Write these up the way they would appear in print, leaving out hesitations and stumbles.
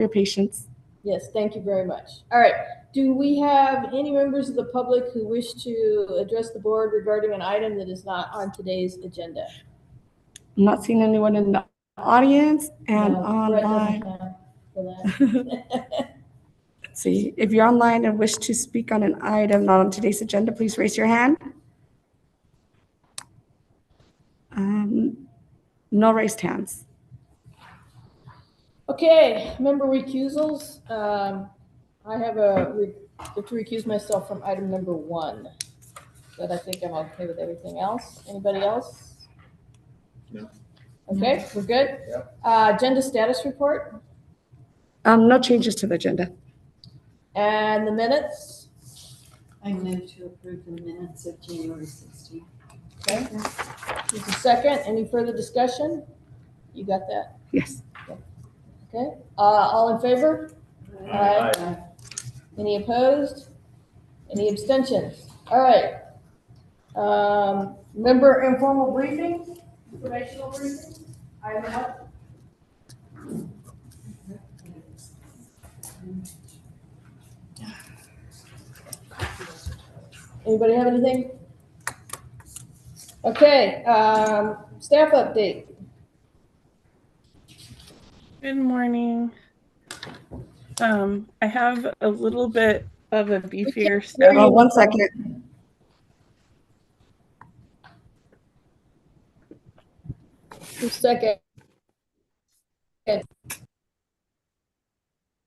your patience. Yes, thank you very much. All right. Do we have any members of the public who wish to address the board regarding an item that is not on today's agenda? I'm not seeing anyone in the audience and No, online. for that. Let's see. If you're online and wish to speak on an item not on today's agenda, please raise your hand. No raised hands. Okay, member recusals. I have to recuse myself from item number 1, but I think I'm okay with everything else. Anybody else? No. Okay, we're good? Yep. Agenda status report No changes to the agenda. and the minutes. I move to approve the minutes of January 16th. Okay. Just a second. Any further discussion? You got that? Yes. Okay. All in favor? Aye. Any opposed? Any abstentions? All right. Member informal briefing, informational briefing. Item what? Anybody have anything? Okay. Staff update. Good morning. I have a little bit of a beefier staff. Oh, 1 second. Second.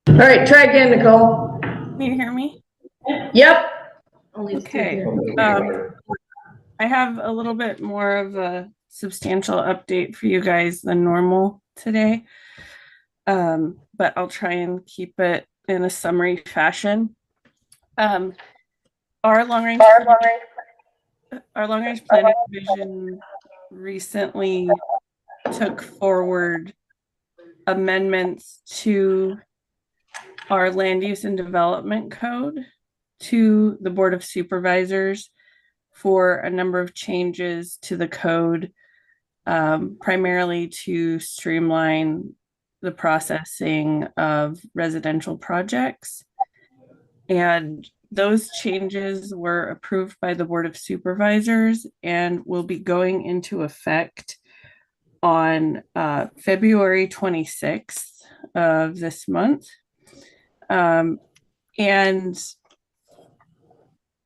All right, try again, Nicole. Can you hear me? Yep. Okay. I have a little bit more of a substantial update for you guys than normal today, but I'll try and keep it in a summary fashion. Our long range planning division recently took forward amendments to our land use and development code to the Board of Supervisors for a number of changes to the code, primarily to streamline the processing of residential projects. And those changes were approved by the Board of Supervisors and will be going into effect on February 26th of this month. And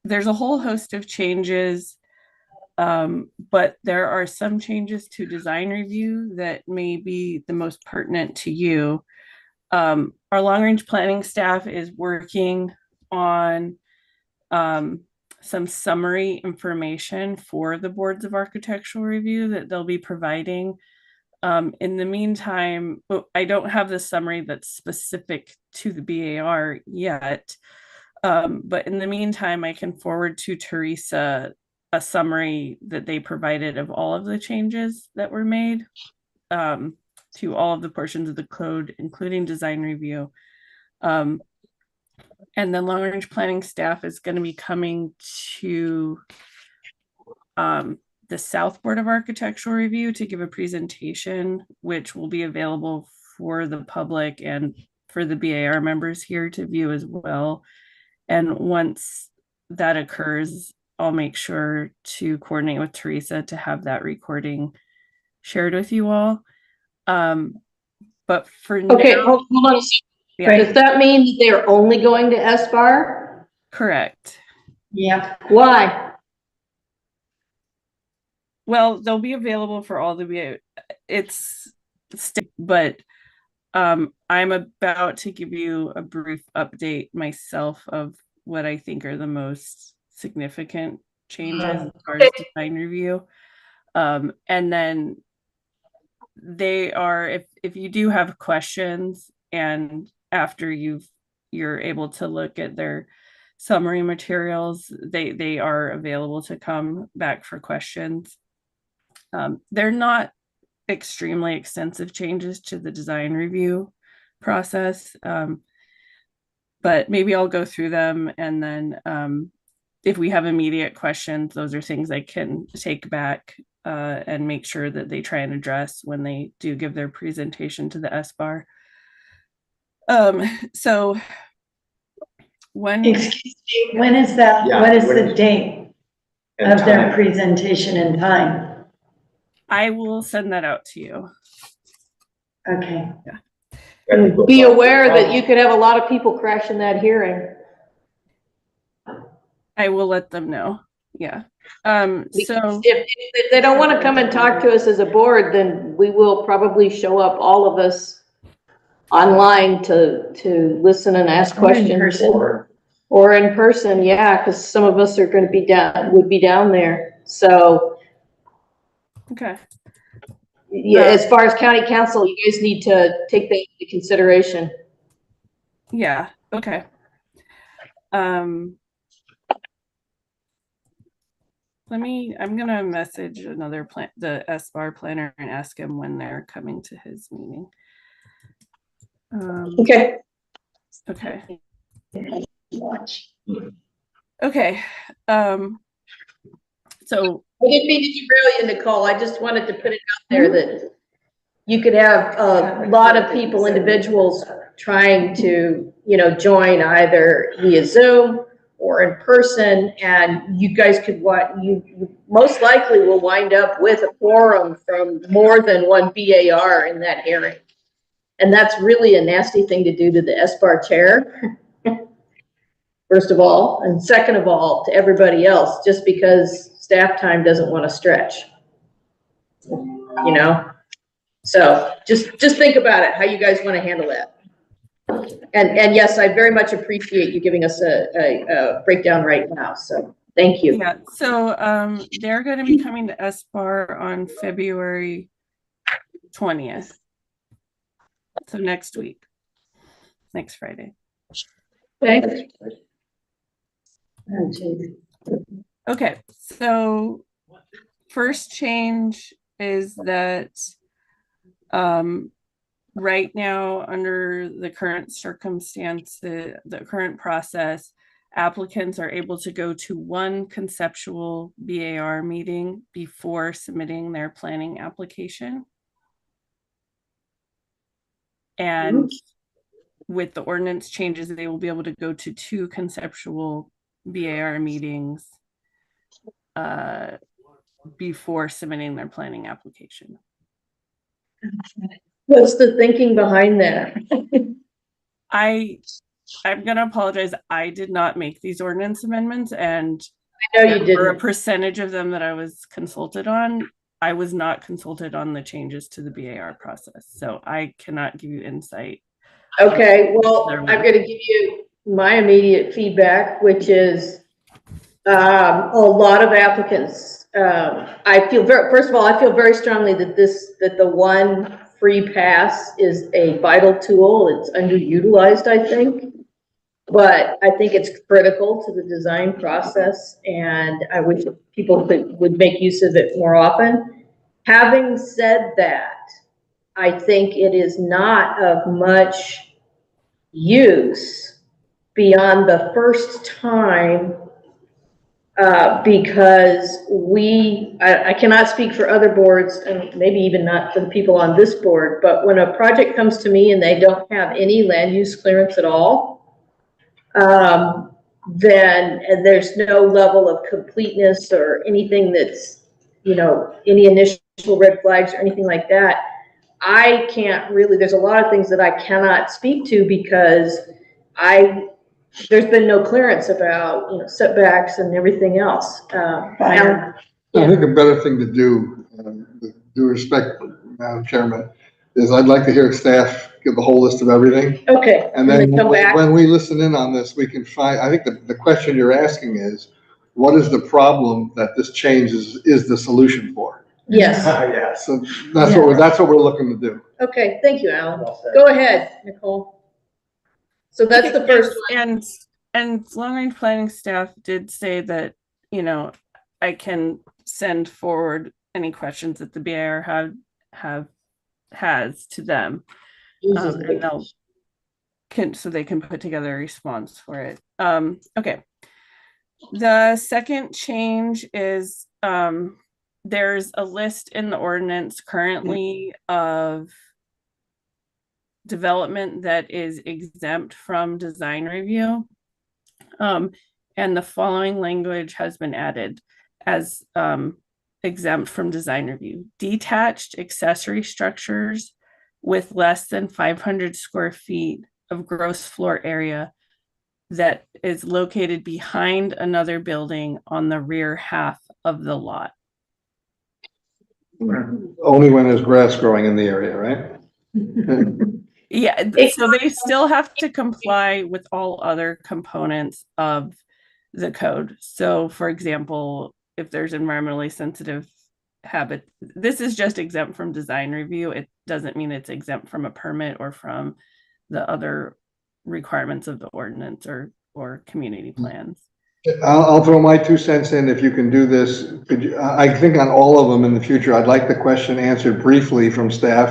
there's a whole host of changes, but there are some changes to design review that may be the most pertinent to you. Our long-range planning staff is working on some summary information for the boards of architectural review that they'll be providing. In the meantime, I don't have the summary that's specific to the BAR yet, but in the meantime, I can forward to Teresa a summary that they provided of all of the changes that were made to all of the portions of the code, including design review. And then long range planning staff is going to be coming to the South Board of Architectural Review to give a presentation, which will be available for the public and for the BAR members here to view as well. And once that occurs, I'll make sure to coordinate with Teresa to have that recording shared with you all. But for okay, now, hold on a second. Yeah. Does that mean that they're only going to SBAR? Correct. Yeah. Why? Well, they'll be available for all the BA. But I'm about to give you a brief update myself of what I think are the most significant changes as far as design review. And then they are, if you do have questions and after you're able to look at their summary materials, they are available to come back for questions. They're not extremely extensive changes to the design review process, but maybe I'll go through them, and then if we have immediate questions, those are things I can take back and make sure that they try and address when they do give their presentation to the SBAR. So when Excuse me, when is that, Yeah, what is when the is- date And of their time. presentation and time? I will send that out to you. Okay. I think we'll Be solve the aware that problem. you could have a lot of people crashing that hearing. I will let them know. Yeah. So If they don't want to come and talk to us as a board, then we will probably show up, all of us, online to listen and ask Or in questions. person. Or in person, yeah, because some of us are going to be would be down there. So, okay. yeah, as far as county council, you guys need to take that into consideration. Yeah. Okay. I'm gonna message the SBAR planner and ask him when they're coming to his meeting. Okay. Okay. Okay. So I didn't mean to derail you, Nicole. I just wanted to put it out there that you could have a lot of people, individuals trying to, join either via Zoom or in person, and you guys could you most likely will wind up with a quorum from more than one BAR in that hearing. And that's really a nasty thing to do to the SBAR chair, first of all, and second of all, to everybody else, just because staff time doesn't want to stretch. So just think about it, how you guys want to handle that. And yes, I very much appreciate you giving us a breakdown right now. So thank you. yeah, so they're going to be coming to SBAR on February 20th. So next week, next Friday. Okay. Okay, so first change is that right now, under the current circumstance, the current process, applicants are able to go to one conceptual BAR meeting before submitting their planning application. And with the ordinance changes, they will be able to go to 2 conceptual BAR meetings before submitting their planning application. What's the thinking behind that? I'm gonna apologize. I did not make these ordinance amendments, and I know you there were a didn't. percentage of them that I was consulted on. I was not consulted on the changes to the BAR process, so I cannot give you insight. Okay, well, I'm going to give you my immediate feedback, which is a lot of applicants. I feel first of all, I feel very strongly that the one free pass is a vital tool. It's underutilized, I think. But I think it's critical to the design process, and I wish people would make use of it more often. Having said that, I think it is not of much use beyond the first time, because I cannot speak for other boards, and maybe even not for the people on this board, but when a project comes to me and they don't have any land use clearance at all, then there's no level of completeness or anything that's, any initial red flags or anything like that. I can't really, there's a lot of things that I cannot speak to because there's been no clearance about, setbacks and everything else. I think a better thing to do, with due respect, Madam Chairman, is I'd like to hear staff give the whole list of everything. Okay. And then come back. when we listen in on this, we can find, I think the question you're asking is, what is the problem that this change is the solution for? Yes. Yes. So that's what we're looking to do. Okay, thank you, Alan. Well said. Go ahead, Nicole. So that's the first one. And long range planning staff did say that, I can send forward any questions that the BAR has to them. And so they can put together a response for it. Okay. The second change is there's a list in the ordinance currently of development that is exempt from design review. And the following language has been added as exempt from design review. Detached accessory structures with less than 500 square feet of gross floor area that is located behind another building on the rear half of the lot. Only when there's grass growing in the area, right? Yeah, so they still have to comply with all other components of the code. So for example, if there's environmentally sensitive habit, this is just exempt from design review. It doesn't mean it's exempt from a permit or from the other requirements of the ordinance or community plans. I'll throw my 2 cents in if you can do this. Could you, I think on all of them in the future, I'd like the question answered briefly from staff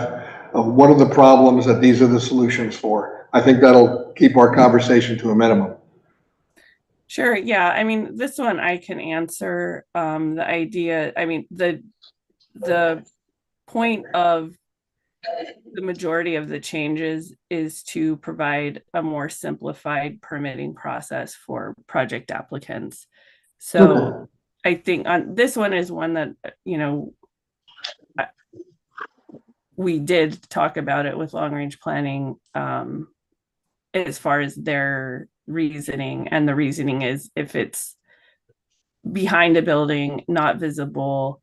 of what are the problems that these are the solutions for. I think that'll keep our conversation to a minimum. Sure, yeah, I mean, this one I can answer. The idea, I mean, the point of the majority of the changes is to provide a more simplified permitting process for project applicants. So I think on this one is one that, you know, we did talk about it with long range planning as far as their reasoning, and the reasoning is if it's behind a building, not visible,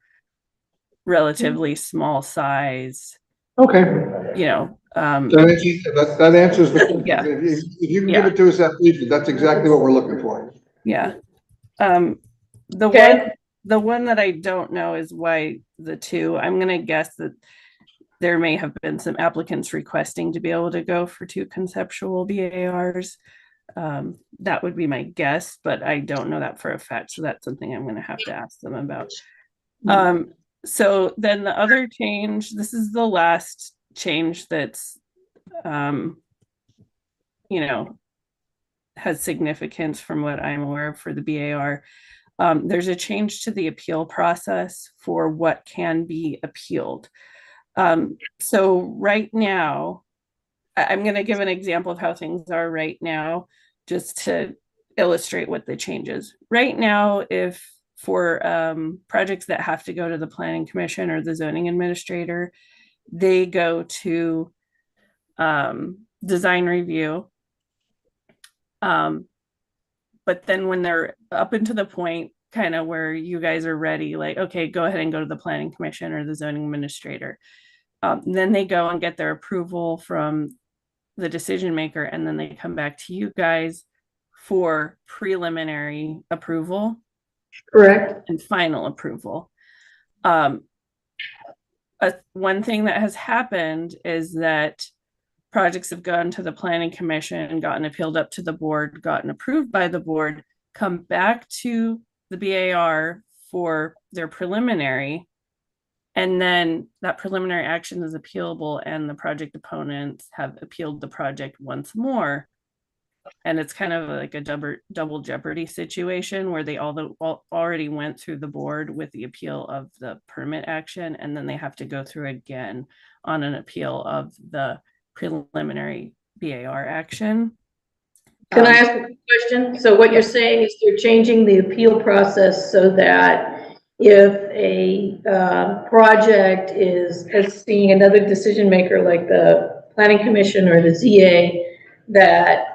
relatively small size, Okay. you know, That answers the question. Yeah. If you can give it to us that briefly, that's exactly what we're looking for. yeah. Okay. The one that I don't know is why the 2. I'm gonna guess that there may have been some applicants requesting to be able to go for 2 conceptual BARs. That would be my guess, but I don't know that for a fact. So that's something I'm going to have to ask them about. So then the other change, this is the last change that's, you know, has significance from what I'm aware of for the BAR. There's a change to the appeal process for what can be appealed. So right now, I'm going to give an example of how things are right now, just to illustrate what the change is. Right now, if for projects that have to go to the planning commission or the zoning administrator, they go to design review. But then when they're up into the point kind of where you guys are ready, like, okay, go ahead and go to the planning commission or the zoning administrator. Then they go and get their approval from the decision maker, and then they come back to you guys for preliminary approval. Correct. And final approval. One thing that has happened is that projects have gone to the planning commission, gotten appealed up to the board, gotten approved by the board, come back to the BAR for their preliminary, and then that preliminary action is appealable, and the project opponents have appealed the project once more. And it's kind of like a double jeopardy situation where they already went through the board with the appeal of the permit action, and then they have to go through again on an appeal of the preliminary BAR action. Can I ask a question? So what you're saying is they're changing the appeal process so that if a project is seeing another decision maker like the planning commission or the ZA, that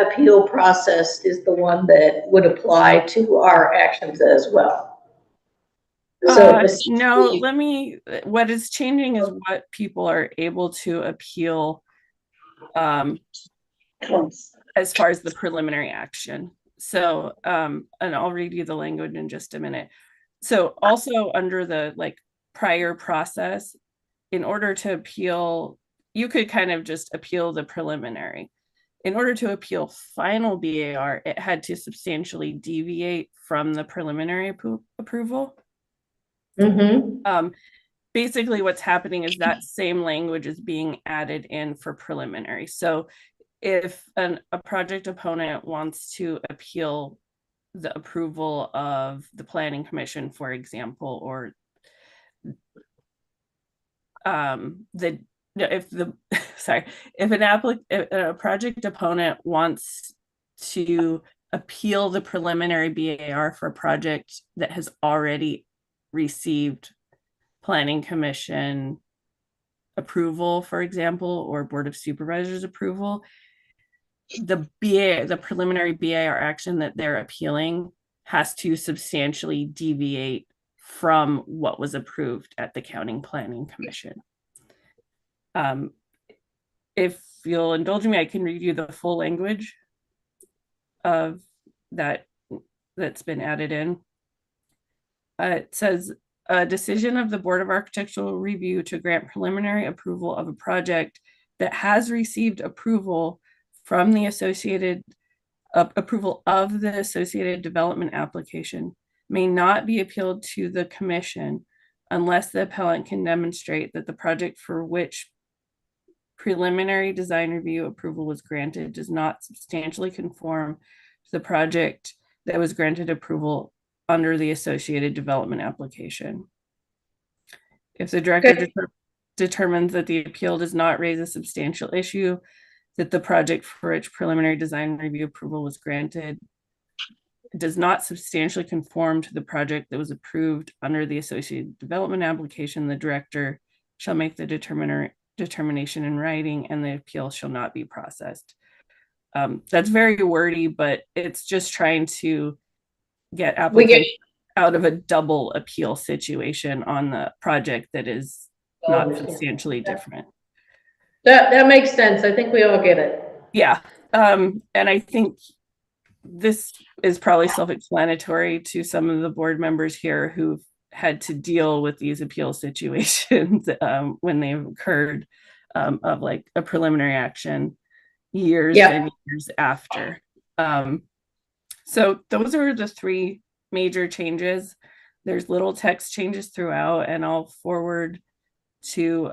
appeal process is the one that would apply to our actions as well. So no, what is changing is what people are able to appeal as far as the preliminary action. So, and I'll read you the language in just a minute. So also under the prior process, in order to appeal, you could kind of just appeal the preliminary. In order to appeal final BAR, it had to substantially deviate from the preliminary approval. Basically what's happening is that same language is being added in for preliminary. So if a project opponent wants to appeal the approval of the planning commission, for example, or the no, if the sorry, if if a project opponent wants to appeal the preliminary BAR for a project that has already received planning commission approval, for example, or board of supervisors approval, the preliminary BAR action that they're appealing has to substantially deviate from what was approved at the county planning commission. If you'll indulge me, I can read you the full language of that's been added in. It says, a decision of the Board of Architectural Review to grant preliminary approval of a project that has received approval from the associated approval of the associated development application may not be appealed to the commission unless the appellant can demonstrate that the project for which preliminary design review approval was granted does not substantially conform to the project that was granted approval under the associated development application. If the director determines that the appeal does not raise a substantial issue, that the project for which preliminary design review approval was granted does not substantially conform to the project that was approved under the associated development application, the director shall make the determination in writing and the appeal shall not be processed. That's very wordy, but it's just trying to get applicants out of a double appeal situation on the project that is not substantially different. That makes sense. I think we all get it. Yeah. And I think this is probably self-explanatory to some of the board members here who've had to deal with these appeal situations when they've occurred, of like a preliminary action years and years after. So those are the three major changes. There's little text changes throughout, and I'll forward to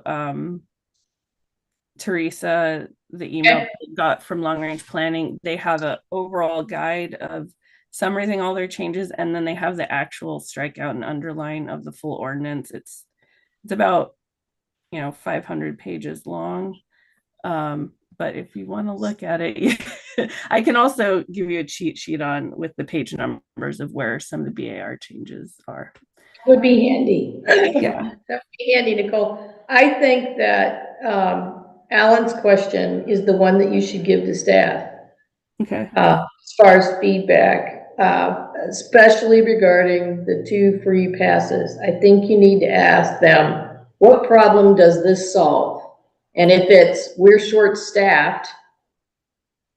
Teresa the email we got from Long Range Planning. They have an overall guide of summarizing all their changes, and then they have the actual strikeout and underline of the full ordinance. It's about 500 pages long. But if you want to look at it, I can also give you a cheat sheet with the page numbers of where some of the BAR changes are. Would be handy. Yeah. That would be handy, Nicole. I think that Alan's question is the one that you should give to staff. Okay. As far as feedback, especially regarding the 2 free passes. I think you need to ask them, what problem does this solve? And if it's, we're short-staffed,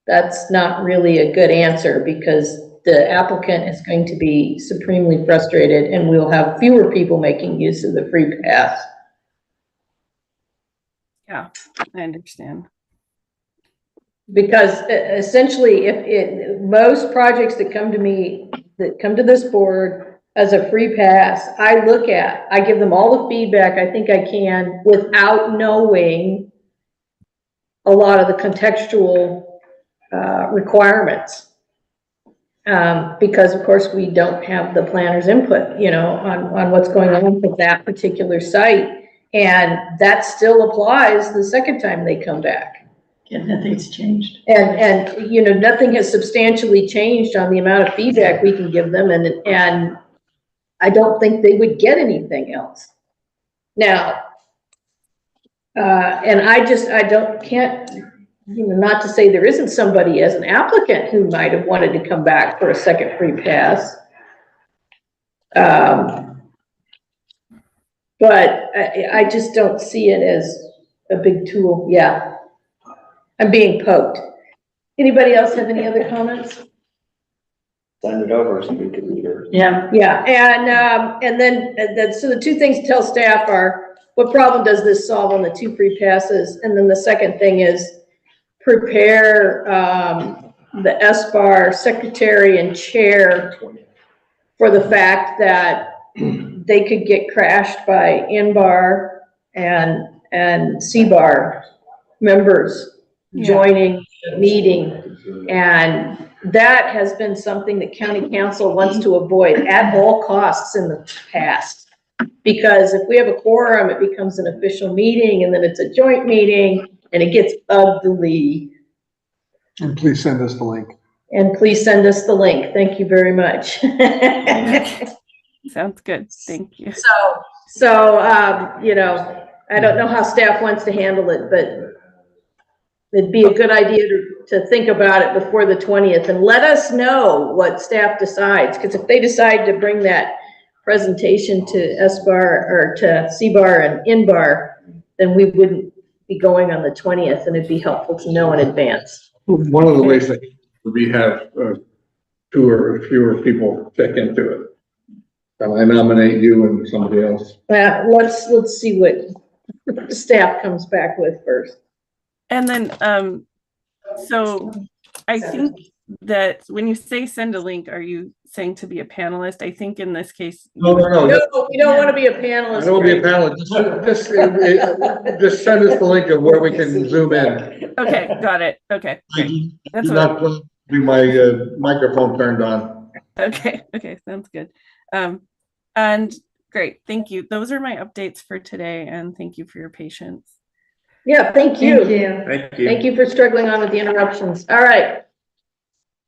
that's not really a good answer, because the applicant is going to be supremely frustrated and we'll have fewer people making use of the free pass. Yeah, I understand. Because essentially, most projects that come to me, that come to this board as a free pass, I give them all the feedback I think I can without knowing a lot of the contextual requirements. Because of course we don't have the planner's input, on what's going on with that particular site. And that still applies the second time they come back. Yeah, nothing's changed. And nothing has substantially changed on the amount of feedback we can give them, and I don't think they would get anything else. Now, and can't, not to say there isn't somebody as an applicant who might have wanted to come back for a second free pass. But I just don't see it as a big tool. Yeah. I'm being poked. Anybody else have any other comments? Send it over so we can read it. Yeah. Yeah, and then so the 2 things to tell staff are, what problem does this solve on the 2 free passes? And then the second thing is prepare the SBAR secretary and chair for the fact that they could get crashed by NBAR and CBAR members joining the meeting. And that has been something that county council wants to avoid at all costs in the past. Because if we have a quorum, it becomes an official meeting, and then it's a joint meeting, and it gets ugly. And please send us the link. And please send us the link. Thank you very much. Sounds good. Thank you. You know, I don't know how staff wants to handle it, but it'd be a good idea to think about it before the 20th, and let us know what staff decides, because if they decide to bring that presentation to SBAR or to CBAR and INBAR, then we wouldn't be going on the 20th, and it'd be helpful to know in advance. One of the ways that we have two or fewer people check into it. And I nominate you and somebody else. Let's see what staff comes back with first. And then, so I think that when you say send a link, are you saying to be a panelist? I think in this case. No. No, we don't want to be a panelist. I don't want to be a panelist. Just send us the link of where we can zoom in. Okay, got it. Okay. That's Do what, not do my microphone turned on. okay, sounds good. And great, thank you. Those are my updates for today, and thank you for your patience. Yeah, thank you. Thank you. Thank you. Thank you for struggling on with the interruptions. All right.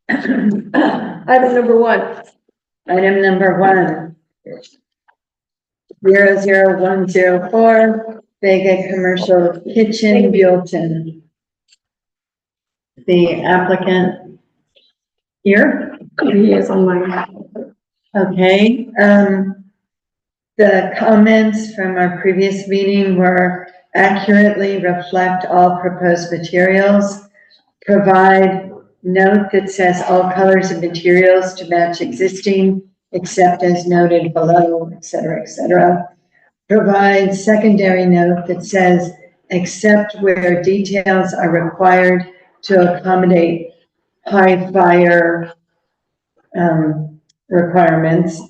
Item number 1. Item number 1. 00104, Vega Commercial Kitchen, Buellton. The applicant here? He is online. Okay, the comments from our previous meeting were accurately reflect all proposed materials, provide note that says all colors of materials to match existing, except as noted below, et cetera, provide secondary note that says, except where details are required to accommodate high fire, requirements.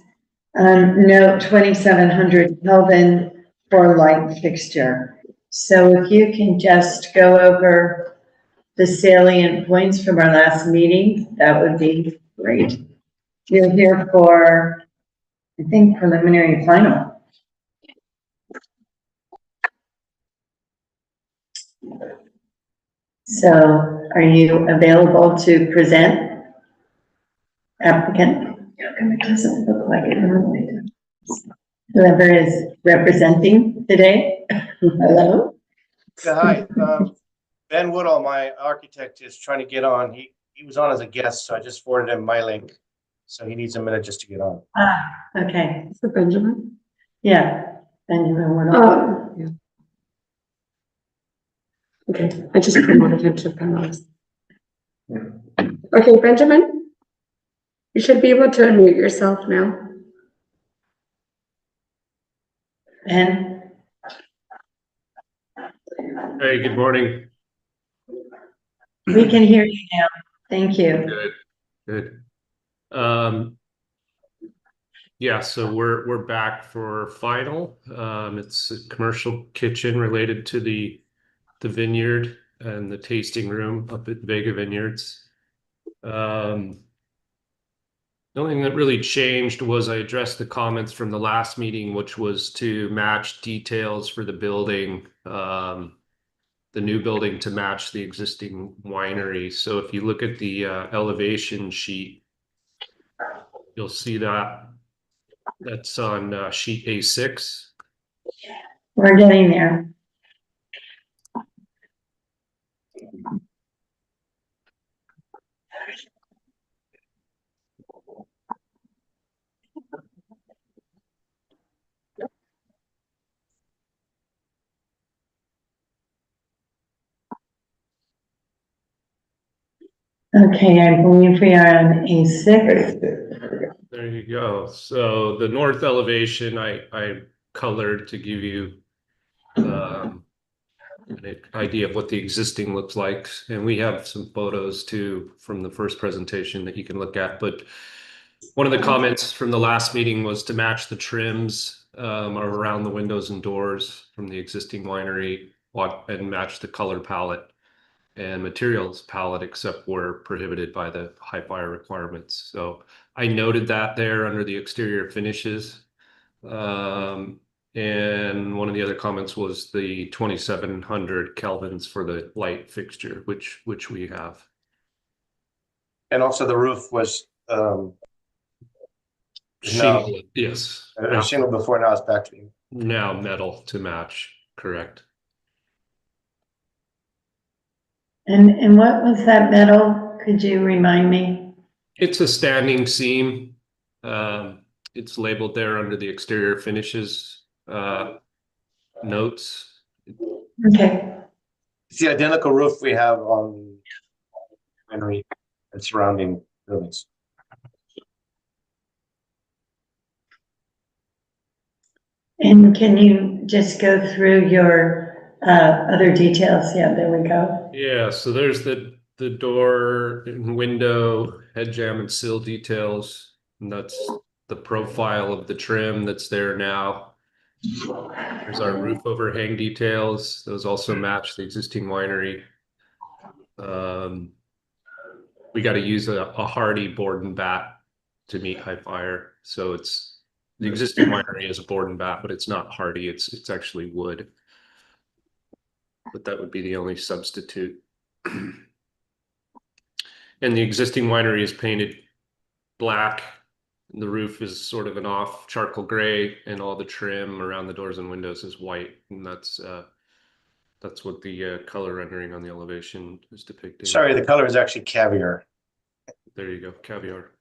Note 2700 Kelvin for light fixture. So if you can just go over the salient points from our last meeting, that would be great. You're here for, I think, preliminary and final. So are you available to present, applicant? It doesn't look like it normally does. Whoever is representing today, hello? Yeah, hi. Ben Woodall, my architect, is trying to get on. He was on as a guest, so I just forwarded him my link. So he needs a minute just to get on. Okay, Is it Benjamin? yeah, Benjamin Woodall. Oh, yeah. Okay, I just promoted him to panelist. Okay, Benjamin? You should be able to unmute yourself now. Ben? Hey, good morning. We can hear you now. Thank you. Good. Yeah, so we're back for final. It's a commercial kitchen related to the vineyard and the tasting room up at Vega Vineyards. The only thing that really changed was I addressed the comments from the last meeting, which was to match details for the building, the new building to match the existing winery. So if you look at the elevation sheet, you'll see that that's on sheet A6. We're getting there. Okay, I believe we are on A6. There you go. So the north elevation I colored to give you an idea of what the existing looks like. And we have some photos too from the first presentation that you can look at. But one of the comments from the last meeting was to match the trims around the windows and doors from the existing winery and match the color palette and materials palette, except where prohibited by the high fire requirements. So I noted that there under the exterior finishes. And one of the other comments was the 2700 kelvins for the light fixture, which we have. And also the roof was, Shingle, yes. shingle before, now it's back to you. Now metal to match, correct. And what was that metal? Could you remind me? It's a standing seam. It's labeled there under the exterior finishes notes. Okay, It's the identical roof we have on Henry and surrounding buildings. and can you just go through your other details? Yeah, there we go. Yeah, so there's the door and window, head jamb and sill details, and that's the profile of the trim that's there now. There's our roof overhang details. Those also match the existing winery. We got to use a hardy board and bat to meet high fire. So it's the existing winery is a board and bat, but it's not hardy. It's actually wood. But that would be the only substitute. And the existing winery is painted black. The roof is sort of an off charcoal gray, and all the trim around the doors and windows is white. And that's what the color rendering on the elevation is depicting. Sorry, the color is actually caviar. There you go, caviar.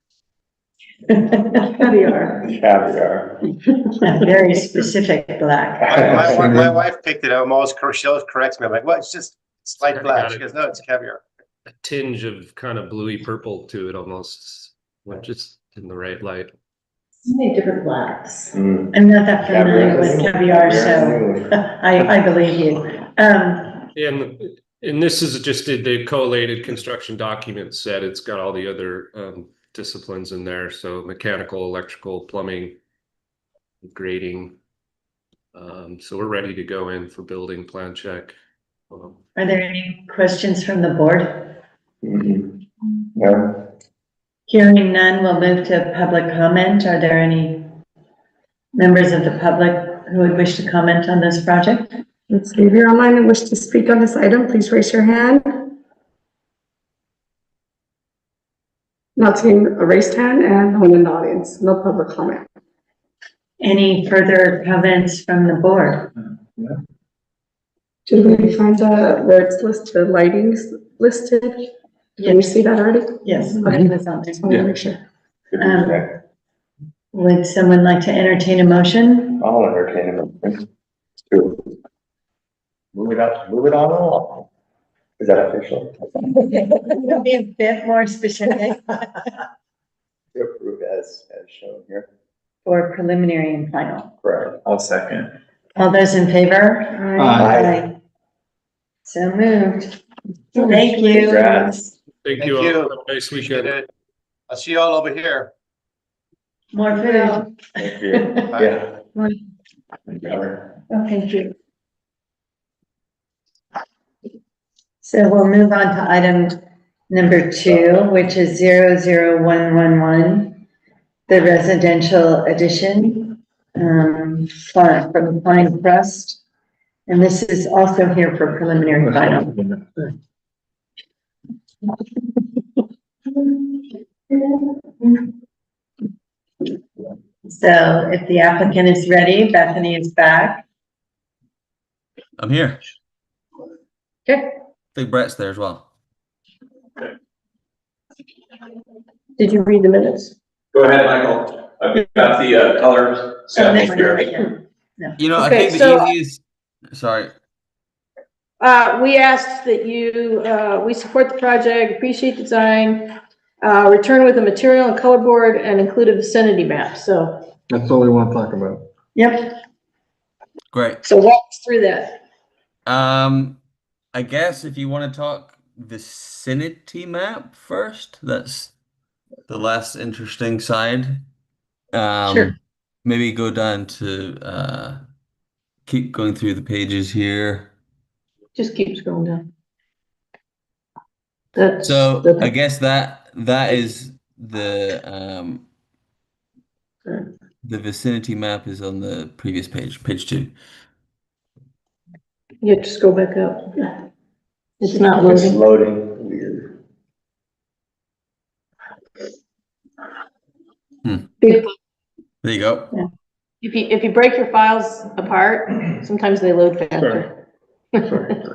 Caviar. Caviar. A very specific black. My wife picked it out. She always corrects me. I'm like, what? It's just slight Got black. it. She goes, no, it's caviar. A tinge of kind of bluey purple to it almost, which is in the right light. So many different blacks. Mm. I'm not that familiar with caviar, Caviar. so I believe you. And this is just the collated construction document set. It's got all the other disciplines in there. So mechanical, electrical, plumbing, grading. So we're ready to go in for building plan check. Are there any questions from the board? Mhm. No. Hearing none, we'll move to public comment. Are there any members of the public who would wish to comment on this project? Let's see, if you're online and wish to speak on this item, please raise your hand. Not seeing a raised hand and no one in the audience, no public comment. Any further comments from the board? Did we find where it's listed, the lighting's listed? Can you see that already? Yes. Okay. It's on there. Just wanted to make sure. Would someone like to entertain a motion? I'll entertain it. Move it on along. Is that official? Be a bit more specific To approve as shown here. for preliminary and final. Correct. I'll second. All those in favor? Aye. So moved. Thank you. Congrats. Thank Thank you all. you. Have a nice Appreciate weekend. it. I'll see you all over here. More food. Thank you. Yeah. More- Thank you. Oh, thank you. So we'll move on to item number 2, which is 00111, the residential addition from Pine Crest. And this is also here for preliminary and final. So if the applicant is ready, Bethany is back. I'm here. Okay. I think Brett's there as well. Did you read the minutes? Go ahead, Michael. I've got the colors set here. You know, I Okay, think so- the easiest, sorry, We asked that you, we support the project, appreciate the design, return with a material and color board and include a vicinity map. So, That's all we want to talk about. Yep. great. so walk us through that. I guess if you want to talk vicinity map first, that's the less interesting side. Sure. Maybe go down to, keep going through the pages here. Just keep scrolling down. That's So the- I guess that is the The vicinity map is on the previous page, page 2. You have to scroll back up. It's not It's loading. loading weird. Big- There you go. If you break your files apart, sometimes they load faster. Sorry.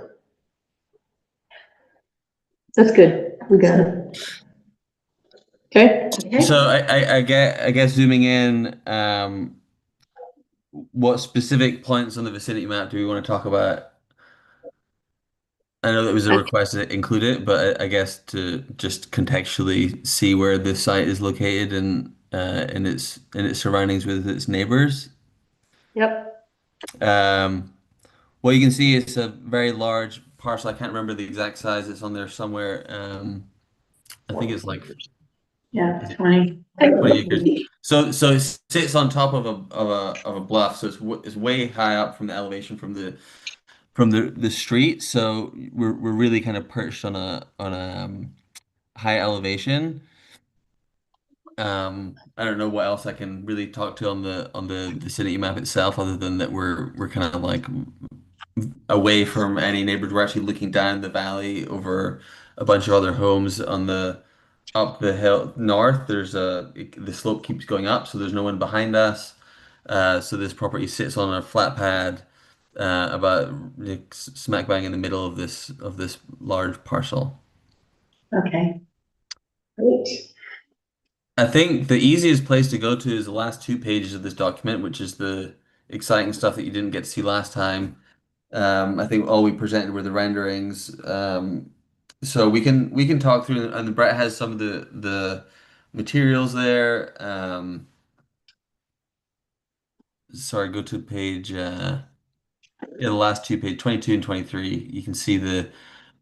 That's good. We got it. Okay. So I guess zooming in, what specific points on the vicinity map do we want to talk about? I know that was a request to include it, but I guess to just contextually see where the site is located and in its surroundings with its neighbors. Yep. What you can see is a very large parcel. I can't remember the exact size. It's on there somewhere. I think it's like Yeah, 20. 20 acres. So it sits on top of a bluff. So it's way high up from the elevation from the street. So we're really kind of perched on a high elevation. I don't know what else I can really talk to on the vicinity map itself, other than that we're kind of like away from any neighbors. We're actually looking down the valley over a bunch of other homes on up the hill north. The slope keeps going up, so there's no one behind us. So this property sits on a flat pad, about smack bang in the middle of this large parcel. Okay. Great. I think the easiest place to go to is the last 2 pages of this document, which is the exciting stuff that you didn't get to see last time. I think all we presented were the renderings. So we can talk through, and Brett has some of the materials there. Sorry, go to page the last 2 pages, 22 and 23. You can see the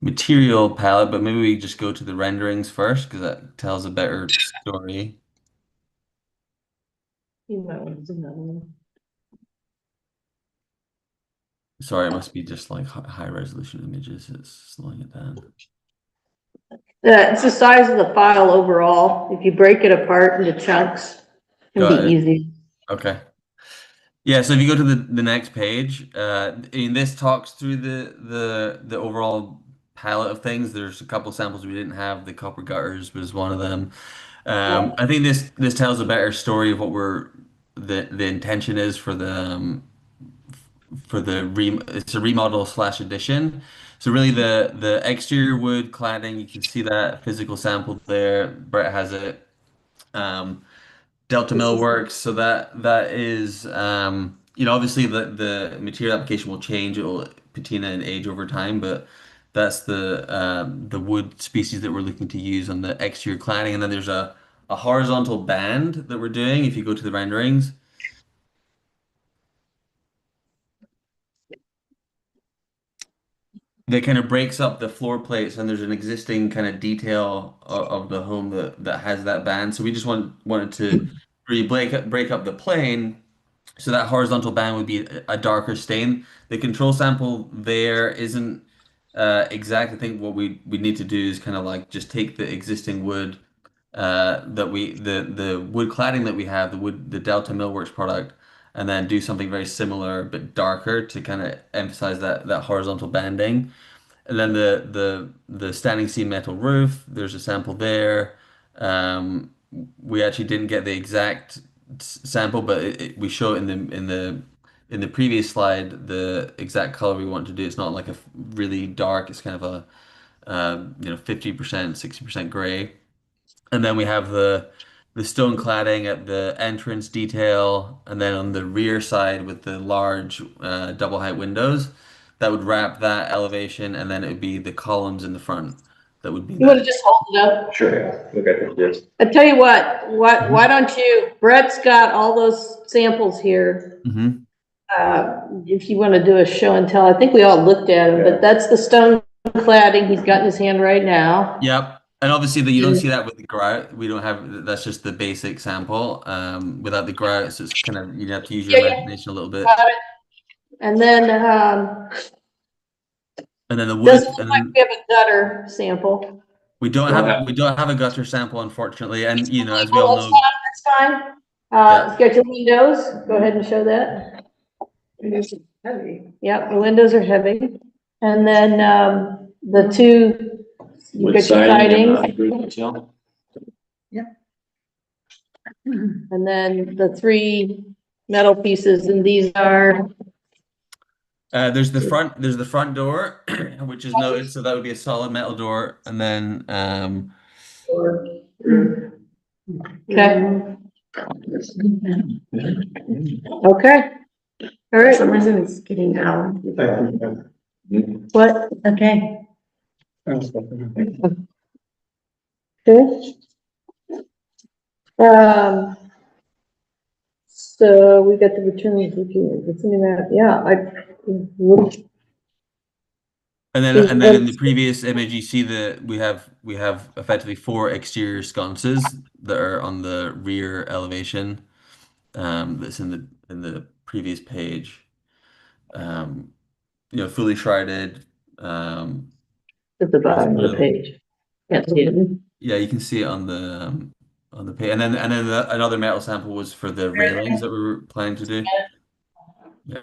material palette, but maybe we just go to the renderings first because that tells a better story. You might want to zoom that one. Sorry, it must be just like high resolution images. It's slowing it down. It's the size of the file overall. If you break it apart into chunks, it'll Got be it. easy. Okay. Yeah, so if you go to the next page, this talks through the overall palette of things. There's a couple samples we didn't have. The copper gutters was one of them. I think this tells a better story of what the intention is for it's a remodel / addition. So really the exterior wood cladding, you can see that physical sample there. Brett has it. Delta Millworks, so that is obviously the material application will change. It will patina and age over time, but that's the wood species that we're looking to use on the exterior cladding. And then there's a horizontal band that we're doing if you go to the renderings. That kind of breaks up the floor plates, and there's an existing kind of detail of the home that has that band. So we just wanted to really break up the plane, so that horizontal band would be a darker stain. The control sample there isn't exact. I think what we need to do is kind of like just take the existing wood the wood cladding that we have, the Delta Millworks product, and then do something very similar but darker to kind of emphasize that horizontal banding. And then the standing seam metal roof, there's a sample there. We actually didn't get the exact sample, but we show it in the previous slide the exact color we want to do. It's not like a really dark. It's kind of a 50%, 60% gray. And then we have the stone cladding at the entrance detail, and then on the rear side with the large double height windows that would wrap that elevation, and then it would be the columns in the front that would be. You want to just hold it up? Sure, yeah. Look at this. I tell you what, why don't you, Brett's got all those samples here. Mm-hmm. If you want to do a show and tell, I think we all looked at them, but that's the stone cladding he's got in his hand right now. Yep. And obviously you don't see that with the grout. We don't have, that's just the basic sample. Without the grout, so it's kind of, you have to use your imagination a little bit. Got it. And then the wood. Doesn't look like we have a gutter sample. We don't have a gutter sample, unfortunately, and as we all know, that's fine. It's got your windows. Go ahead and show that. It's heavy. Yep, the windows are heavy. And then, the two, you With got your siding sidings. and roof detail. And then the three metal pieces, and these are, There's the front door, which is noted, so that would be a solid metal door, and then okay. Okay. All For right, some reason, it's getting down. what? Okay. Okay. So we got the return, and then in the previous image, you see that we have effectively 4 exterior sconces that are on the rear elevation. That's in the previous page. Fully shrouded. at the bottom of the page. Can't see it. Yeah, you can see it on the page, and then another metal sample was for the railings that we were planning to do. Yeah.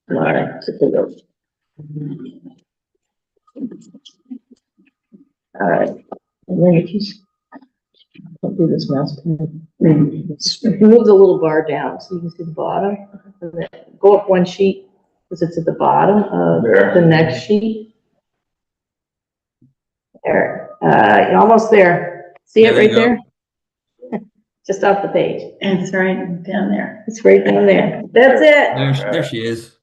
All right, take a look. All right, and then if you don't do this mouse, move the little bar down so you can see the bottom. And then go up one sheet because it's at the bottom of the next sheet. There, you're almost there. See it Yeah, there right you go. there? Just off the page. It's right down there. It's right down there. That's it. There she is.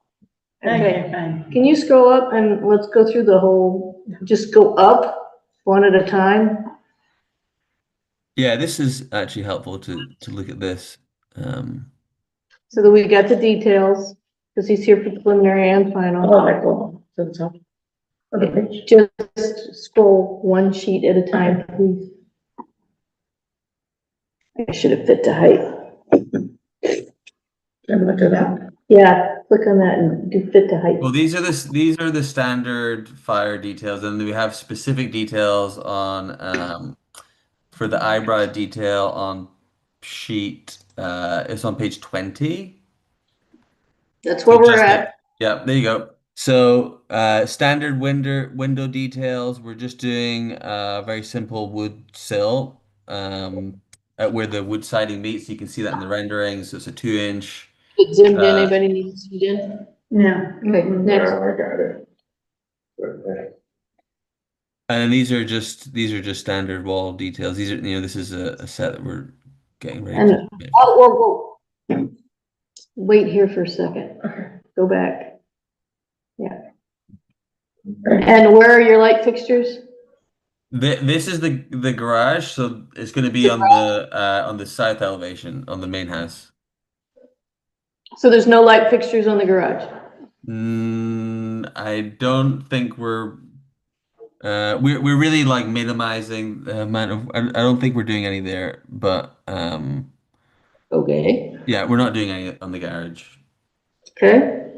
Okay, fine. Can you scroll up and let's go through the whole, just go up one at a time? Yeah, this is actually helpful to look at this. So that we got the details, because he's here for preliminary and final. Oh, they're cool. So the top of the page. Just scroll one sheet at a time, please. I should have fit to height. Have a look at that. Yeah, click on that and do fit to height. Well, these are the standard fire details, and we have specific details on for the eyebrow detail on sheet. It's on page 20. That's where we're at. Yeah, there you go. So standard window details. We're just doing a very simple wood sill at where the wood siding meets. You can see that in the rendering. So it's a 2-inch. It zoomed in, anybody needs to zoom in? No. Okay, next. I got it. Okay. And these are just standard wall details. These are, this is a set that we're getting ready to And, make. whoa. Wait here for a second. Go back. Yeah. And where are your light fixtures? This is the garage, so it's going to be on the south elevation on the main house. So there's no light fixtures on the garage? I don't think we're really like minimizing the amount of. I don't think we're doing any there, but Okay. yeah, we're not doing any on the garage. Okay.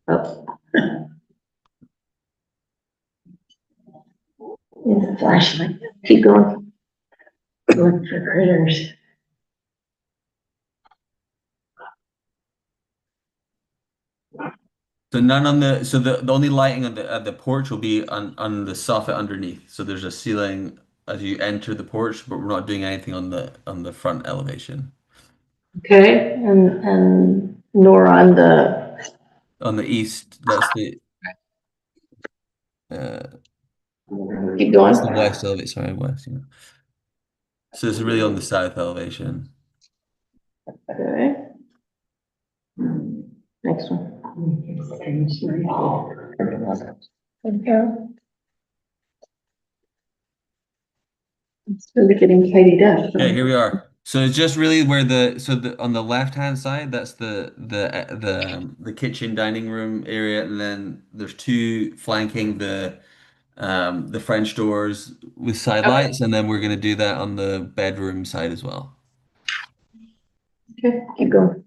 Up. In the flashlight. Keep going. Look for critters. So none on the the only lighting on the porch will be on the soffit underneath. So there's a ceiling as you enter the porch, but we're not doing anything on the front elevation. Okay, and nor on the. On the east, that's Keep going. that's the west elevation. Sorry, west. Yeah. So it's really on the south elevation. Okay. Next one. Okay. It's really getting tidied up. Yeah, here we are. So it's just really where on the left hand side, that's the kitchen dining room area, and then there's 2 flanking the French doors with side lights, and then we're gonna do that on the bedroom side as well. Okay, keep going.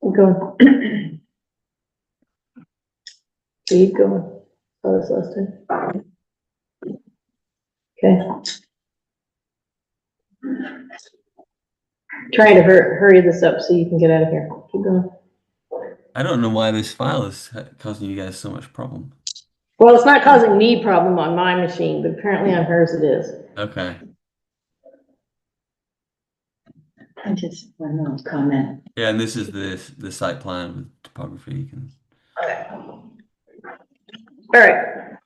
Keep going. Keep going. Oh, this last time. Okay. Trying to hurry this up so you can get out of here. Keep going. I don't know why this file is causing you guys so much problem. Well, it's not causing me problem on my machine, but apparently on hers it is. Okay. I just one more comment. Yeah, and this is the site plan with topography. You can. All right.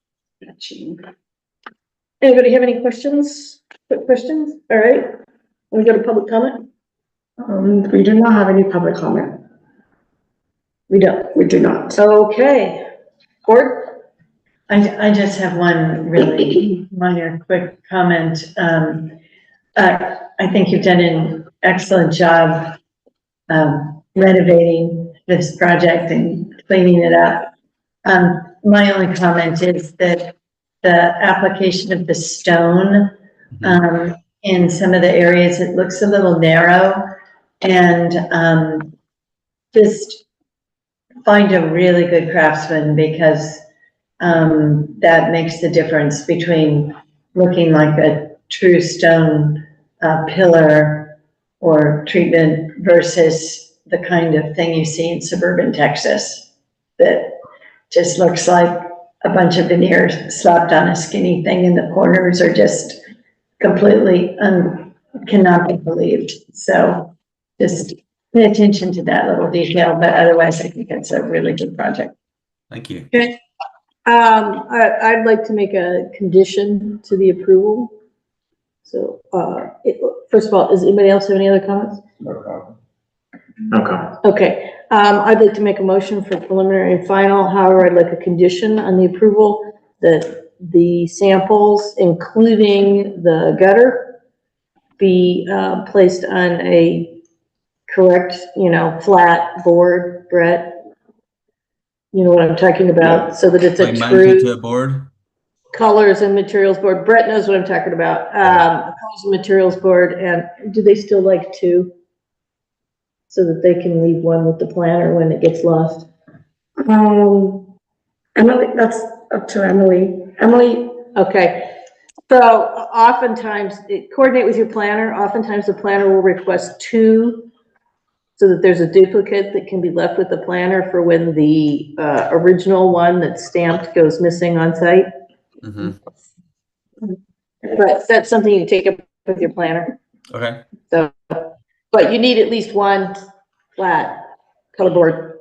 Anybody have any questions? Quick questions? All right. Want to go to public comment? We do not have any public comment. We don't. We do not. Okay. Board? I just have one really minor quick comment. I think you've done an excellent job renovating this project and cleaning it up. My only comment is that the application of the stone in some of the areas, it looks a little narrow, and just find a really good craftsman, because that makes the difference between looking like a true stone pillar or treatment versus the kind of thing you see in suburban Texas that just looks like a bunch of veneer slapped on a skinny thing in the corners, or just completely cannot be believed. So just pay attention to that little detail, but otherwise I think it's a really good project. Thank you. Okay. I'd like to make a condition to the approval. So, first of all, does anybody else have any other comments? No problem. Okay, I'd like to make a motion for preliminary and final. However, I'd like a condition on the approval that the samples, including the gutter, be placed on a correct, flat board, Brett. You know what I'm talking about, so that it's Like a mounted to true a board. colors and materials board. Brett knows what I'm talking about. Colors and materials board, and do they still like two? So that they can leave one with the planner when it gets lost. Emily, that's up to Emily. Emily, Okay. So oftentimes, coordinate with your planner. Oftentimes the planner will request two, so that there's a duplicate that can be left with the planner for when the original one that's stamped goes missing on site. Mm-hmm. But that's something you take up with your planner. Okay. So, but you need at least one flat color board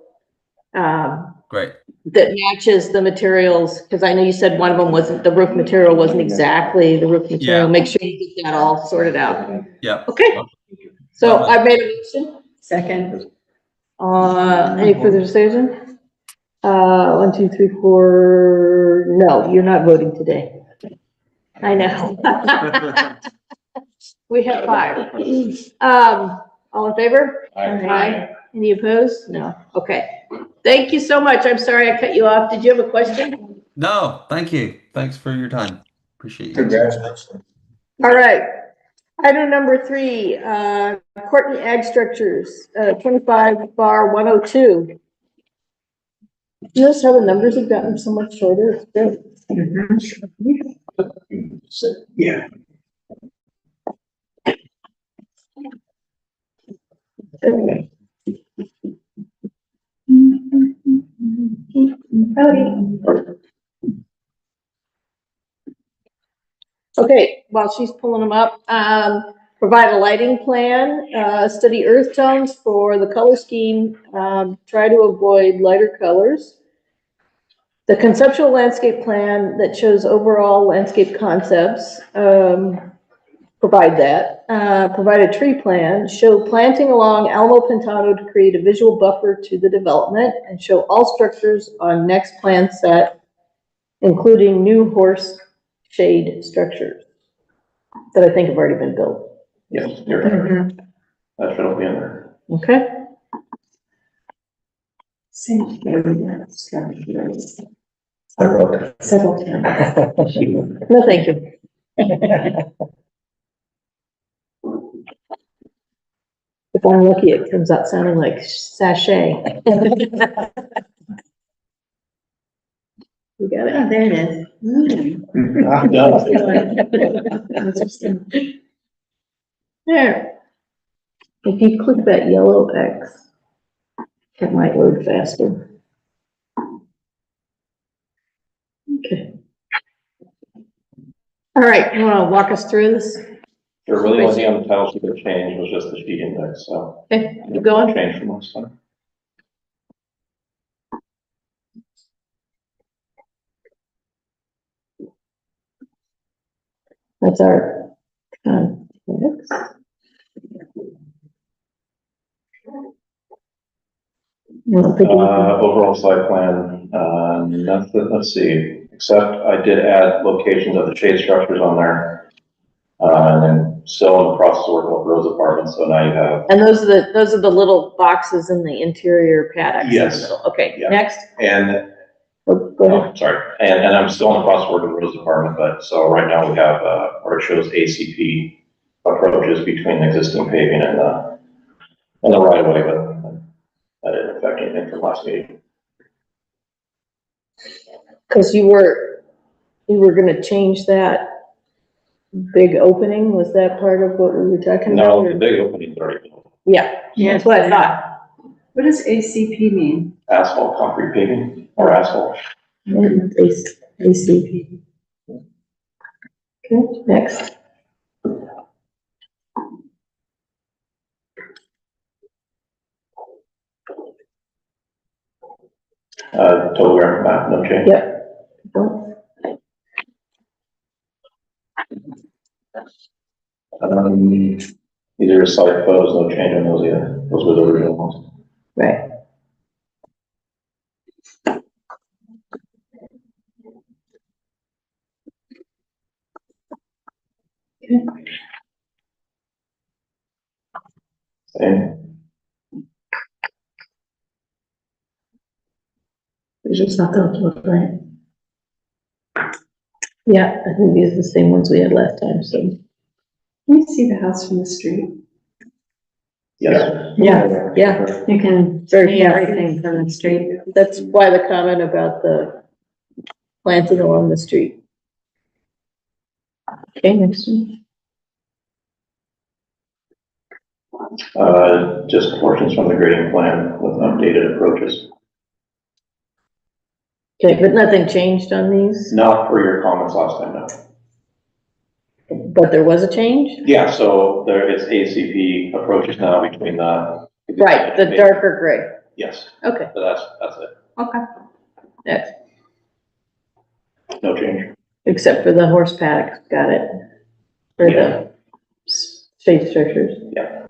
Great. that matches the materials, because I know you said one of them wasn't, the roof material wasn't exactly the roof material. Yeah. Make sure you get that all sorted out. Yeah. Okay. So I made a motion. Second. Any further discussion? 1, 2, 3, 4. No, you're not voting today. I know. We have 5. All in favor? Aye. Any opposed? No. Okay. Thank you so much. I'm sorry I cut you off. Did you have a question? No, thank you. Thanks for your time. Appreciate you. Congratulations. All right. Item number 3, Courtney Ag Structures, 25/102. You notice how the numbers have gotten so much shorter? It's great. Yeah. Okay, while she's pulling them up, provide a lighting plan, study earth tones for the color scheme, try to avoid lighter colors. The conceptual landscape plan that shows overall landscape concepts, provide that. Provide a tree plan, show planting along Alamo Pintado to create a visual buffer to the development, and show all structures on next plan set, including new horse shade structures that I think have already been built. Yes, you're right. That should all be in there. Okay? I wrote that. several times. No, thank you. If If I'm lucky, it comes out sounding like sachet. You got it? Oh, there it is. I'm done. Interesting. There. If you click that yellow X, it might load faster. Okay. All right, you wanna walk us through this? There really only thing on the title sheet that changed was just the sheet index, so. Okay, keep going. Change from last time. That's our context. Overall site plan, nothing, let's see, except I did add locations of the shade structures on there. And then still in the process of working with Rose Apartments, so now you have. And those are the little boxes in the interior paddocks. Yes. Okay, Yeah. next. And, Oh, go ahead. oh, sorry, and I'm still in the process of working with Rose Apartment, but so right now we have, where it shows ACP approaches between the existing paving and the right of way, but that didn't affect anything from last meeting. Cause you were gonna change that big opening, was that part of what we were talking about? No, or- the big opening's already built. Yeah, that's what I thought. What does ACP mean? Asphalt, concrete paving, or asphalt. ACP. Okay, next. Total graph map, no change. Yep. Don't- These are site photos, no change on those either. Those were the original ones. Right. Same. There's just not those look right. Yeah, I think these are the same ones we had last time, so. Can you see the house from the street? Yes. Yeah, You can Very see fast. everything from the street. that's why the comment about the planting along the street. Okay, next one. Just portions from the grading plan with updated approaches. Okay, but nothing changed on these, Not for your comments last time, no. but there was a change? Yeah, so there is ACP approaches now between the. Right, the darker gray. Yes, Okay, so that's it. okay. Next, No change. except for the horse paddock, got it. For the shade structures. Yeah.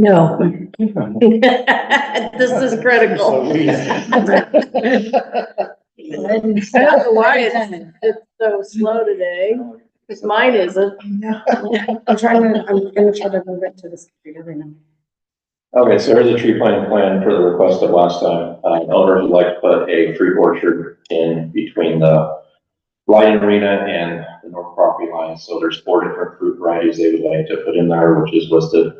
No. This is critical. I don't know why it's so slow today, because mine isn't. I'm gonna try to move it to this computer right now. Okay, so here's a tree planting plan for the request of last time. Owners would like to put a fruit orchard in between the Lion Arena and the north property line. So there's 4 different fruit varieties they would like to put in there, which is listed.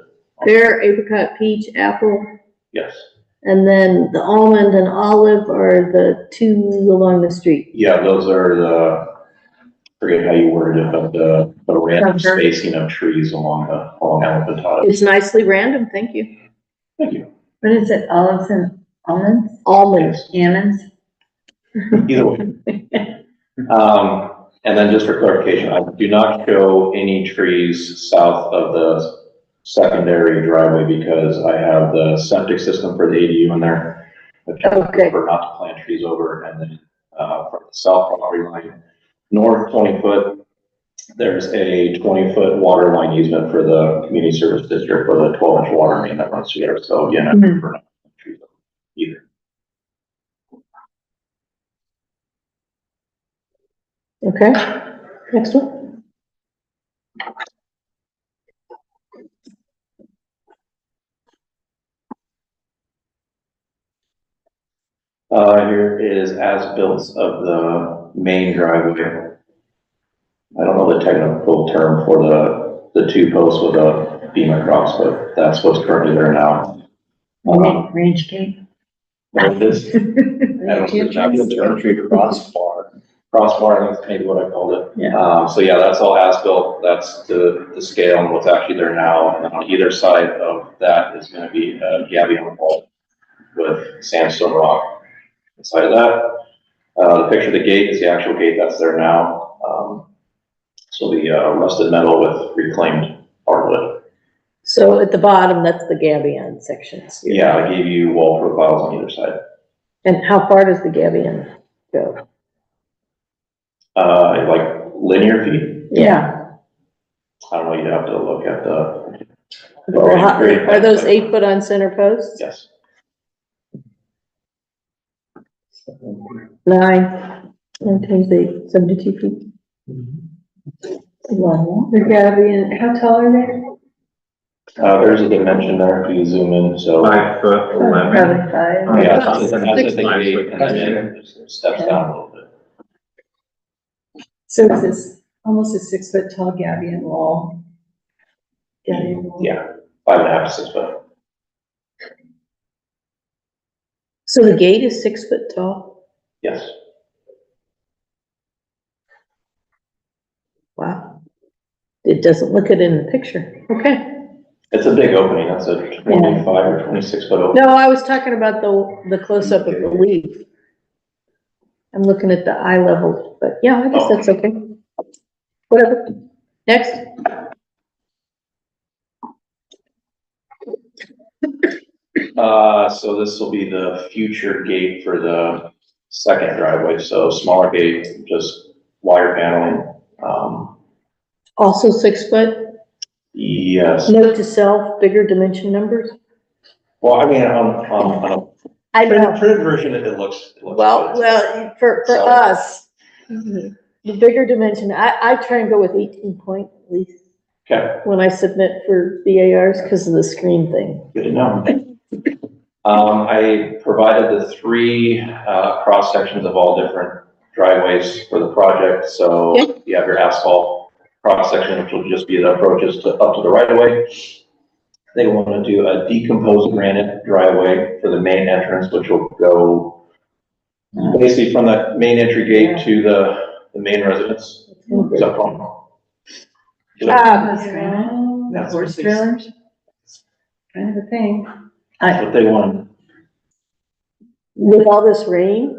Pear, apricot, peach, apple, Yes. and then the almond and olive are the 2 along the street. Yeah, those are the, forget how you worded it, but the random Cover. spacing of trees along Elephantata. It's nicely random, thank you. Thank you. What is it, olives and almonds, Almonds. almonds? Either way. And then just for clarification, I do not show any trees south of the secondary driveway because I have the septic system for the ADU in there. Which I Okay. prefer not to plant trees over, and then, from the south property line, north 20 foot there's a 20-foot water line easement for the community service district for the 12-inch water main that runs through there. So again, we're not trees either. Okay, next one. Here is as-built of the main driveway. I don't know the technical term for the two posts with a beam across, but that's what's currently there now. Range gate. Well, this, I don't know if it's not the term, tree crossbar, that's maybe what I called it. Yeah. So yeah, that's all as-built, that's the scale and what's actually there now, and then on either side of that is gonna be a gabion wall with sandstone rock. Inside of that, the picture of the gate is the actual gate that's there now. So the rusted metal with reclaimed hardwood. So at the bottom, that's the gabion sections. Yeah, I gave you wall profiles on either side. And how far does the gabion go? Like linear feet. Yeah. I don't know, you'd have to look at the. Well, are those 8 foot on center posts? Yes. 9, 9 times 8, 72 feet. The gabion, how tall are they? There's a dimension there if you zoom in, so. 5 foot 11. Probably 5. Yeah, that's at the gate, and then it steps down a little bit. So it's this, almost a 6 foot tall gabion wall. Gabion wall. Yeah, 5.5 to 6 foot. So the gate is 6 foot tall? Yes. Wow. It doesn't look it in the picture. Okay. It's a big opening, that's a 25 or 26 foot opening. No, I was talking about the close-up of the leaf. I'm looking at the eye level, but yeah, I guess that's okay. Whatever. Next. So this will be the future gate for the second driveway, so smaller gate, just wire paneling. Also 6 foot? Yes, Note to self, bigger dimension numbers? well, I mean, on I a printed version, it looks. Well, for So- us, the bigger dimension, I try and go with 18 point at least Okay, when I submit for BARs because of the screen thing. good to know. I provided the 3 cross sections of all different driveways for the project, so Okay. you have your asphalt cross section, which will just be the approaches up to the right of way. They want to do a decomposed granite driveway for the main entrance, which will go basically from the main entry gate to the main residence. Is that fun? The horse trailers. Kind of a thing. That's what they want. With all this rain?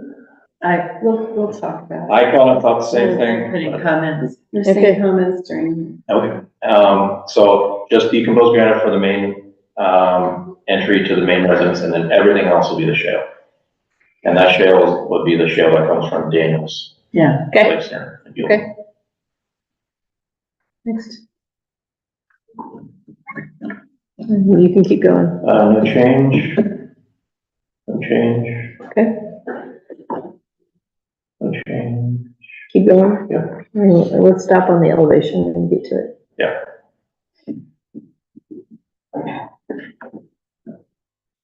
We'll talk about it. I kind of thought the same thing. Putting comments. There's Okay. some comments during. Okay, so just decomposed granite for the main, entry to the main residence, and then everything else will be the shale. And that shale would be the shale that comes from Daniel's Yeah. Okay, place there. Okay. next. You can keep going. No change. No change. Okay, No change. keep going. Yeah. Let's stop on the elevation and get to it. Yeah.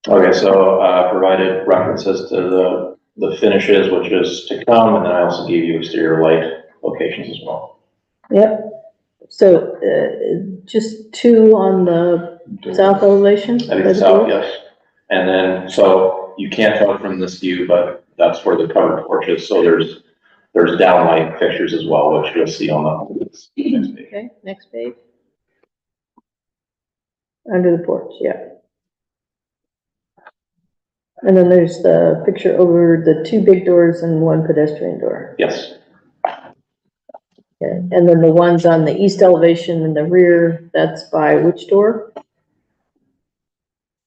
Okay, so provided references to the finishes, which is to come, and then I also gave you exterior light locations as well. Yep. So, just 2 on the south elevation? I think south, yes. And then, so you can't tell from this view, but that's where the covered porch is, so there's downlight fixtures as well, which you'll see on the next page. Okay, next page. Under the porch, yeah. And then there's the picture over the 2 big doors and 1 pedestrian door. Yes, Okay, and then the ones on the east elevation in the rear, that's by which door?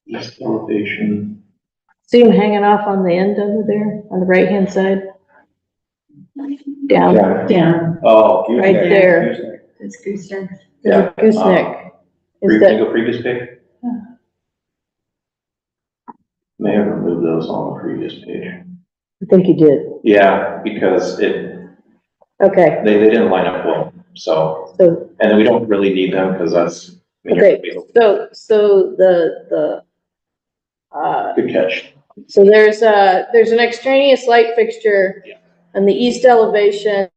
east elevation. See them hanging off on the end over there, on the right-hand side? Down, Yeah. Down. Oh. right there. It's gooseneck. Yeah. Gooseneck. Is Think that, of previous page? May have removed those on the previous page. I think you did. Yeah, because they Okay, didn't line up well, so, so, and we don't really need them, because that's. okay, so Good catch. so there's an extraneous light fixture on the east elevation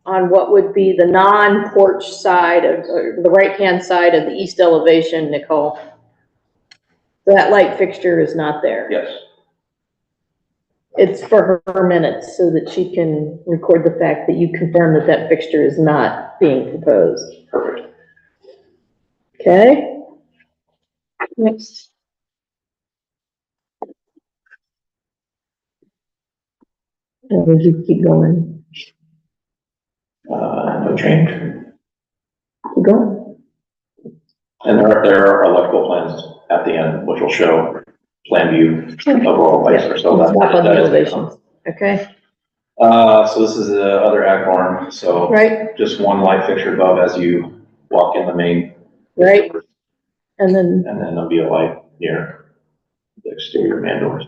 on what would be the non-porch side or the right-hand side of the east elevation, Nicole. That light fixture is not there. Yes. It's for her minutes so that she can record the fact that you confirm that that fixture is not being proposed. Perfect. Okay? Next. And we'll just keep going. No change. Keep going. And there are electrical plans at the end, which will show plan view of all the lights, so It's not on the that is. elevations. Okay, So this is the other ag barn, so. right, Just one light fixture above as you walk in the main. right. And then, And then there'll be a light near the exterior man doors.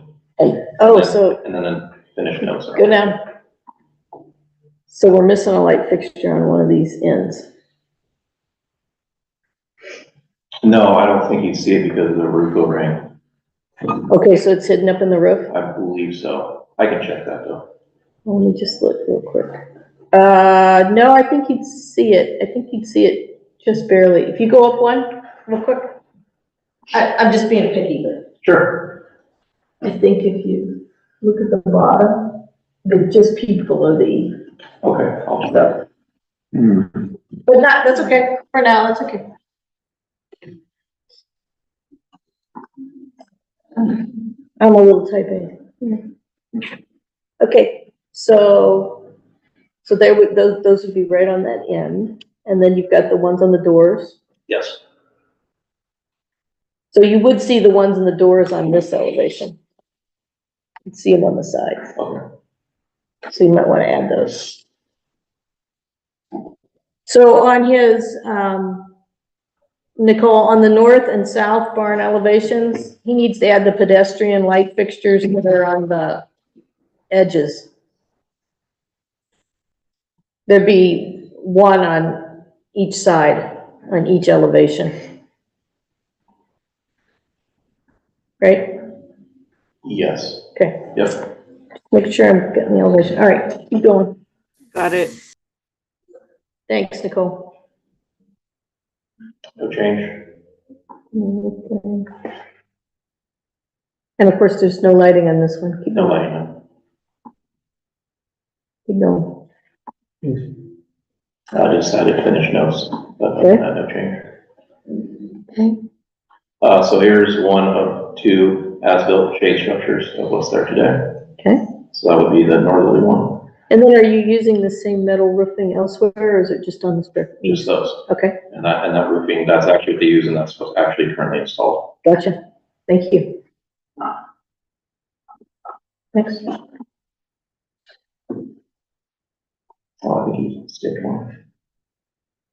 oh, so, And then a finished notes. go down. So we're missing a light fixture on one of these ends. No, I don't think you'd see it because of the roof overhang. Okay, so it's hidden up in the roof? I believe so. I can check that though. Let me just look real quick. No, I think you'd see it. I think you'd see it just barely. If you go up one, real quick. I'm just being picky, but Sure. I think if you look at the bottom, they just peek below the E. Okay, I'll check So, that. but not, that's okay. For now, that's okay. I'm a little type A. Okay, so there would, those would be right on that end, and then you've got the ones on the doors. Yes. So you would see the ones in the doors on this elevation. You'd see them on the side, Okay. so you might want to add those. So on his, Nicole, on the north and south barn elevations, he needs to add the pedestrian light fixtures that are on the edges. There'd be one on each side, on each elevation. Right? Yes. Okay, Yep. make sure I'm getting the elevation. All right, keep going. Got it. Thanks, Nicole. No change. Okay. And of course, there's no lighting on this one. Keep No going. lighting on. Keep going. I just added finished notes, but Okay. no change. Okay. So here's one of two as-built shade structures of what's there today. Okay. So that would be the northerly one, And then are you using the same metal roofing elsewhere, or is it just on this brick? just those. Okay, And that roofing, that's actually what they use, and that's what's actually currently installed. gotcha. Thank you. Next. Oh, I think you stage one.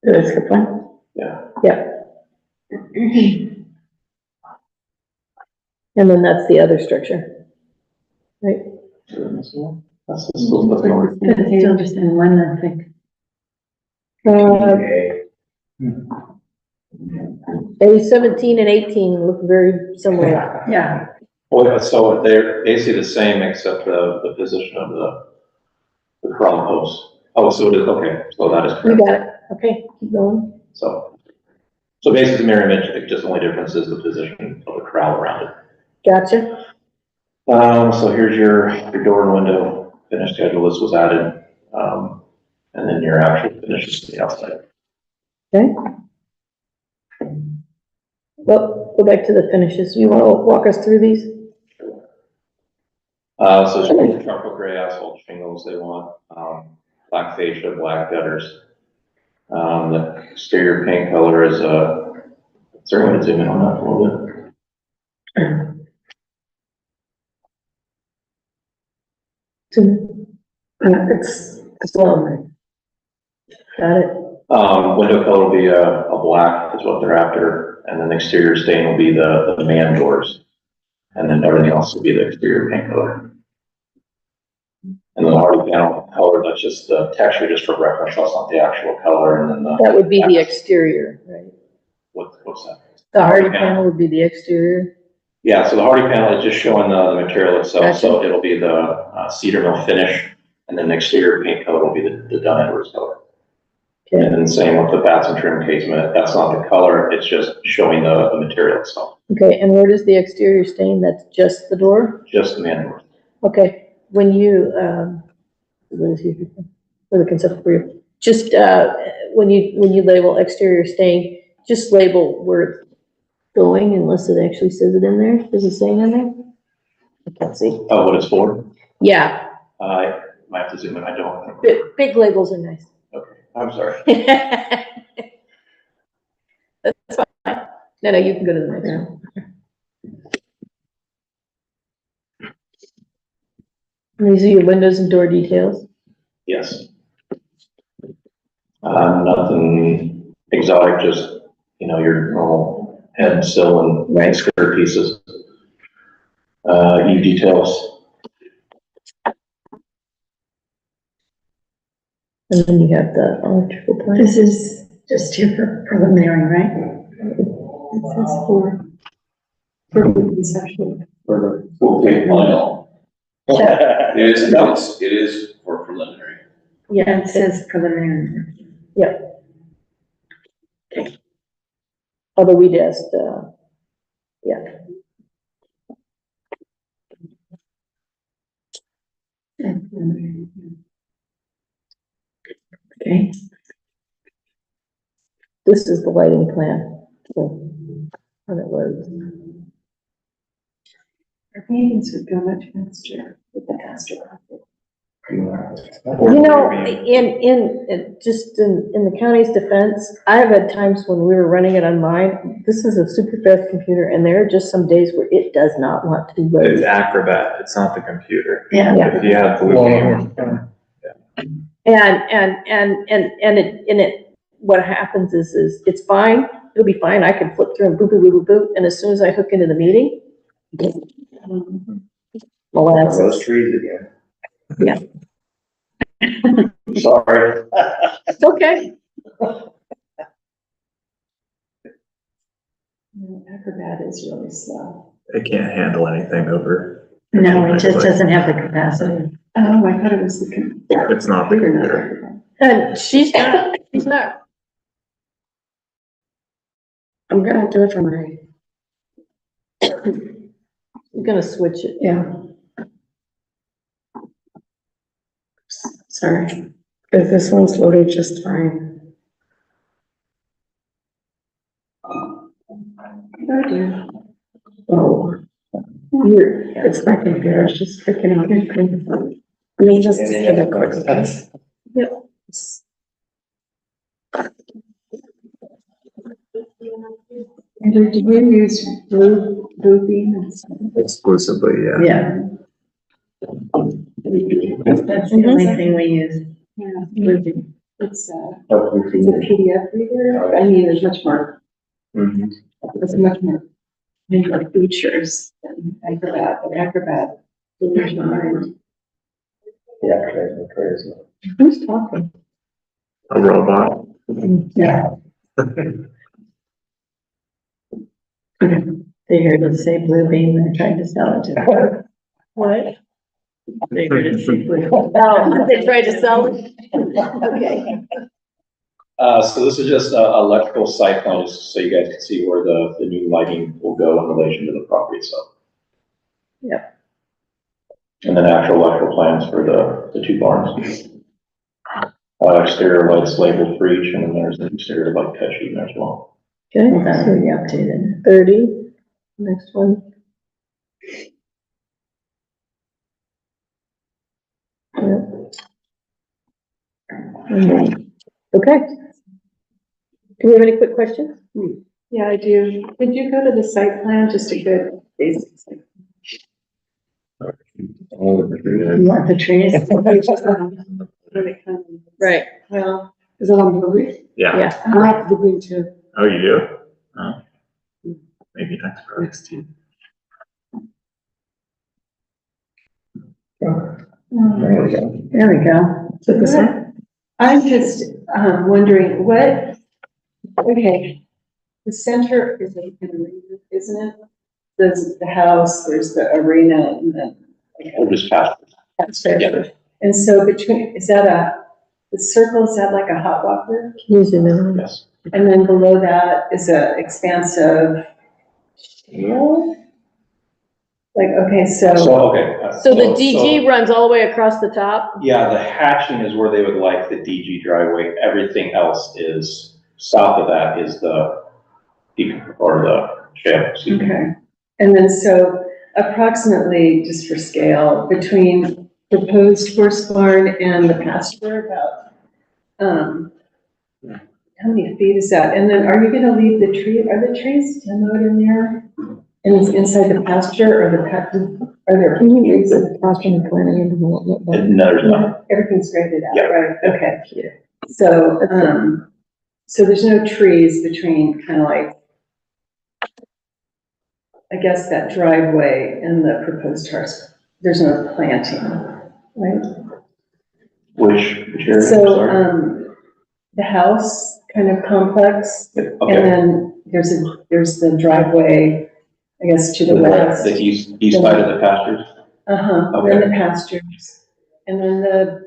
That's the plan. Yeah. Yeah. And then that's the other structure. Right? So this one, that's the still the north. I don't understand one, I think. A17 and 18 look very similar. Yeah, Well, so they're basically the same except the position of the crown post. Oh, so it is, okay, so that is You correct. got it. Okay, keep going. So basically the mirror image, it just only difference is the position of the crown around it. Gotcha. So here's your door and window finish schedule. This was added. And then your actual finishes to the outside. Okay. Well, go back to the finishes. You want to walk us through these? So it's charcoal gray asphalt shingles they want, black fascia, black gutters. The exterior paint color is, is there a way to zoom in on that a little bit? It's long. Got it. Window color will be a black is what they're after, and then the exterior stain will be the man doors. And then everything else will be the exterior paint color. And then the hardy panel color, that's just the texture, just for reference, that's not the actual color, and then That would be the exterior, right? what's that? The hardy panel would be the exterior. Yeah, so the hardy panel is just showing the material itself, Gotcha. so it'll be the cedar mill finish, and then the exterior paint color will be the Dunn Edwards color. Okay. And then same with the bats and trim casement, that's not the color, it's just showing the material itself, Okay, and where does the exterior stain? That's just the door? just the man doors. Okay, when you, what is he, for the concept for you? Just, when you label exterior stain, just label where it's going unless it actually says it in there. Does it say in there? I can't see. Oh, what it's for? Yeah, I might have to zoom in, I don't. big labels are nice. Okay, I'm sorry. That's fine. No, you can go to the next one. These are your windows and door details. Yes. Nothing exotic, just, your normal head, sill, and Right. skirt pieces. details. And then you have the electrical plan. This is just here for preliminary, right? It says for conceptual. It is for preliminary. Yeah, it says preliminary. Yep. Although we just, yeah. Okay. This is the lighting plan. So, when it loads. Our paintings would go much faster with the faster graphic. You know, just in the county's defense, I've had times when we were running it on mine. This is a super fast computer, and there are just some days where it does not want to load. It's Acrobat, it's not the computer. Yeah. If you have Bluebeam. And what happens is it's fine, it'll be fine, I can flip through and boop, boop, boop, boop, boop, and as soon as I hook into the meeting. Molasses. Those trees again. Yeah. Sorry. It's okay. Acrobat is really slow. It can't handle anything over. No, it just doesn't have the capacity. Oh, I thought it was the. It's not the computer. And she's not. I'm gonna do it for my, I'm gonna switch it. yeah. Sorry, because this one's loaded just fine. Oh dear. Oh, it's my computer, it's just freaking out. I mean, just to say that quick. Yep. And did you use Bluebeam? Exclusively, yeah. Yeah. That's the only thing we use. Yeah, Bluebeam. It's a PDF reader. I mean, there's much more. There's much more. Like features than Acrobat, but Acrobat. Blows my mind. Yeah, crazy. Who's talking? A robot. Yeah. They heard us say Bluebeam, they're trying to sell it to them. What? They heard us say Bluebeam. Oh, they tried to sell it? Okay. So this is just a electrical site plan, just so you guys can see where the new lighting will go in relation to the property itself. Yep. And then actual electrical plans for the two barns. Exterior lights labeled for each, and then there's an exterior light cut sheet in there as well. Okay, That's what we updated. 30, next one. Yep. Okay. Do we have any quick questions? Yeah, I do. Did you go to the site plan, just a good basic? You want the trees? Right. Well, Is it on Blue Ridge? Yeah. Yeah. I have the green too. Oh, you do? Oh. Maybe next time. There we go. There we go. So this one? I'm just, wondering what, okay, the center is an arena, isn't it? There's the house, there's the arena, and then. Or just past. That's fair. And so between, is that the circle, is that like a hot walker? Yes. And then below that is a expansive shale? Like, okay, So, okay. So the DG runs all the way across the top? Yeah, the hatching is where they would like the DG driveway. Everything else is, south of that is the shale. excuse me. okay. And then so approximately, just for scale, between proposed horse barn and the pasture, about, how many feet is that? And then are you gonna leave the tree, are the trees demoed in there? Inside the pasture or are there? Can you use the pasture and planning and development? No, there's not. Everything's graded out, Yeah. right? Okay. So, so there's no trees between kind of like, I guess that driveway and the proposed house. There's no planting, right? Which area? So, Sorry. the house kind of complex, and Okay, then there's the driveway, I guess, to the west. the east side of the pastures. Then the pastures, and then the,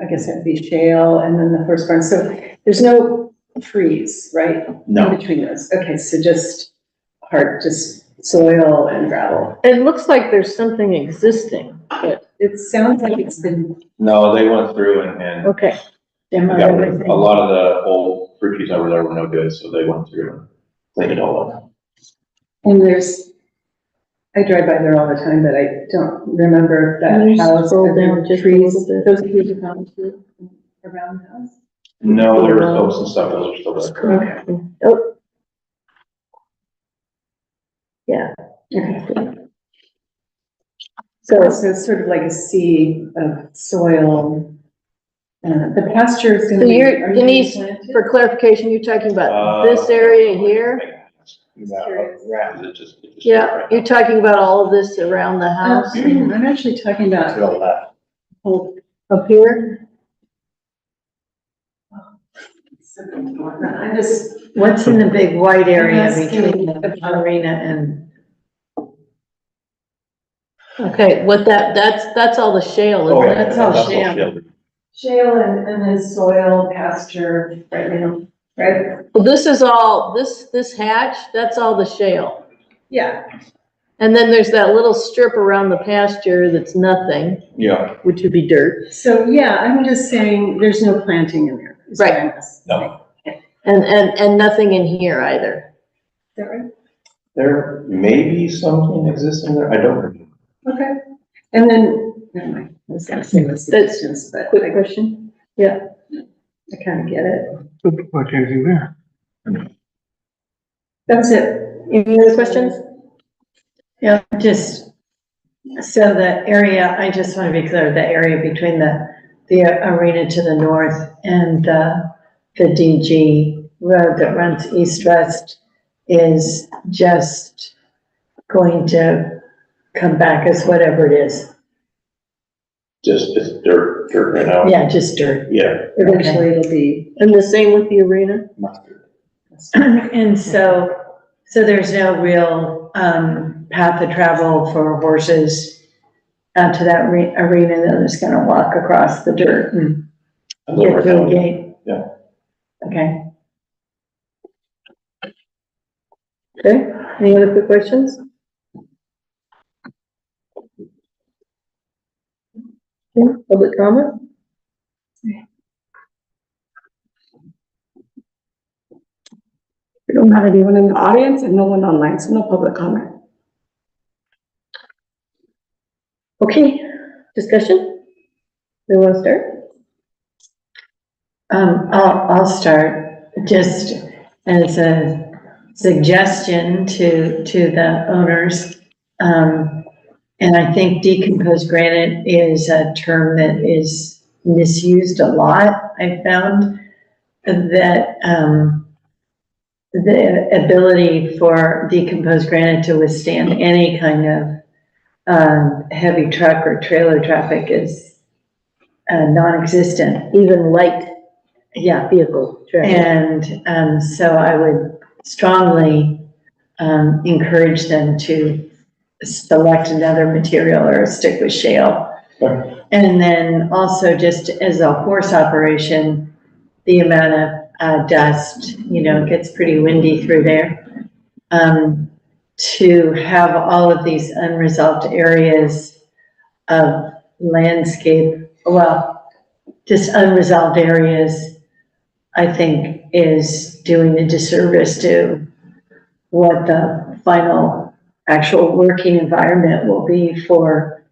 I guess that'd be shale, and then the horse barn. So there's no trees, right? No. In between those. Okay, so just soil and gravel. It looks like there's something existing, but, It sounds like it's been, No, they went through and okay. Demo got rid of everything. a lot of the old fruit trees over there were no good, so they went through and cleaned it all up. and I drive by there all the time, but I don't remember that Can you house. scroll Are there down just a trees? little bit? Those trees are gone too, around the house? No, there was oaks and stuff, those are still there. Okay. Oh. Yeah. Okay. So it's sort of like a sea of soil. The pasture is So gonna be. you're, are you Denise, planted? for clarification, you're talking about this area here? Is it just? Yeah, you're talking about all of this around the house I'm actually talking about To the left. whole, up here? I'm just, What's in the big white area I'm asking between the arena and? Okay, that's all the shale, Oh, isn't yeah, it? That's all shale. shale and then soil, pasture, right now, right? Well, this is all, this hatch, that's all the shale. Yeah. And then there's that little strip around the pasture that's nothing, Yeah, which would be dirt. So, yeah, I'm just saying, there's no planting in there. is what Right. I'm asking. no, And nothing in here either. Is that right? there may be something existing there, I don't remember. Okay. And then, never mind, I was gonna say the suggestions, but Quick question? Yeah. I kind of get it. Like anything there. That's it. Any other questions? Yeah, just, so the area, I just want to be clear, the area between the arena to the north and the DG road that runs east-west is just going to come back as whatever it is. Just, it's dirt right now. Yeah, just dirt. Yeah. Eventually it'll be. And the same with the arena? And so there's no real, path of travel for horses out to that arena. They're just gonna walk across the dirt and get through the gate. Yeah. Okay. Okay, any other quick questions? Okay, public comment? We don't have anyone in the audience and no one online, so no public comment. Okay, discussion? Who wants to start? I'll start just as a suggestion to the owners. And I think decomposed granite is a term that is misused a lot. I found that, the ability for decomposed granite to withstand any kind of heavy truck or trailer traffic is non-existent. Even light Yeah. vehicle traffic. And so I would strongly encourage them to select another material or stick with shale. And then also just as a horse operation, the amount of dust, you know, gets pretty windy through there. To have all of these unresolved areas of landscape, well, just unresolved areas, I think is doing a disservice to what the final actual working environment will be for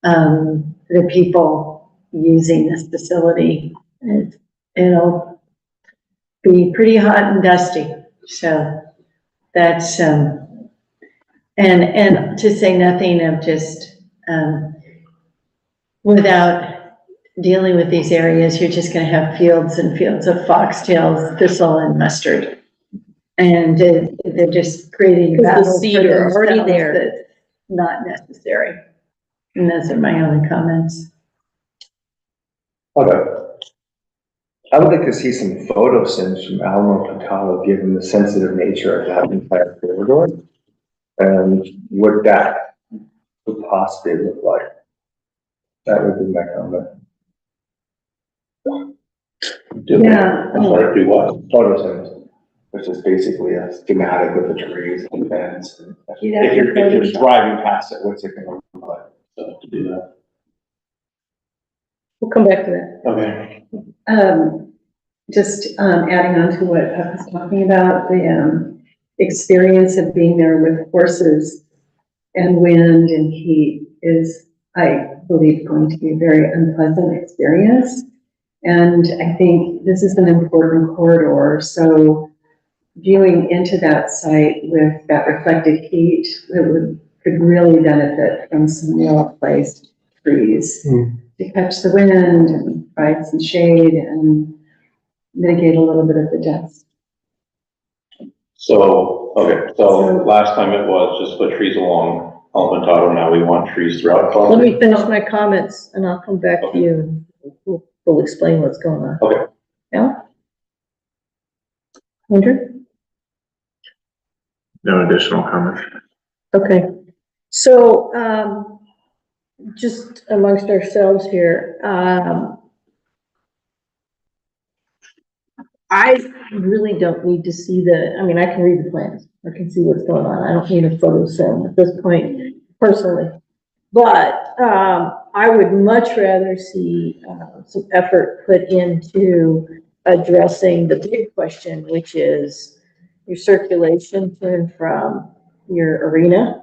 the people using this facility. It'll be pretty hot and dusty. So that's, and to say nothing of just, without dealing with these areas, you're just gonna have fields and fields of foxtails, thistle and mustard. And they're just creating Because the battles seed for are already themselves there. that's not necessary. And those are my only comments. Okay. I would like to see some photo sims from Alamo Pantano, given the sensitive nature of that entire corridor. And what that would possibly look like. That would be my comment. Yeah. I'm sorry, do what? Photo sims, which is basically a schematic with the trees and fence. If you're driving past it, what's it gonna look like? So to do that. We'll come back to that. Okay. Just adding on to what Puck was talking about, the experience of being there with horses and wind and heat is, I believe, going to be a very unpleasant experience. And I think this is an important corridor, so viewing into that site with that reflected heat, could really benefit from some well-placed trees to catch the wind and provide some shade and mitigate a little bit of the dust. So, okay, so last time it was just put trees along Alpentado, now we want trees throughout. Let me finish my comments and I'll come back to you and we'll explain what's going on. Okay. Yeah? Andrew? No additional comments. Okay, so, just amongst ourselves here, I really don't need to see I mean, I can read the plans, I can see what's going on, I don't need a photo sim at this point, personally. But, I would much rather see, some effort put into addressing the big question, which is your circulation to and from your arena.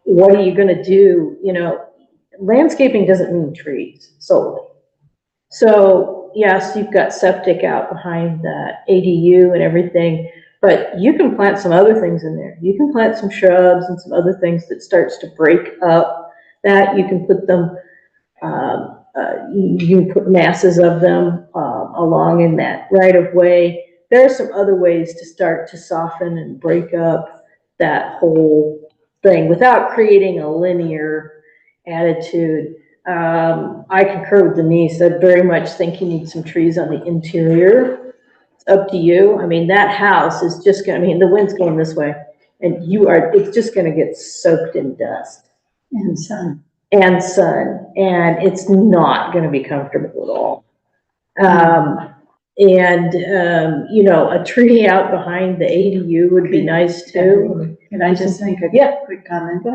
What are you gonna do? You know, landscaping doesn't mean trees solely. So yes, you've got septic out behind the ADU and everything, but you can plant some other things in there. You can plant some shrubs and some other things that starts to break up that. You can put them, you can put masses of them along in that right of way. There are some other ways to start to soften and break up that whole thing without creating a linear attitude. I concur with Denise. I very much think you need some trees on the interior. It's up to you. I mean, that house is just gonna, I mean, the wind's going this way and it's just gonna get soaked in dust. And sun. And sun, and it's not gonna be comfortable at all. You know, a tree out behind the ADU would be nice too. Can I just make a quick comment?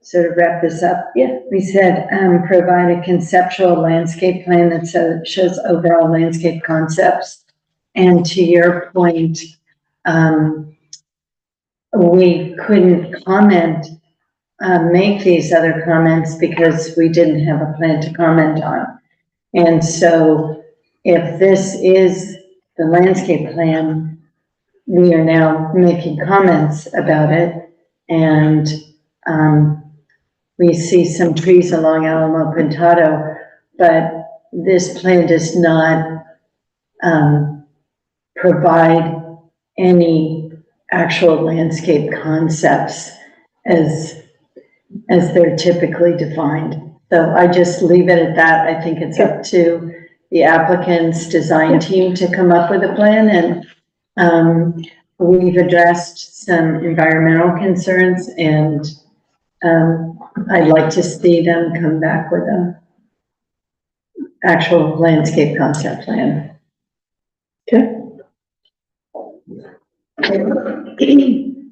Sort of wrap this up. Yeah. We said, provide a conceptual landscape plan that shows overall landscape concepts. And to your point, we couldn't make these other comments because we didn't have a plan to comment on. And so if this is the landscape plan, we are now making comments about it. And we see some trees along Alamo Pintado. but this plan does not, provide any actual landscape concepts as they're typically defined. So I just leave it at that. I think it's up to the applicant's design team to come up with a plan, and we've addressed some environmental concerns, and I'd like to see them come back with a actual landscape concept plan.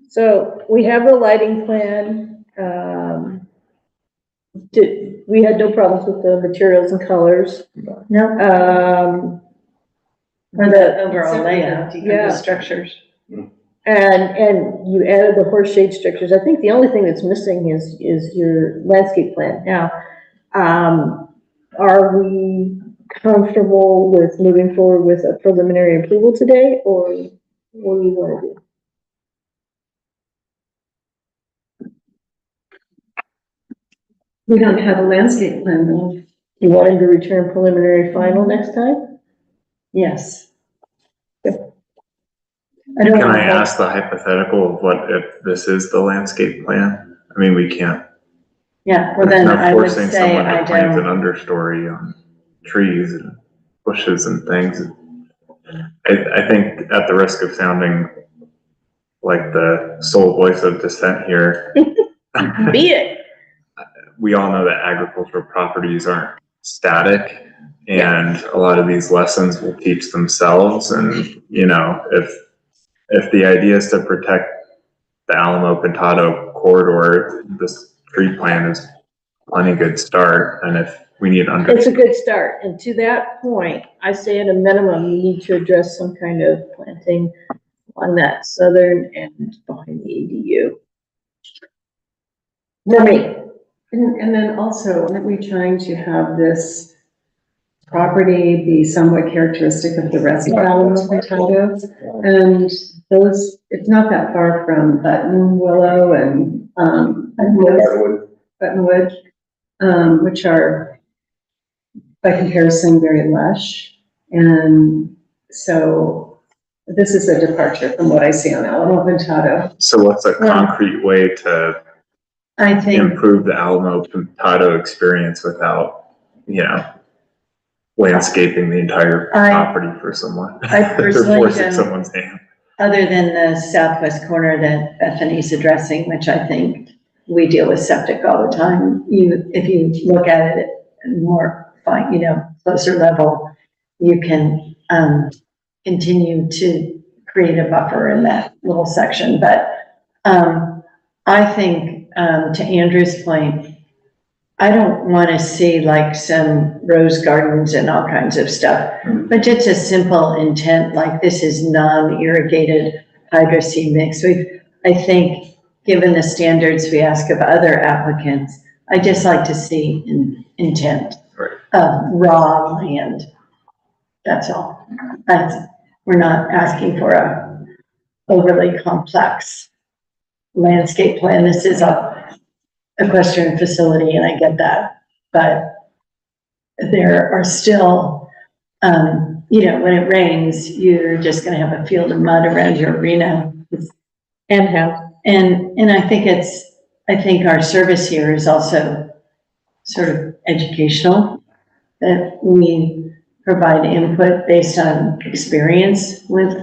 So we have the lighting plan. We had no problems with the materials and colors. No. Or the overall layout, yeah. the structures. And you added the horse shade structures. I think the only thing that's missing is your landscape plan. Now, are we comfortable with moving forward with a preliminary approval today, or what do you want to do? We don't have a landscape plan though. You want him to return preliminary final next time? Yes. Can I ask the hypothetical of what if this is the landscape plan? I mean, we can't. Yeah, well There's then no I would forcing say someone I to plant an don't. understory on trees and bushes and things. I think at the risk of sounding like the sole voice of dissent here. Be it. We all know that agricultural properties aren't static, and a lot of these lessons will teach themselves. And, you know, if the idea is to protect the Alamo Pintado corridor, this tree plan is plenty good start. And if we need It's a good start. And to that point, I say at a minimum, you need to address some kind of planting on that southern end behind the ADU. For me. And then also, aren't we trying to have this property be somewhat characteristic of the rest of Alamo Pintado? And those, it's not that far from Button Willow and, Buttonwood, which are by comparison very lush. And so this is a departure from what I see on Alamo Pintado. So what's a concrete way to I think improve the Alamo Pintado experience without, you know, landscaping the entire property for someone? I personally Or forcing don't. someone's hand. Other than the southwest corner that Bethany's addressing, which I think we deal with septic all the time. If you look at it more fine, you know, closer level, you can continue to create a buffer in that little section. But I think to Andrew's point, I don't want to see like some rose gardens and all kinds of stuff, but just a simple intent, like this is non-irrigated hydro seed mix. I think, given the standards we ask of other applicants, I just like to see intent of raw land. That's all. We're not asking for a overly complex landscape plan. This is a equestrian facility, and I get that, but there are still, you know, when it rains, you're just going to have a field of mud around your arena. And how? And I think our service here is also sort of educational, that we provide input based on experience with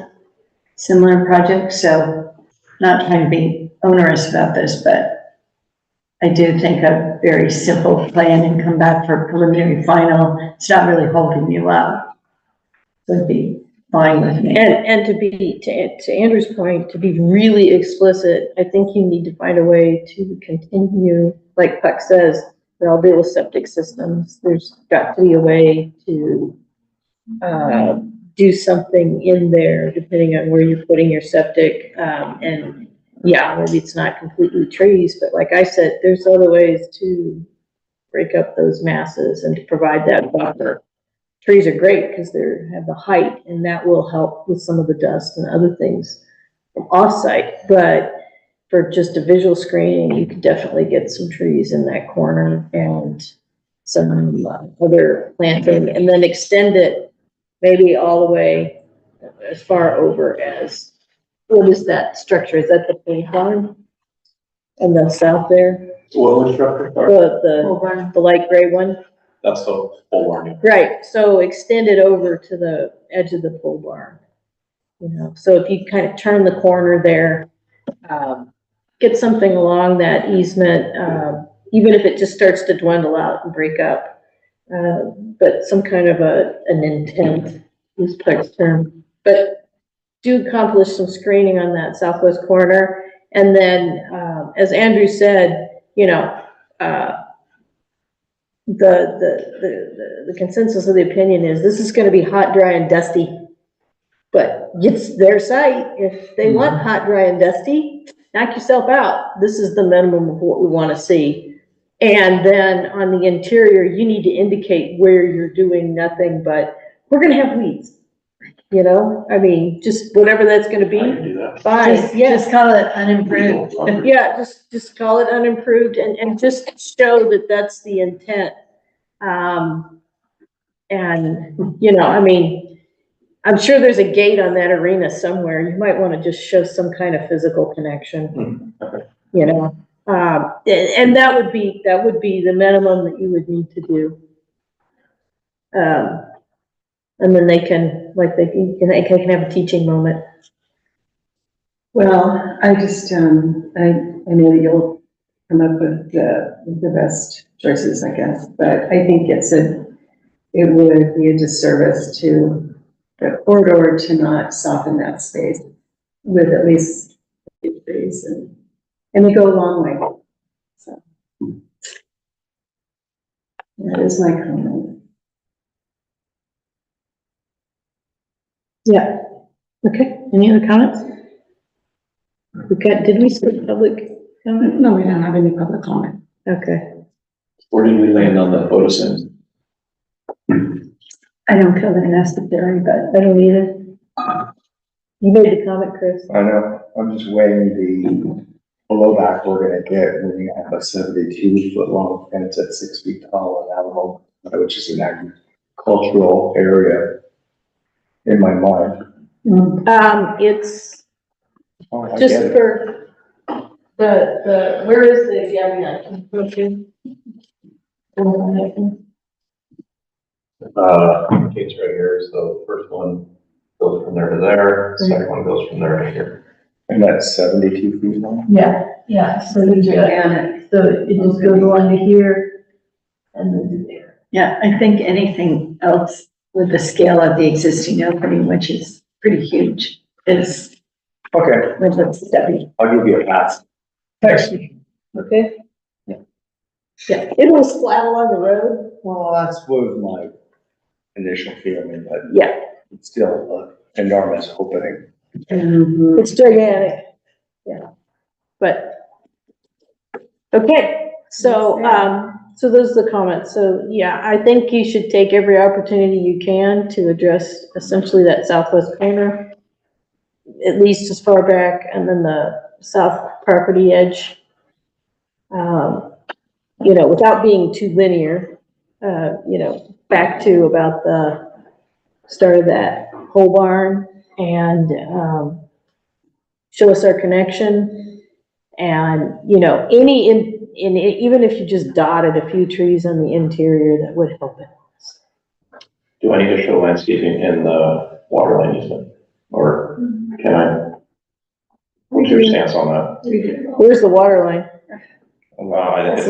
similar projects. So not trying to be onerous about this, but I do think a very simple plan and come back for preliminary final, it's not really holding you up. Would be fine with me. And to Andrew's point, to be really explicit, I think you need to find a way to continue, like Puck says, we all deal with septic systems. There's got to be a way to do something in there, depending on where you're putting your septic, and yeah, maybe it's not completely trees, but like I said, there's other ways to break up those masses and to provide that buffer. Trees are great because they have the height, and that will help with some of the dust and other things from off-site. But for just a visual screening, you could definitely get some trees in that corner and some other planting, and then extend it maybe all the way as far over as, what is that structure? Is that the pole barn? In the south there? What structure? Sorry. The light gray one? That's the pole barn. Right, so extend it over to the edge of the pole barn. You know, so if you kind of turn the corner there, get something along that easement, even if it just starts to dwindle out and break up. But some kind of an intent, use Clark's term. But do accomplish some screening on that southwest corner. And then, as Andrew said, you know, the consensus of the opinion is this is gonna be hot, dry, and dusty. But it's their site. If they want hot, dry, and dusty, knock yourself out. This is the minimum of what we wanna see. And then on the interior, you need to indicate where you're doing nothing, but we're gonna have weeds. You know, I mean, just whatever that's gonna be, fine, Just call it unimproved. yeah, just call it unimproved and just show that that's the intent. And, you know, I mean, I'm sure there's a gate on that arena somewhere. You might wanna just show some kind of physical connection, you know? And that would be the minimum that you would need to do. And then they can have a teaching moment. Well, I just, I know you'll come up with the best choices, I guess, but I think it would be a disservice to the corridor to not soften that space with at least trees, and they go a long way. So that is my comment. Yeah, okay, any other comments? Did we skip public comment? No, we don't have any public comment. Okay. Where did we land on the photosynthesis? I don't feel that necessary, but I don't either. You made the comment, Chris. I know, I'm just weighing the blowback we're gonna get when you have a 72-foot long fence at 6 feet tall in Alamo, which is an agricultural area in my mind. It's Oh, I just get it. for where is the, Kate's right here, so the first one goes from there to there, the second one goes from there to here. And that's 72 feet long? Yeah, so you Gigantic. so it just goes along to here and then to there. Yeah, I think anything else with the scale of the existing opening, which is pretty huge, is Okay, with the study. I'll give you a pass. Thanks. Okay? Yeah, it was flat along the road. Well, that's was my initial feeling, but Yeah, it's still an enormous opening. it's gigantic. Yeah, but, okay, so, so those are the comments. So, yeah, I think you should take every opportunity you can to address essentially that southwest corner, at least as far back, and then the south property edge. You know, without being too linear, you know, back to about the start of that pole barn and, show us our connection. And, you know, even if you just dotted a few trees on the interior, that would help it. Do I need to show landscaping in the water line easement? Or can I? What's your stance on that? Where's the water line? It's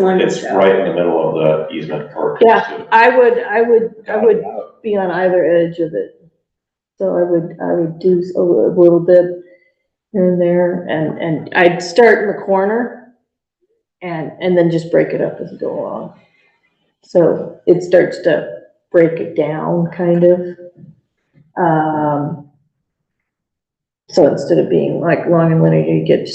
right in the middle of the easement. Yeah, I would be on either edge of it. So I would do a little bit here and there, and I'd start in the corner and then just break it up as we go along. So it starts to break it down, kind of. So instead of being like long and linear, you get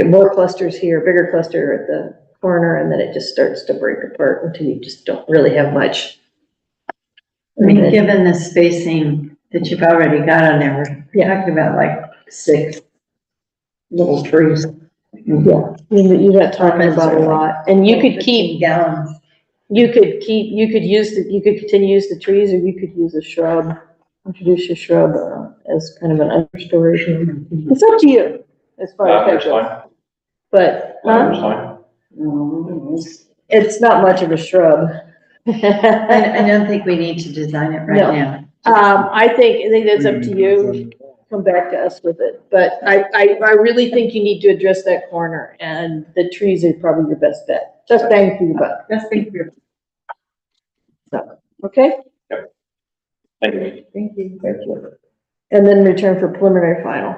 more clusters here, bigger cluster at the corner, and then it just starts to break apart until you just don't really have much. I mean, given the spacing that you've already got on there, we're talking about like 6 little trees. Yeah, you're not talking about a lot, and you could keep, gallons. you could continue to use the trees, or you could use a shrub, introduce a shrub as kind of an understory. It's up to you as far as that Lavender's goes. fine. But, Lavender's fine. it's not much of a shrub. I don't think we need to design it right No. now. I think that's up to you. Come back to us with it. But I really think you need to address that corner, and the trees are probably your best bet. Just bang for your buck. That's big for Okay? Thank you. Thank you. Thank you. And then return for preliminary final.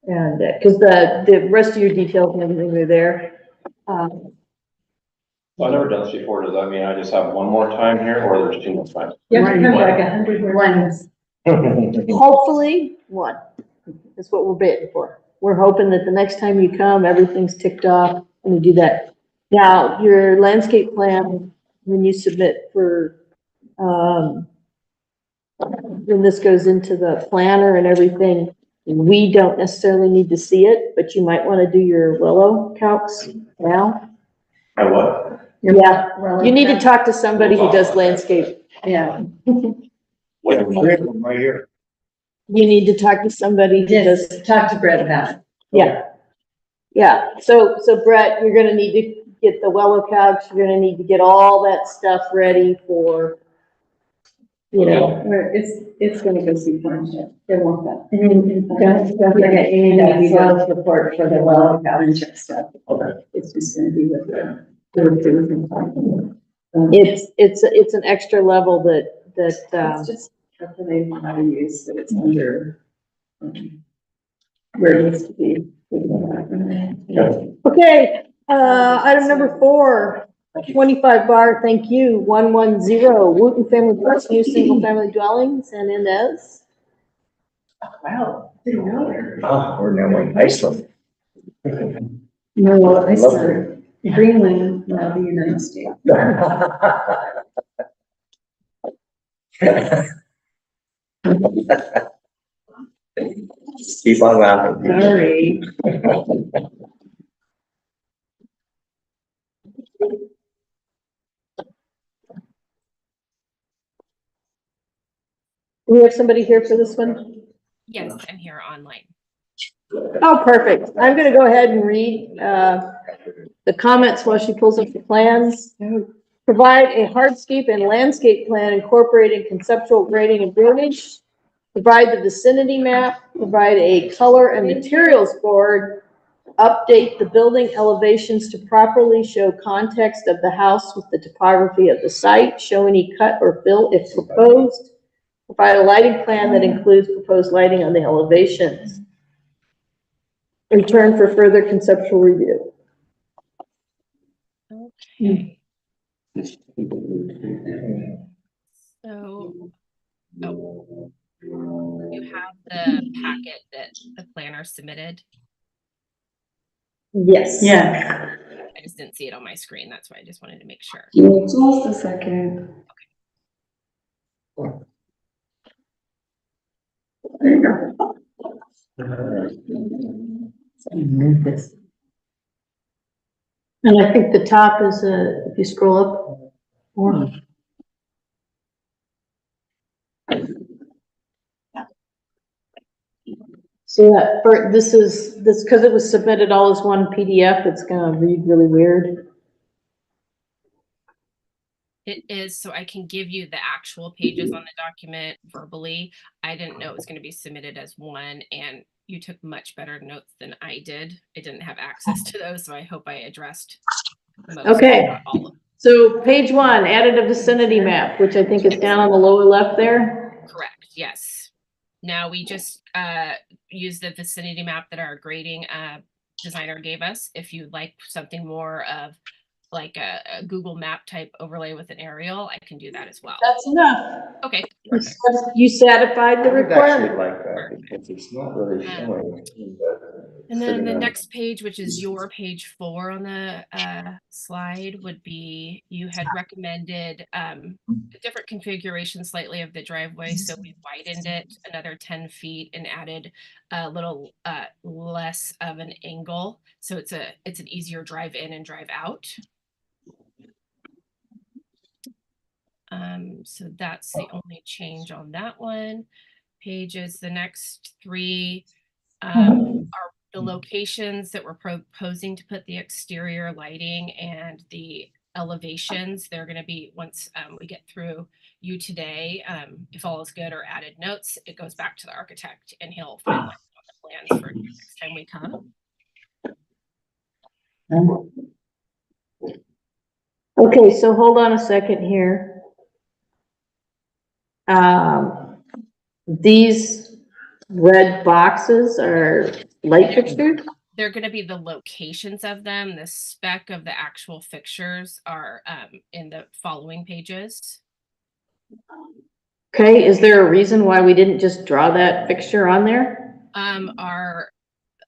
And, cause the rest of your details and everything are there. I've never done this before. Does that mean I just have one more time here, or there's 2 more times? You have to come back 100 ones. Hopefully, one is what we're bidding for. We're hoping that the next time you come, everything's ticked off and we do that. Now, your landscape plan, when you submit for, when this goes into the planner and everything, we don't necessarily need to see it, but you might want to do your willow calcs now. I what? Yeah, you need to talk to somebody who does landscape. Yeah. Wait, Right here. You need to talk to somebody who does. Just talk to Brett about it. Yeah. Yeah, so Brett, you're gonna need to get the Wello calcs, you're gonna need to get all that stuff ready for, you know. It's gonna go see Farmstead. They want that. Don't forget, you need that sales report for the well calendar stuff. It's just gonna be with the. It's an extra level that, It's just stuff that they want to use, that it's under, where it needs to be. okay, item number 4, 25 bar, thank you, 110, Wooten Family Trust, new single family dwellings, and Inez. Wow, didn't know there. Oh, we're now in Iceland. No, I started Greenland, now the United States. Keep on laughing. Sorry. Do we have somebody here for this one? Yes, I'm here online. Oh, perfect. I'm gonna go ahead and read, the comments while she pulls up the plans. Provide a hardscape and landscape plan incorporating conceptual grading and drainage. Provide the vicinity map, provide a color and materials board. Update the building elevations to properly show context of the house with the topography of the site. Show any cut or fill if proposed. Provide a lighting plan that includes proposed lighting on the elevations. Return for further conceptual review. Okay. So, you have the packet that the planner submitted. Yes. Yeah. I just didn't see it on my screen. That's why I just wanted to make sure. Just a second. There you go. And I think the top is, if you scroll up more. So that, this because it was submitted all as one PDF, it's gonna read really weird. It is, so I can give you the actual pages on the document verbally. I didn't know it was going to be submitted as one, and you took much better notes than I did. I didn't have access to those, so I hope I addressed most, Okay. not all of them. So page 1, added a vicinity map, which I think is down on the lower left there. Correct, yes. Now we just use the vicinity map that our grading designer gave us. If you'd like something more of like a Google map type overlay with an aerial, I can do that as well. That's enough. Okay. You satisfied the I would actually requirement. like that because it's not really showing. And then the next page, which is your page 4 on the slide, would be, you had recommended a different configuration slightly of the driveway. So we widened it another 10 feet and added a little less of an angle. So it's an easier drive in and drive out. So that's the only change on that one. Pages, the next three are the locations that we're proposing to put the exterior lighting and the elevations. They're going to be, once we get through you today, if all is good or added notes, it goes back to the architect and he'll finalize on the plans for next time we come. Okay, so hold on a second here. These red boxes are light fixtures? They're going to be the locations of them. The spec of the actual fixtures are in the following pages. Okay, is there a reason why we didn't just draw that fixture on there? Our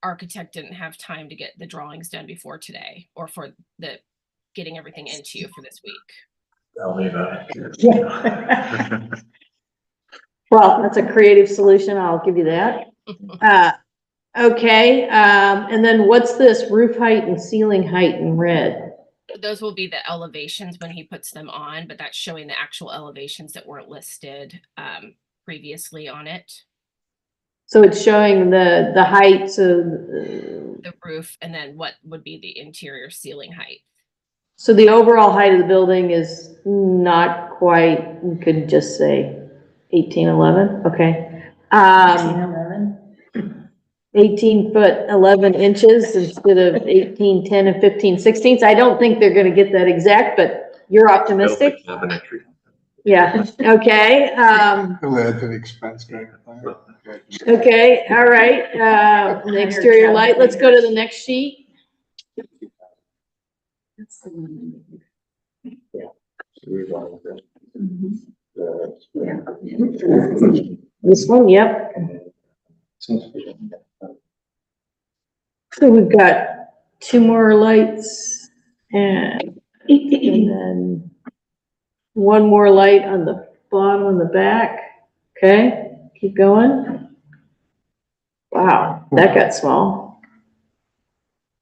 architect didn't have time to get the drawings done before today, or for the getting everything into you for this week. Tell me that. Well, that's a creative solution, I'll give you that. Okay, and then what's this roof height and ceiling height in red? Those will be the elevations when he puts them on, but that's showing the actual elevations that weren't listed previously on it. So it's showing the heights of the roof, and then what would be the interior ceiling height. So the overall height of the building is not quite, you could just say 1811, okay. 18 foot 11 inches instead of 18, 10 and 15 16. I don't think they're gonna get that exact, but you're optimistic. Yeah, okay. It'll add to the expense going forward. Okay, all right, the exterior light, let's go to the next sheet. That's the one. This one, yep. So we've got two more lights and then one more light on the bottom and the back. Okay, keep going. Wow, that got small.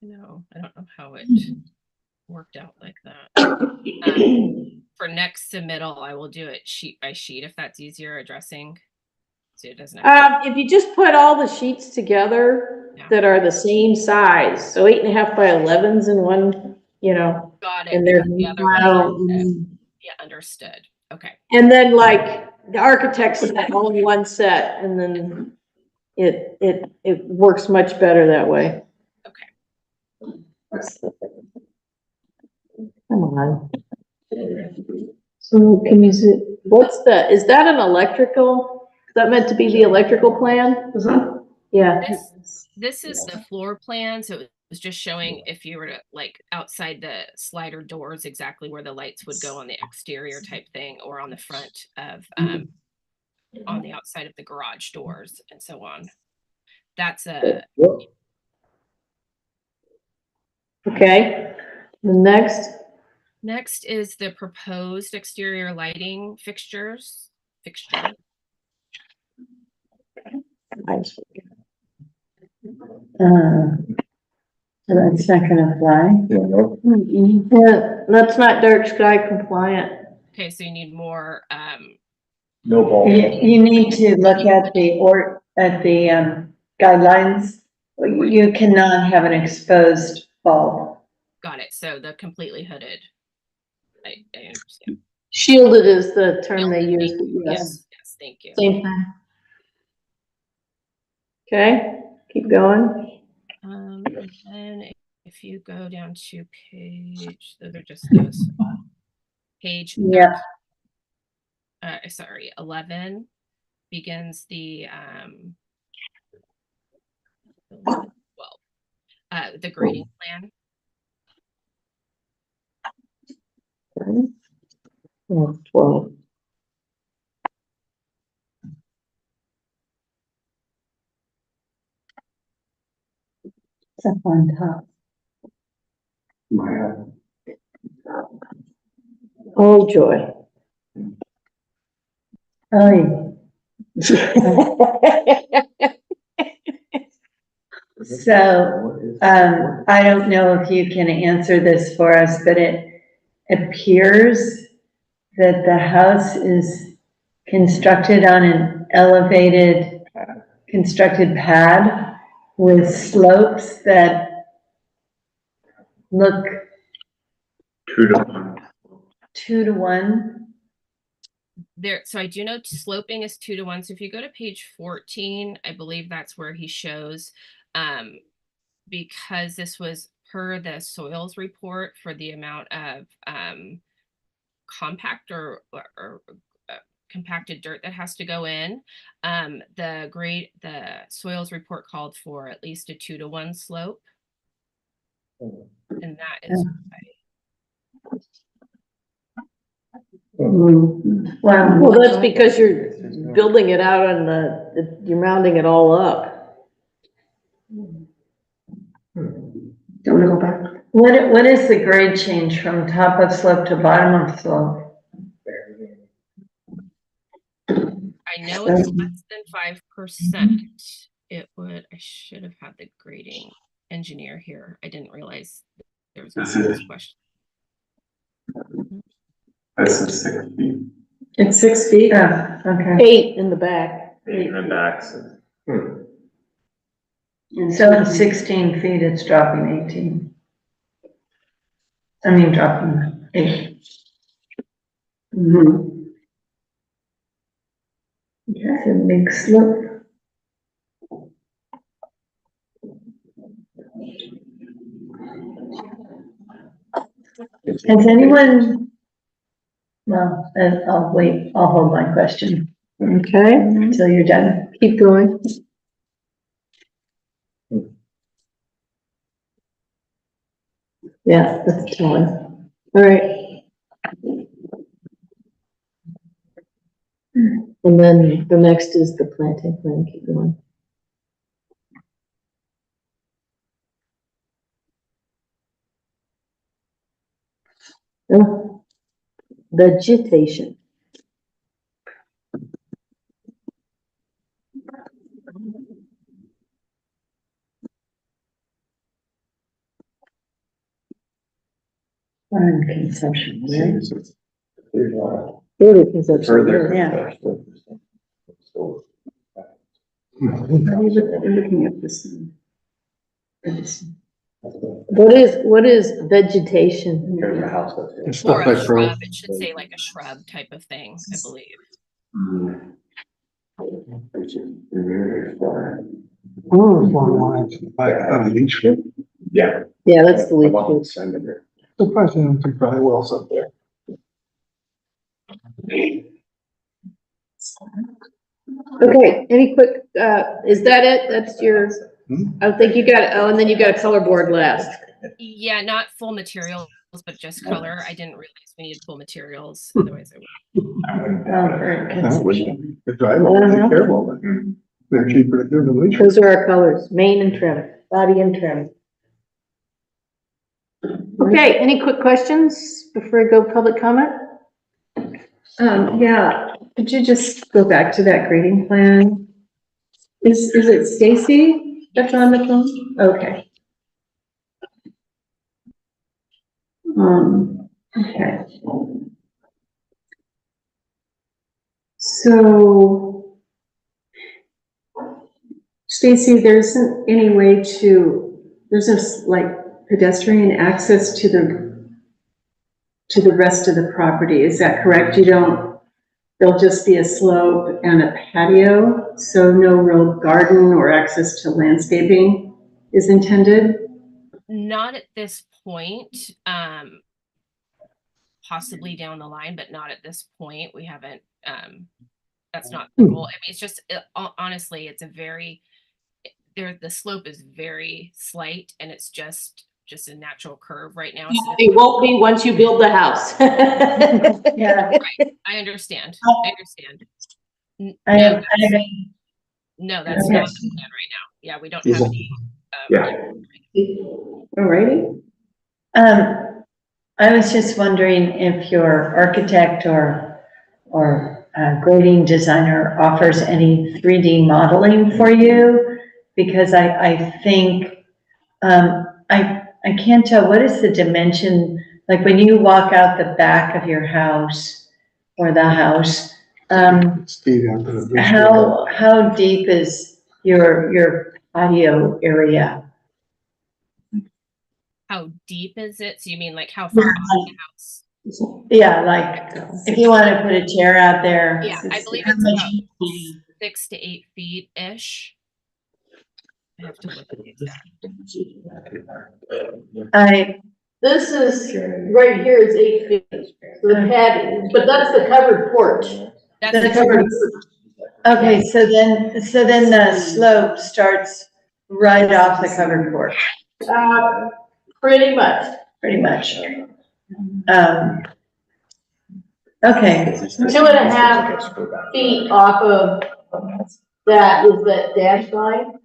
No, I don't know how it worked out like that. For next submittal, I will do it sheet by sheet if that's easier addressing. So it doesn't If you just put all the sheets together that are the same size, so 8.5 by 11s in one, you know. Got it. And there's The other one. Yeah, understood. Okay. And then like the architects set only one set, and then it works much better that way. Okay. Come on. So can you see, is that an electrical? Is that meant to be the electrical plan? Yeah. This is the floor plan, so it was just showing if you were to like outside the slider doors exactly where the lights would go on the exterior type thing, or on the front of on the outside of the garage doors and so on. That's a okay. The next is the proposed exterior lighting fixtures. So that's not gonna fly? Yeah, that's not dark sky compliant. Okay, so you need more No bulb. You need to look at the guidelines. You cannot have an exposed bulb. got it. So the completely hooded. I understand. Shielded is the term they use. Yes. Yes, thank you. Same thing. Okay, keep going. And then if you go down to those are just those. Page Yeah. 11 begins the the grading plan. Oh, 12. It's up on top. Oh, joy. Oh, so, I don't know if you can answer this for us, but it appears that the house is constructed on an elevated, constructed pad with slopes that look 2 to 1. 2 to 1. There, so I do know sloping is 2 to 1. So if you go to page 14, I believe that's where he shows, because this was per the soils report for the amount of compact or compacted dirt that has to go in. The soils report called for at least a 2 to 1 slope, and that is Wow. Well, that's because you're building it out on you're rounding it all up. Don't want to go back? What is the grade change from top of slope to bottom of slope? I know it's less than 5%. It would, I should have had the grading engineer here. I didn't realize there was going to be this question. This is 6 feet. It's 6 feet? Oh, okay. 8 in the back. 8 in the back. So in 16 feet, it's dropping 18. I mean, dropping 8. Mm-hmm. That's a big slope. Has anyone, well, I'll wait, I'll hold my question Okay, until you're done. keep going. Yeah, that's telling. All right. And then the next is the planting plan. Keep going. Oh, vegetation. Farm consumption, right? Further consumption. Further. Yeah. I'm looking at this. What is vegetation? There's a house up there. Stuff Or like a shrub, it should say like a shrub type of thing, I believe. Yeah. Yeah, that's the leach Along field. the center. Surprising, I don't think dry wells up there. Okay, any quick, is that it? That's your, I think you got, oh, and then you got a color board last. Yeah, not full materials, but just color. I didn't realize we needed full materials, otherwise I would. The dry wells, they're terrible, but they're cheaper to do than leach. Those are our colors, main and trim, body and trim. Okay, any quick questions before I go public comment? Yeah, could you just go back to that grading plan? Is it Stacy that's on the phone? Okay. Okay. So, Stacy, there isn't any way there's no like pedestrian access to the rest of the property, is that correct? There'll just be a slope and a patio, so no real garden or access to landscaping is intended? Not at this point, possibly down the line, but not at this point. We haven't, that's not the goal. I mean, it's just, honestly, it's the slope is very slight and it's just a natural curve right now. So It won't be once you build the house. Yeah. right, I understand. No, that's not the plan right now. Yeah, we don't have any. Alrighty. I was just wondering if your architect or grading designer offers any 3D modeling for you, because I think, I can't tell, what is the dimension, like when you walk out the back of your house, or the house. Steve, I'm gonna- How deep is your patio area? How deep is it? So you mean like how far off the house? Yeah, like if you want to put a chair out there. Yeah, I believe how it's much- about 6 to 8 feet ish. I have to look at the exact. This is, right here is 8 feet, so the patio, but that's the covered porch. That's The the covered. Okay, so then the slope starts right off the covered porch, Pretty much. pretty much. Okay, 2.5 feet off of that is that dash line.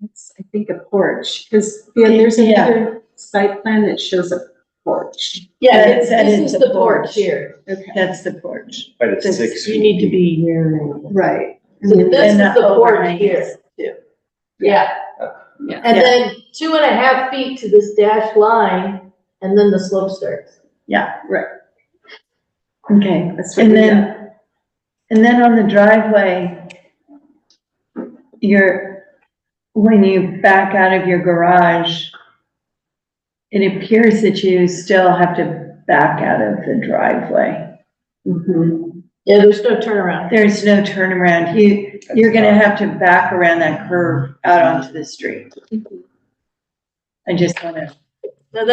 It's, I think, a porch, because there's another site plan that shows a porch. Yeah, That this is is the the porch porch. here. Okay. that's the porch. But it's 6 You feet. need to be here. Right. So this is And the porch overhang here too. Yeah. Yeah. And then 2.5 feet to this dash line, and then the slope starts. Yeah, Right. okay. That's what And we then on the driveway, when you back out of your garage, it appears that you still have to back out of the driveway. Yeah, there's no turnaround. There's no turnaround. You're gonna have to back around that curve out onto the street. I just wanna, Now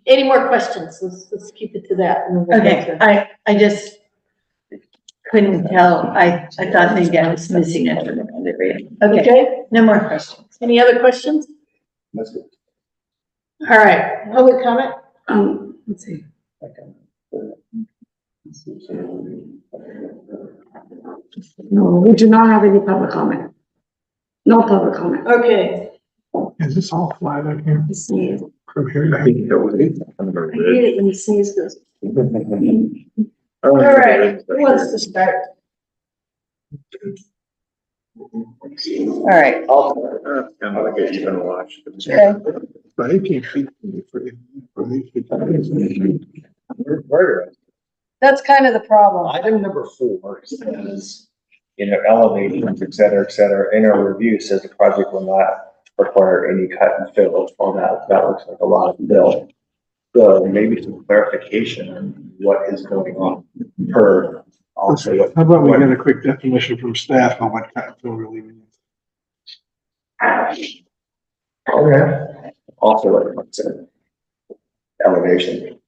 any more questions? Let's keep it to that. and then we'll go okay, to- I just couldn't tell. I thought maybe I was missing it from the area. Okay, Okay, no more questions. any other questions? That's good. All right, public comment? Let's see. No, we do not have any public comment. No public comment. Okay, Is this all flat up here? I sneeze. From here to I think that was it. I hate it when he sneezes. all right, who wants to start? All right. Kind of like an even watch. But 18 feet for these people. That's kind of the problem. Item number 4 says, elevations, et cetera, in our review says the project will not require any cut and fill. Well, that looks like a lot of fill. So maybe some clarification on what is going on per also. How about we get a quick definition from staff on what cut and fill really means? Okay. Also, like I said, elevation.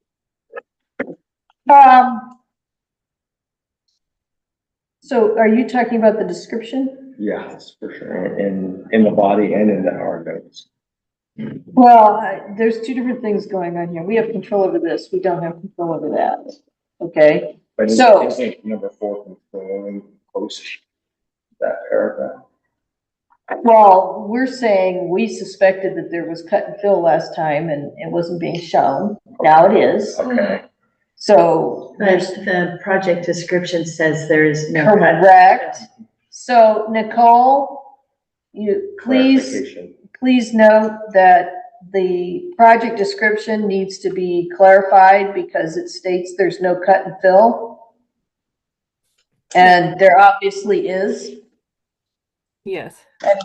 So are you talking about the description? Yes, for sure. In the body and in our notes. Well, there's two different things going on here. We have control over this. We don't have control over that. Okay? But So- isn't number 4 controlling post that paragraph? Well, we're saying we suspected that there was cut and fill last time and it wasn't being shown. Now it is. Okay. So But there's the project description says there is no cut. correct. So Nicole, you Clarification. please note that the project description needs to be clarified because it states there's no cut and fill. And there obviously is. Yes. And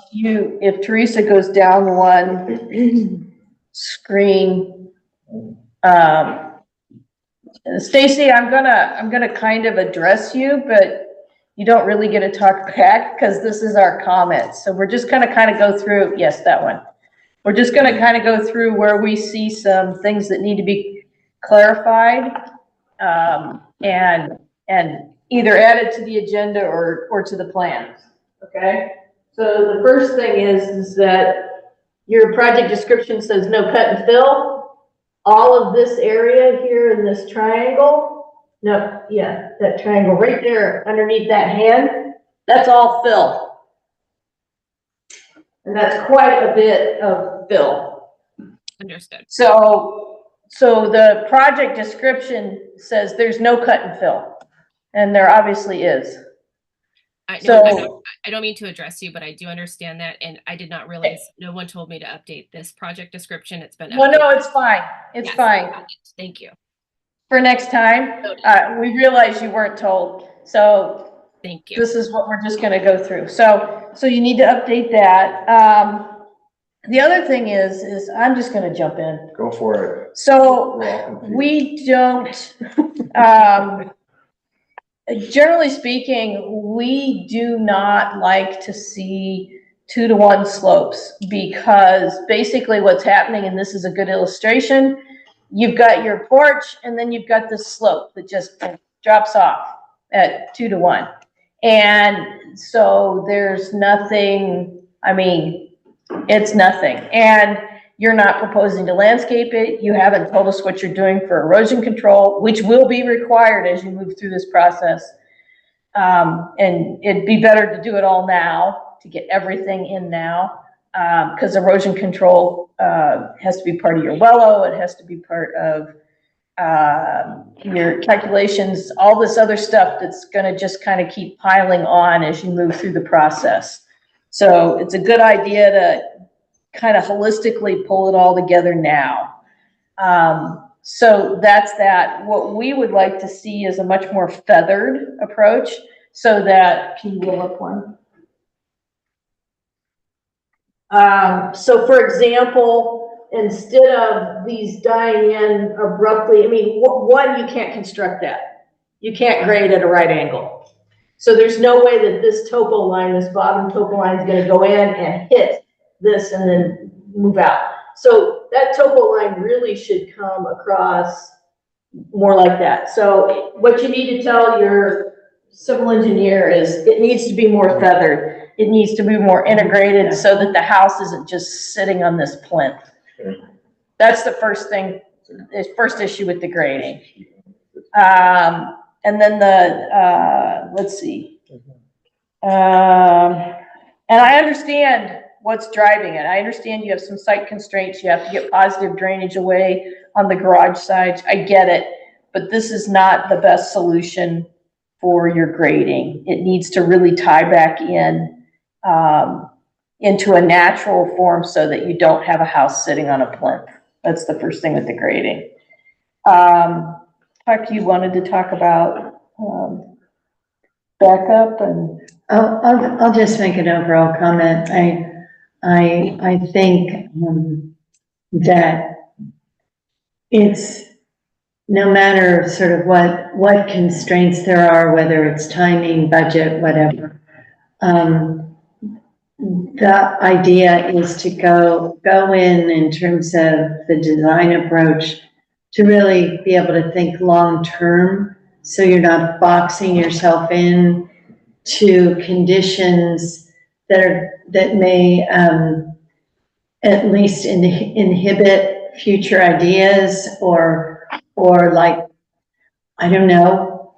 if Teresa goes down one screen, Stacy, I'm gonna kind of address you, but you don't really get to talk back because this is our comments. So we're just gonna kind of go through, yes, that one. We're just gonna kind of go through where we see some things that need to be clarified, and either added to the agenda or to the plans, okay? So the first thing is that your project description says no cut and fill. All of this area here in this triangle, that triangle right there underneath that hand, that's all fill. And that's quite a bit of fill. Understood. So the project description says there's no cut and fill, and there obviously is. I So- don't mean to address you, but I do understand that, and I did not realize, no one told me to update this project description. It's been. Well, no, updated. it's fine. It's Yes, fine. got it. Thank you. for next time. We realize you weren't told, so Thank you. this is what we're just gonna go through. So you need to update that. The other thing is I'm just gonna jump in. Go for it. So We're all confused. we don't, generally speaking, we do not like to see 2-to-1 slopes, because basically what's happening, and this is a good illustration, you've got your porch and then you've got this slope that just drops off at 2-to-1. And so there's nothing, I mean, it's nothing. And you're not proposing to landscape it. You haven't told us what you're doing for erosion control, which will be required as you move through this process. And it'd be better to do it all now, to get everything in now, because erosion control has to be part of your WELO. It has to be part of your calculations, all this other stuff that's going to just kind of keep piling on as you move through the process. So it's a good idea to kind of holistically pull it all together now. So that's that. What we would like to see is a much more feathered approach, so that, can you roll up one? So for example, instead of these dying in abruptly, I mean, one, you can't construct that. You can't grade at a right angle. So there's no way that this topo line, this bottom topo line, is going to go in and hit this and then move out. So that topo line really should come across more like that. So what you need to tell your civil engineer is it needs to be more feathered. It needs to be more integrated so that the house isn't just sitting on this plinth. That's the first thing, the first issue with the grading. And then the, let's see. And I understand what's driving it. I understand you have some site constraints. You have to get positive drainage away on the garage side. I get it, but this is not the best solution for your grading. It needs to really tie back in into a natural form so that you don't have a house sitting on a plinth. That's the first thing with the grading. Huck, you wanted to talk about backup and. I'll just make an overall comment. I think that it's, no matter sort of what constraints there are, whether it's timing, budget, whatever, the idea is to go in terms of the design approach to really be able to think long-term, so you're not boxing yourself in to conditions that may at least inhibit future ideas or like, I don't know,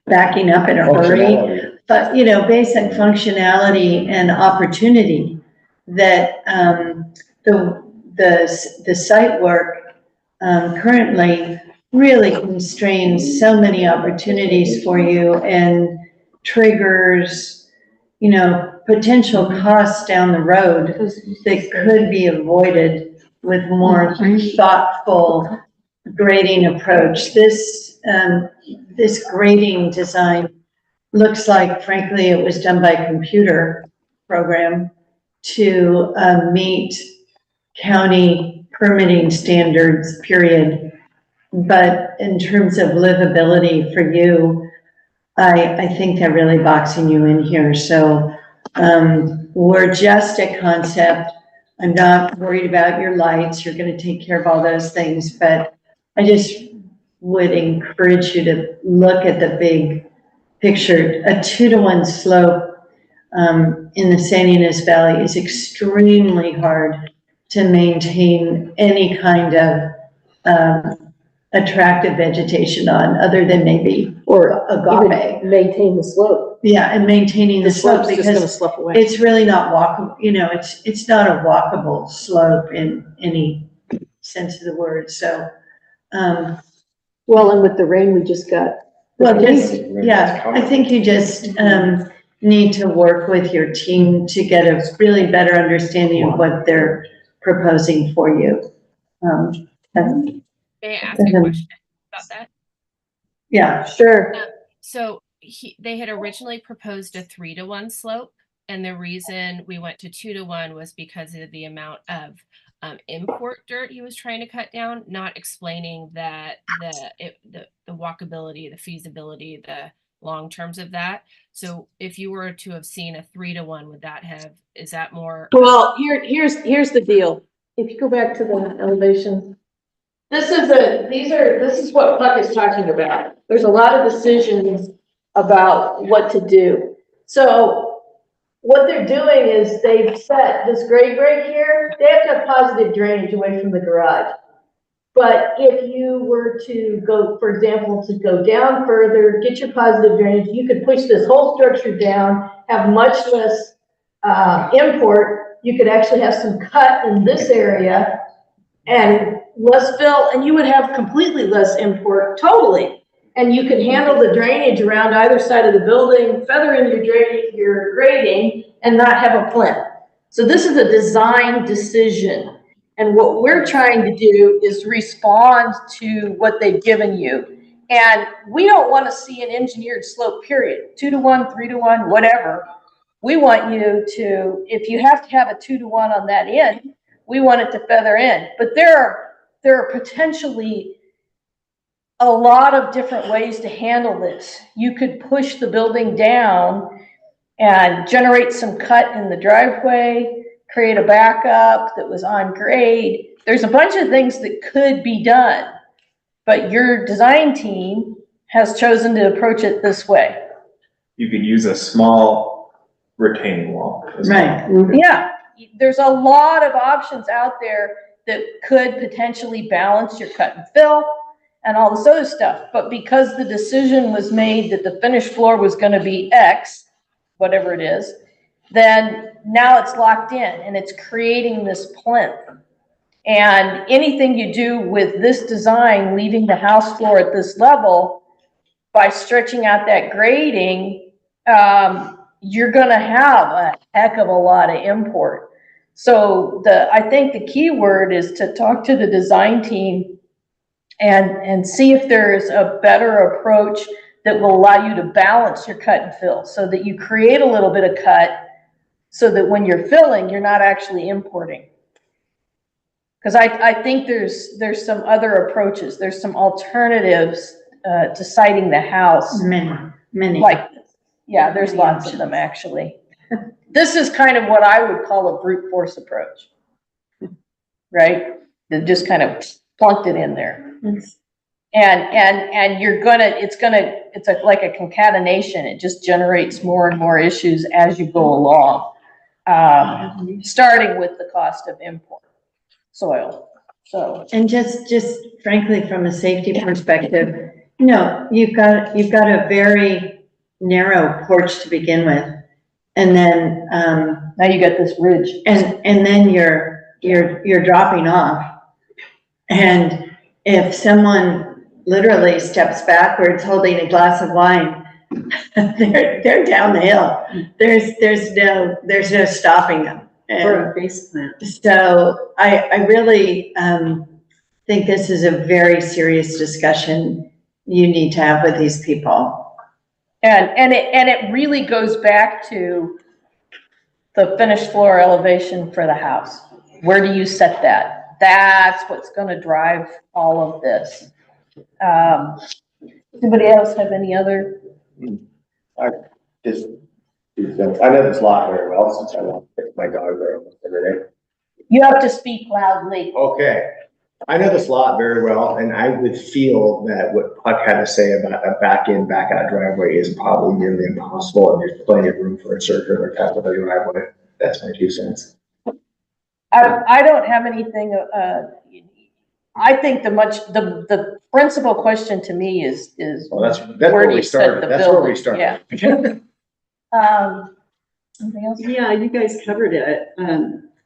backing up in a hurry. But, you know, basic functionality and opportunity that the site work currently really constrains so many opportunities for you and triggers, you know, potential costs down the road that could be avoided with more thoughtful grading approach. This grading design looks like, frankly, it was done by computer program to meet county permitting standards, period. But in terms of livability for you, I think they're really boxing you in here. So we're just a concept. I'm not worried about your lights. You're going to take care of all those things. But I just would encourage you to look at the big picture. A 2-to-1 slope in the San Ynez Valley is extremely hard to maintain any kind of attractive vegetation on, other than maybe or agave. Maintain the slope. Yeah, and maintaining the slope, slope's just gonna because slope away. it's really not walkable. You know, it's not a walkable slope in any sense of the word. So, well, and with the rain we just got. well, I think you just need to work with your team to get a really better understanding of what they're proposing for you. May I ask a question? about that? Yeah. Sure. So they had originally proposed a 3-to-1 slope, and the reason we went to 2-to-1 was because of the amount of import dirt he was trying to cut down, not explaining that the walkability, the feasibility, the long terms of that. So if you were to have seen a 3-to-1, would that have, is that more? Well, here's the deal. If you go back to the elevation, this is what Puck is talking about. There's a lot of decisions about what to do. So what they're doing is they've set this grade right here. They have to have positive drainage away from the garage. But if you were to go, for example, to go down further, get your positive drainage, you could push this whole structure down, have much less import. You could actually have some cut in this area and less fill, and you would have completely less import totally. And you can handle the drainage around either side of the building, feather in your grading, and not have a plinth. So this is a design decision. And what we're trying to do is respond to what they've given you. And we don't want to see an engineered slope, period. 2-to-1, 3-to-1, whatever. We want you to, if you have to have a 2-to-1 on that end, we want it to feather in. But there are potentially a lot of different ways to handle this. You could push the building down and generate some cut in the driveway, create a backup that was on grade. There's a bunch of things that could be done, but your design team has chosen to approach it this way. You could use a small retaining wall. Right. Yeah, there's a lot of options out there that could potentially balance your cut and fill and all this other stuff. But because the decision was made that the finished floor was going to be X, whatever it is, then now it's locked in and it's creating this plinth. And anything you do with this design, leaving the house floor at this level, by stretching out that grading, you're going to have a heck of a lot of import. So I think the key word is to talk to the design team and see if there's a better approach that will allow you to balance your cut and fill so that you create a little bit of cut so that when you're filling, you're not actually importing. Because I think there's some other approaches. There's some alternatives to siting the house. Many. Like, yeah, there's lots of them actually. This is kind of what I would call a brute force approach, right? That just kind of plunked it in there. And it's like a concatenation. It just generates more and more issues as you go along, starting with the cost of import soil. So, and just frankly, from a safety perspective, you've got a very narrow porch to begin with, and then now you got this ridge, and then you're dropping off, and if someone literally steps backwards holding a glass of wine, they're down the hill. There's no stopping them. Or a base plant. So I really think this is a very serious discussion you need to have with these people. And it really goes back to the finished floor elevation for the house. Where do you set that? That's what's going to drive all of this. Anybody else have any other? I know this lot very well since I walk my dog there almost every day. You have to speak loudly. Okay. I know this lot very well, and I would feel that what Puck had to say about a back in, back out driveway is probably nearly impossible, and there's plenty of room for a circular type of a driveway. That's my 2 cents. I don't have anything, I think the principal question to me is Well, that's where where do we you set started. the That's where we building? started. Yeah. Anything else? Yeah, you guys covered it.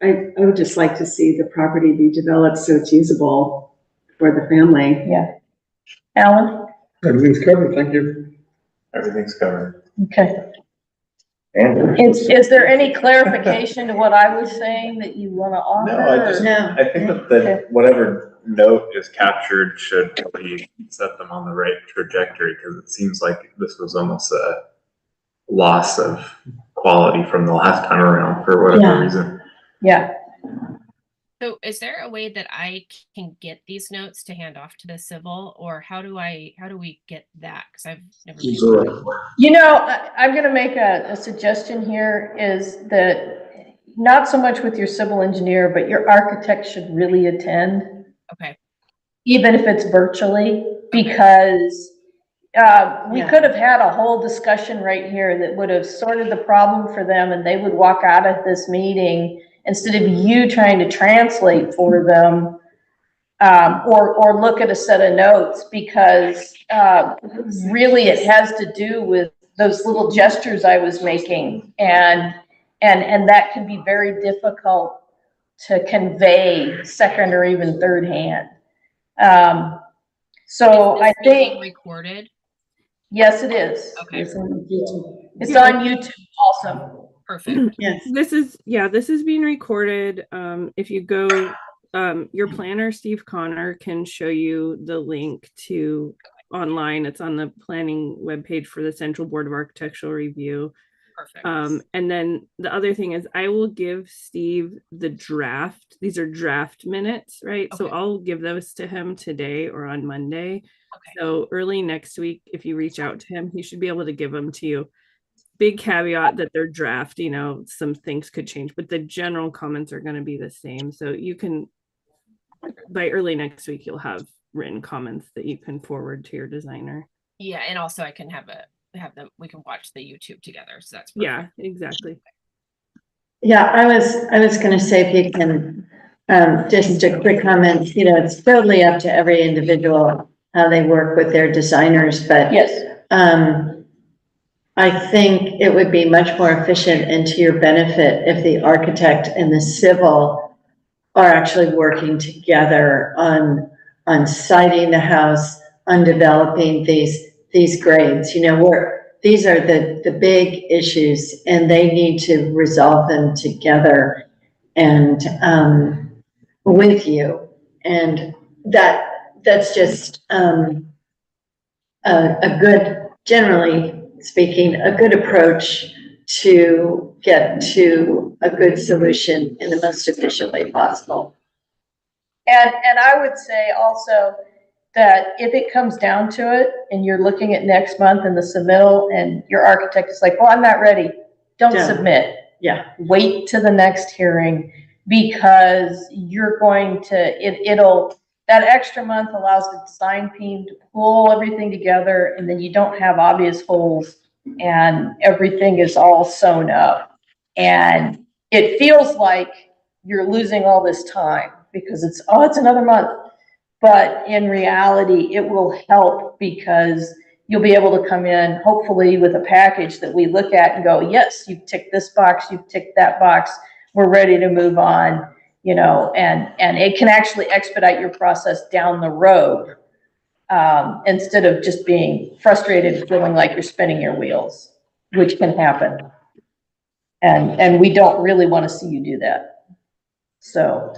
I would just like to see the property be developed so it's usable for the family. Yeah. Alan? Everything's covered, thank you. Everything's covered. Okay. And Is there any clarification to what I was saying that you want to offer? No, or- I think that whatever note is captured should really set them on the right trajectory, because it seems like this was almost a loss of quality from the last time around for whatever reason. Yeah. So is there a way that I can get these notes to hand off to the civil, or how do we get that? Because I've never been able to. You know, I'm going to make a suggestion here is that not so much with your civil engineer, but your architect should really attend. Okay. Even if it's virtually, because we could have had a whole discussion right here that would have sorted the problem for them, and they would walk out of this meeting instead of you trying to translate for them, or look at a set of notes, because really it has to do with those little gestures I was making, and that can be very difficult to convey second or even third hand. So I think recorded. Yes, it is. Okay. It's on YouTube also. Perfect. Yes. This is being recorded. If you go, your planner, Steve Connor, can show you the link to online. It's on the planning webpage for the Central Board of Architectural Review. Perfect. And then the other thing is I will give Steve the draft. These are draft minutes, right? So I'll give those to him today or on Monday. Okay. So early next week, if you reach out to him, he should be able to give them to you. Big caveat that they're draft, some things could change, but the general comments are going to be the same. So you can, by early next week, you'll have written comments that you can forward to your designer. Yeah, and also I can have them. We can watch the YouTube together. So that's perfect. Yeah, exactly. Yeah, I was going to say, if you can, just a quick comment. It's totally up to every individual how they work with their designers, but yes, I think it would be much more efficient and to your benefit if the architect and the civil are actually working together on siting the house, on developing these grades. These are the big issues, and they need to resolve them together and with you. And that's just a good, generally speaking, a good approach to get to a good solution in the most efficient way possible. and I would say also that if it comes down to it and you're looking at next month in the submittal and your architect is like, well, I'm not ready, don't submit. Yeah. Wait to the next hearing, because you're going to, that extra month allows the design team to pull everything together, and then you don't have obvious holes and everything is all sewn up. And it feels like you're losing all this time because it's another month. But in reality, it will help, because you'll be able to come in, hopefully, with a package that we look at and go, yes, you've ticked this box, you've ticked that box, we're ready to move on, and it can actually expedite your process down the road, instead of just being frustrated and feeling like you're spinning your wheels, which can happen. And we don't really want to see you do that. So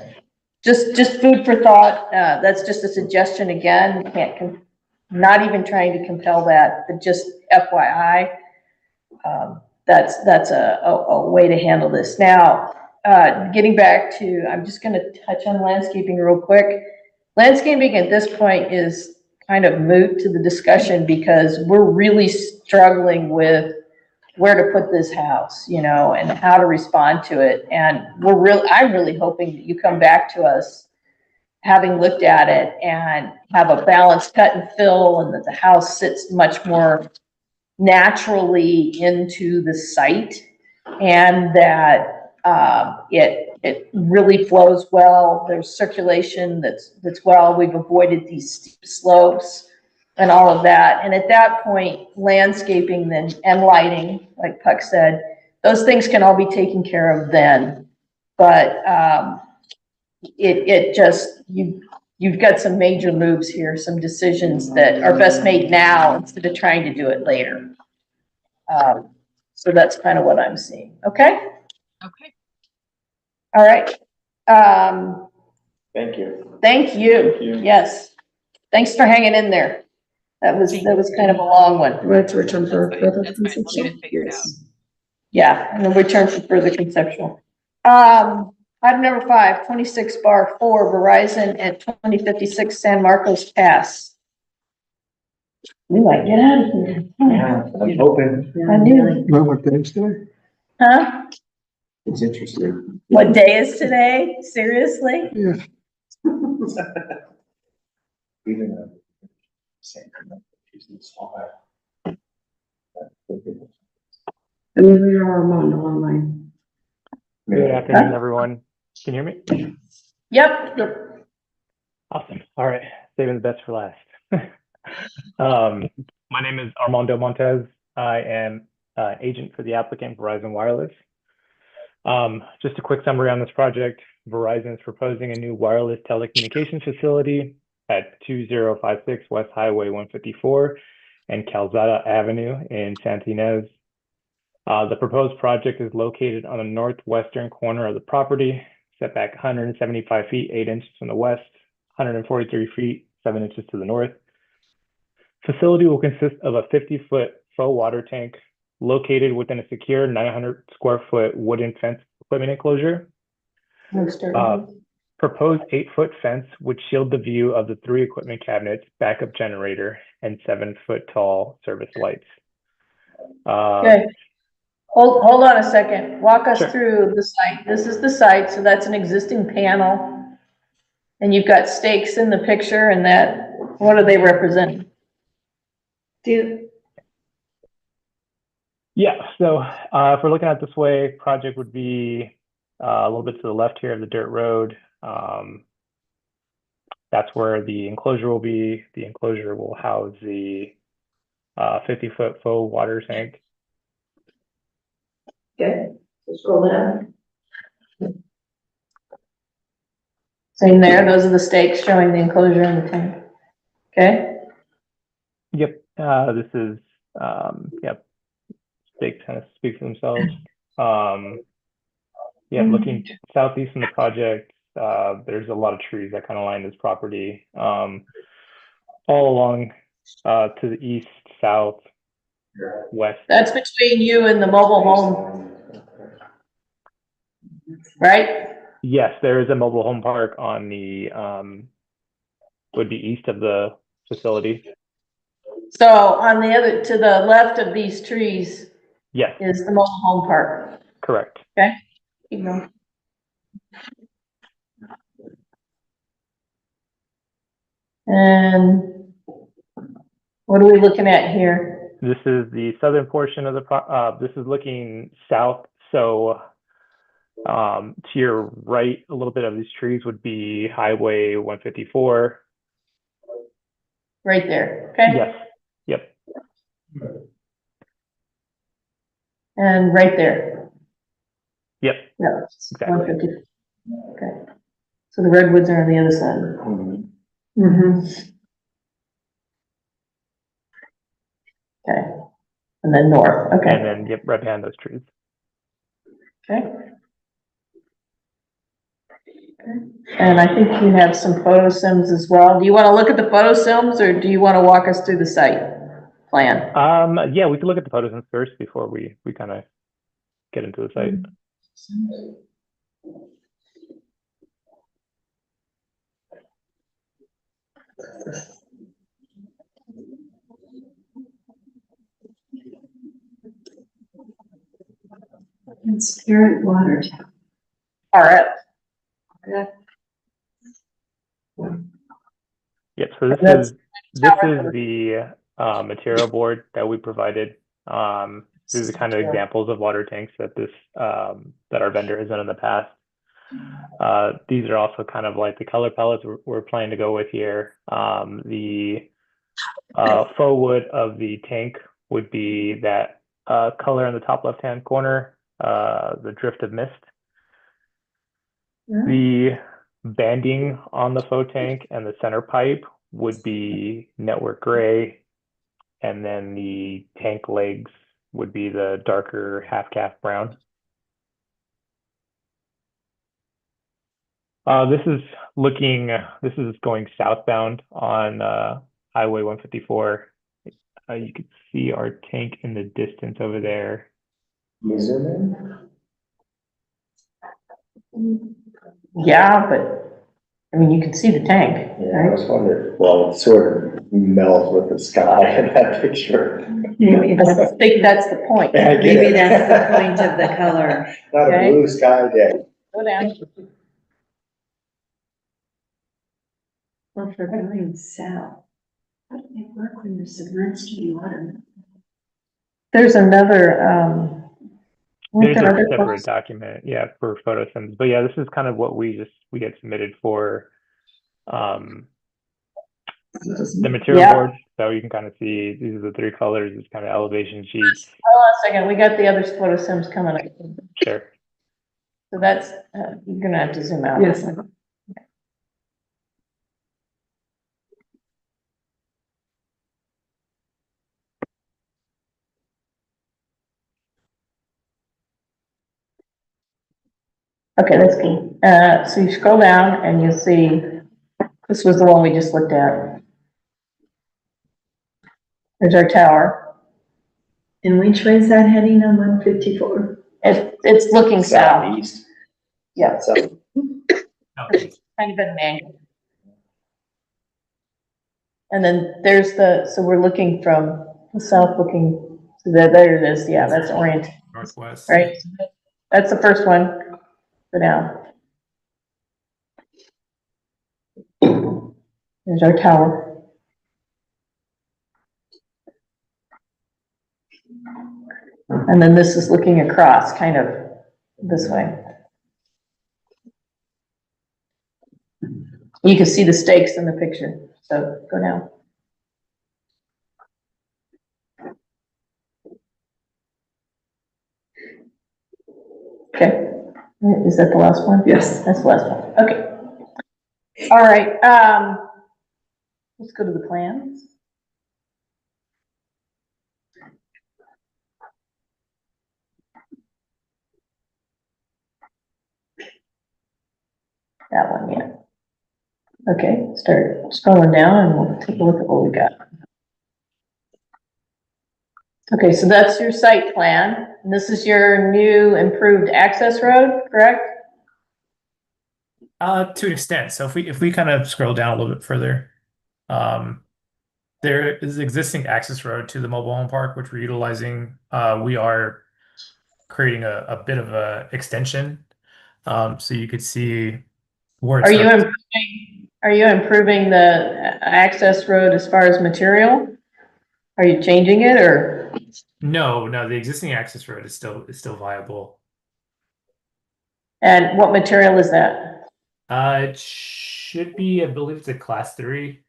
just food for thought. That's just a suggestion. Again, not even trying to compel that, but just FYI, that's a way to handle this. Now, getting back to, I'm just going to touch on landscaping real quick. Landscaping at this point is kind of moot to the discussion, because we're really struggling with where to put this house, and how to respond to it. And I'm really hoping that you come back to us having looked at it and have a balanced cut and fill, and that the house sits much more naturally into the site, and that it really flows well. There's circulation that's well. We've avoided these steep slopes and all of that. And at that point, landscaping then and lighting, like Puck said, those things can all be taken care of then. But it just, you've got some major moves here, some decisions that are best made now instead of trying to do it later. So that's kind of what I'm seeing. Okay? Okay. All right. Thank you. Thank you. Thank you. Yes. Thanks for hanging in there. That was kind of a long one. Let's return for further That's fine. We'll get it consideration. figured out. Yeah, and then return for further conceptual. Item number 5, 26/4, Verizon at 2056 San Marcos Pass. We might get out of here. Yeah, I'm hoping. I knew. Know what day is today? Huh? It's interesting. What day is today? Seriously? Yeah. Even though. She's in small bag. Amelia Armando online. Good afternoon, everyone. Can you hear me? Yep. Awesome. All right. Saving the best for last. My name is Armando Montez. I am agent for the applicant Verizon Wireless. Just a quick summary on this project. Verizon is proposing a new wireless telecommunications facility at 2056 West Highway 154 and Calzada Avenue in Santa Ynez. The proposed project is located on the northwestern corner of the property, setback 175 feet, 8 inches from the west, 143 feet, 7 inches to the north. Facility will consist of a 50-foot faux water tank located within a secure 900 square foot wooden fence equipment enclosure. Proposed 8-foot fence would shield the view of the 3 equipment cabinets, backup generator, and 7-foot tall service lights. Okay. Hold on a second. Walk us Sure. through the site. This is the site, so that's an existing panel. And you've got stakes in the picture, and that, what do they represent? Yeah, so if we're looking at it this way, project would be a little bit to the left here of the dirt road. That's where the enclosure will be. The enclosure will house the 50-foot faux water tank. Okay, so scroll down. Same there, those are the stakes showing the enclosure and the tank. Okay, Yep, this is, yep, stakes kind of speak for themselves. Yeah, looking southeast from the project, there's a lot of trees that kind of line this property. All along to the east, south, west. that's between you and the mobile home, right? Yes, there is a mobile home park on the, would be east of the facility. So on the other, to the left of these trees Yes, is the mobile home park. correct. Okay. Keep going. And what are we looking at here? This is the southern portion of the this is looking south. So to your right, a little bit of these trees would be Highway 154. Right there, okay? Yes, yep. And right there. Yep. Yeah, Exactly. 150. Okay. So the redwoods are on the other side. Mm-hmm. Okay. And then north, okay. And then, yep, right behind those trees. Okay. And I think you have some photo sims as well. Do you want to look at the photo sims or do you want to walk us through the site plan? Yeah, we could look at the photos first before we kind of get into the site. Transparent water tower. RF. Yep, so this is the material board that we provided. These are kind of examples of water tanks that this that our vendor has done in the past. These are also kind of like the color palettes we're planning to go with here. The faux wood of the tank would be that color in the top left-hand corner, the drift of mist. The banding on the faux tank and the center pipe would be network gray, and then the tank legs would be the darker half-calf brown. This is looking, this is going southbound on Highway 154. You can see our tank in the distance over there. Can you zoom in? Yeah, but, I mean, you can see the tank, Yeah, I was wondering, well, it sort of melds with the sky in that picture. I think that's the point. Yeah, I get Maybe it. that's the point of the color. Not a Okay. blue sky day. Go down. Well, for going south, how do they work when there's submerged in water? There's another, There's weren't there a other separate photos? document, yeah, for photo sims. But yeah, this is kind of what we had submitted for the material Yeah. board. So you can kind of see these are the three colors, it's kind of elevation sheets. Hold on a second, we got the other photo sims coming up. Sure. So that's, you're gonna have to zoom out. Yes. Okay, that's good. So you scroll down and you'll see, this was the one we just looked at. There's our tower. And which way is that heading on 154? It's looking south. Southeast. Yeah. So, Kind of at an angle. And then there's so we're looking from the south looking, so there it is, yeah, that's oriented, Northwest. right? That's the first one, go down. There's our tower. And then this is looking across, kind of this way. You can see the stakes in the picture, so go down. Okay, is that the last one? Yes. That's the last one, okay. All right, let's go to the plans. That one, yeah. Okay, start scrolling down and we'll take a look at what we got. Okay, so that's your site plan. And this is your new improved access road, correct? To an extent. So if we kind of scroll down a little bit further, there is an existing access road to the mobile home park, which we're utilizing. We are creating a bit of a extension. So you could see where it's Are you improving the access road as far as material? Are you changing it or? No, the existing access road is still viable. And what material is that? It should be, I believe it's a class 3.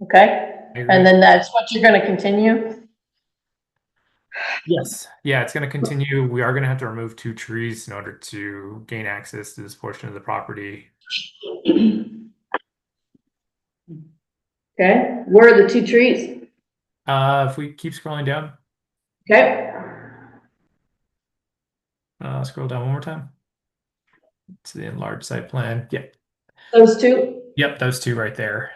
Okay, and then that's what you're gonna continue? Yes, yeah, it's going to continue. We are going to have to remove 2 trees in order to gain access to this portion of the property. Okay, where are the 2 trees? If we keep scrolling down, Okay, scroll down one more time to the enlarged site plan. Yep, those 2? yep, those 2 right there.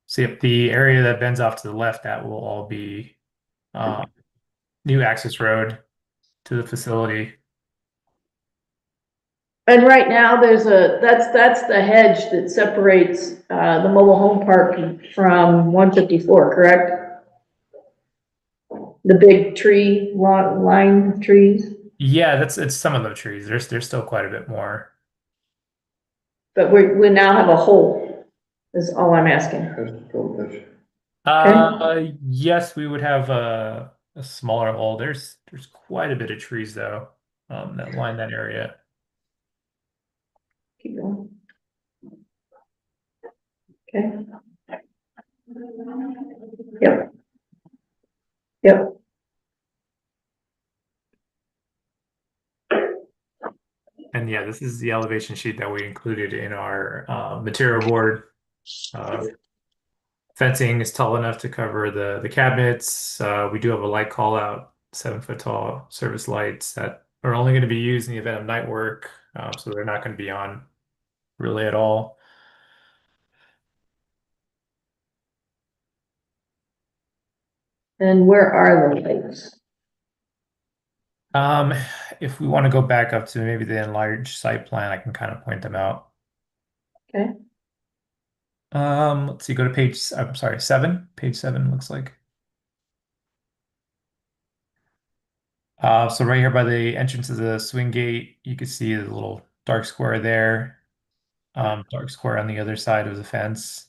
So yep, the area that bends off to the left, that will all be new access road to the facility. And right now, there's that's the hedge that separates the mobile home park from 154, correct? The big tree, line trees, Yeah, it's some of the trees. There's still quite a bit more. but we now have a hole, is all I'm asking. Yes, we would have a smaller hole. There's quite a bit of trees though, that line that area. Keep going. Okay. Yep. Yep. And yeah, this is the elevation sheet that we included in our material board. Fencing is tall enough to cover the cabinets. We do have a light call out 7-foot tall service lights that are only going to be used in the event of night work. So they're not going to be on really at all. And where are the lights? If we want to go back up to maybe the enlarged site plan, I can kind of point them out. Okay. Let's see, go to page, I'm sorry, 7. Page 7 looks like. So right here by the entrance of the swing gate, you can see the little dark square there. Dark square on the other side of the fence.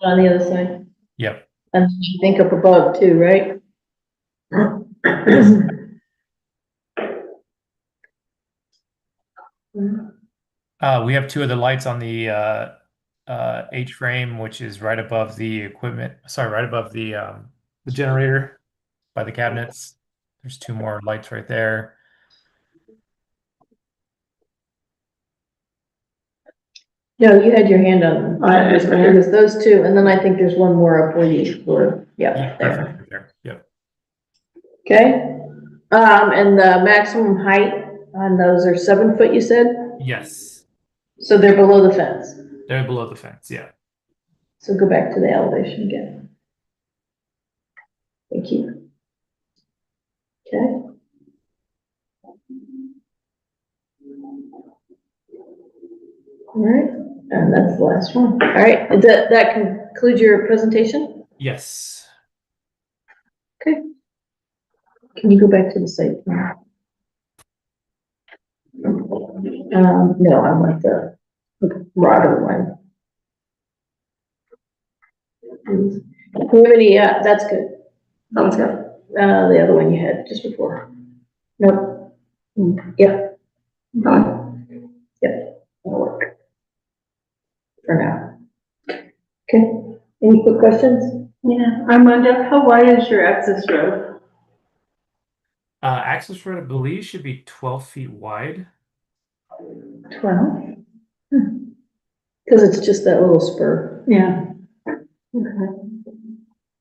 On the other side? Yep. And you think up above too, right? We have 2 of the lights on the H-frame, which is right above the equipment, sorry, right above the generator by the cabinets. There's 2 more lights right there. No, you had your hand on them. It was those 2, and then I think there's one more up where you were, yeah, there. Perfect, right there. Yep. Okay, and the maximum height on those are 7 foot, you said? Yes, So they're below the fence. they're below the fence, yeah. So go back to the elevation again. Thank you. Okay. All right, and that's the last one. All right, that concludes your presentation? Yes. Okay. Can you go back to the site plan? No, I want the broader one. Do we have any, that's good. Sounds good. The other one you had just before. Nope. Yep. Yep, that'll work. For now. Okay, any quick questions? Yeah, Armando, how wide is your access road? Access road, I believe, should be 12 feet wide. 12? Because it's just that little spur. Yeah. Okay.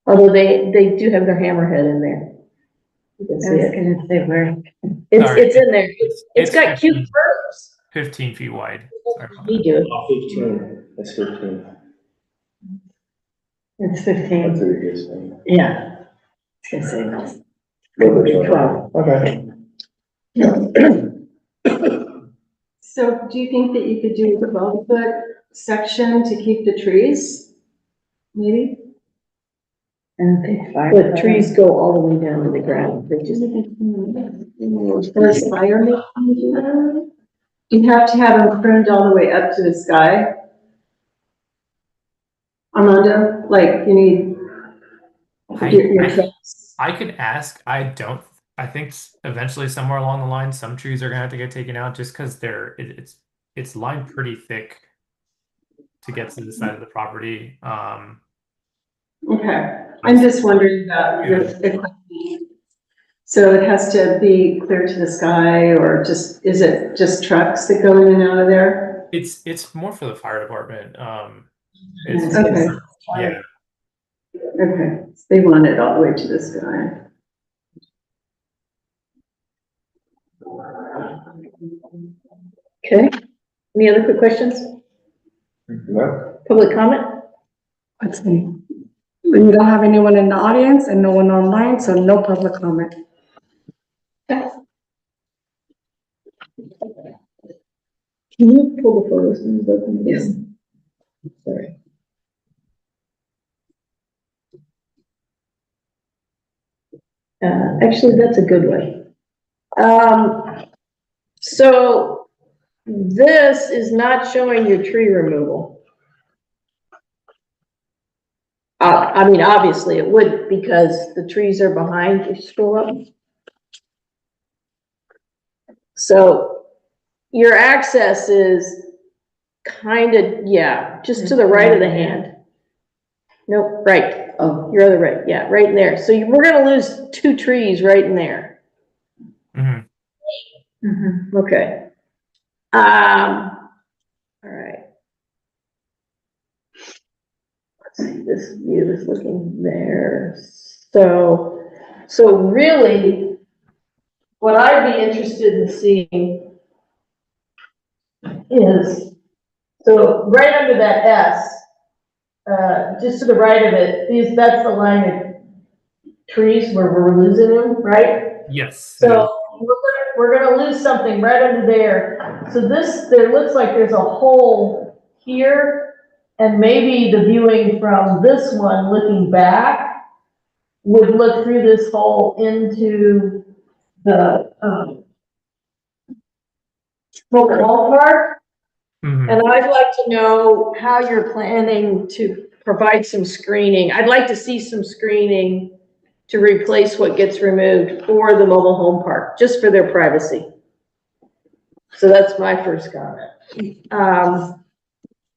Although they do have their hammerhead in there. You can see it. gonna say where. It's in there. It's got cute 15 curves. 15 feet wide. Sorry about We that. do. 15, that's 15. It's 15. That's what it is. Then. Yeah. I was gonna say. Okay. So do you think that you could do a 12-foot section to keep the trees? Maybe? I don't think 5. But trees go all the way down to the ground. They just. Or aspire maybe to do that? You have to have them pruned all the way up to the sky. Armando, like you need your trucks. I could ask. I think eventually somewhere along the line, some trees are gonna have to get taken out just because it's lined pretty thick to get to the side of the property. Okay, I'm just wondering about the equipment. So it has to be clear to the sky, or is it just trucks that go in and out of there? It's more for the fire department. Okay. Yeah. Okay, they want it all the way to the sky. Okay, any other quick questions? No. Public comment? Let's see. We don't have anyone in the audience and no one online, so no public comment. Can you pull the photos and open them? Yes. Sorry. Actually, that's a good way. So this is not showing your tree removal. I mean, obviously it would because the trees are behind. If you scroll up. So your access is kind of, yeah, just to the right of the hand. Nope, right. Oh, your other right. Yeah, right in there. So we're going to lose 2 trees right in there. Mm-hmm. Okay. All right. Let's see, this view is looking there. So really, what I'd be interested in seeing is, so right under that S, just to the right of it, that's the line of trees where we're losing them, right? Yes. So we're gonna lose something right under there. So there looks like there's a hole here, and maybe the viewing from this one looking back would look through this hole into the, mobile park. Mhm. And I'd like to know how you're planning to provide some screening. I'd like to see some screening to replace what gets removed for the mobile home park, just for their privacy. So that's my first comment.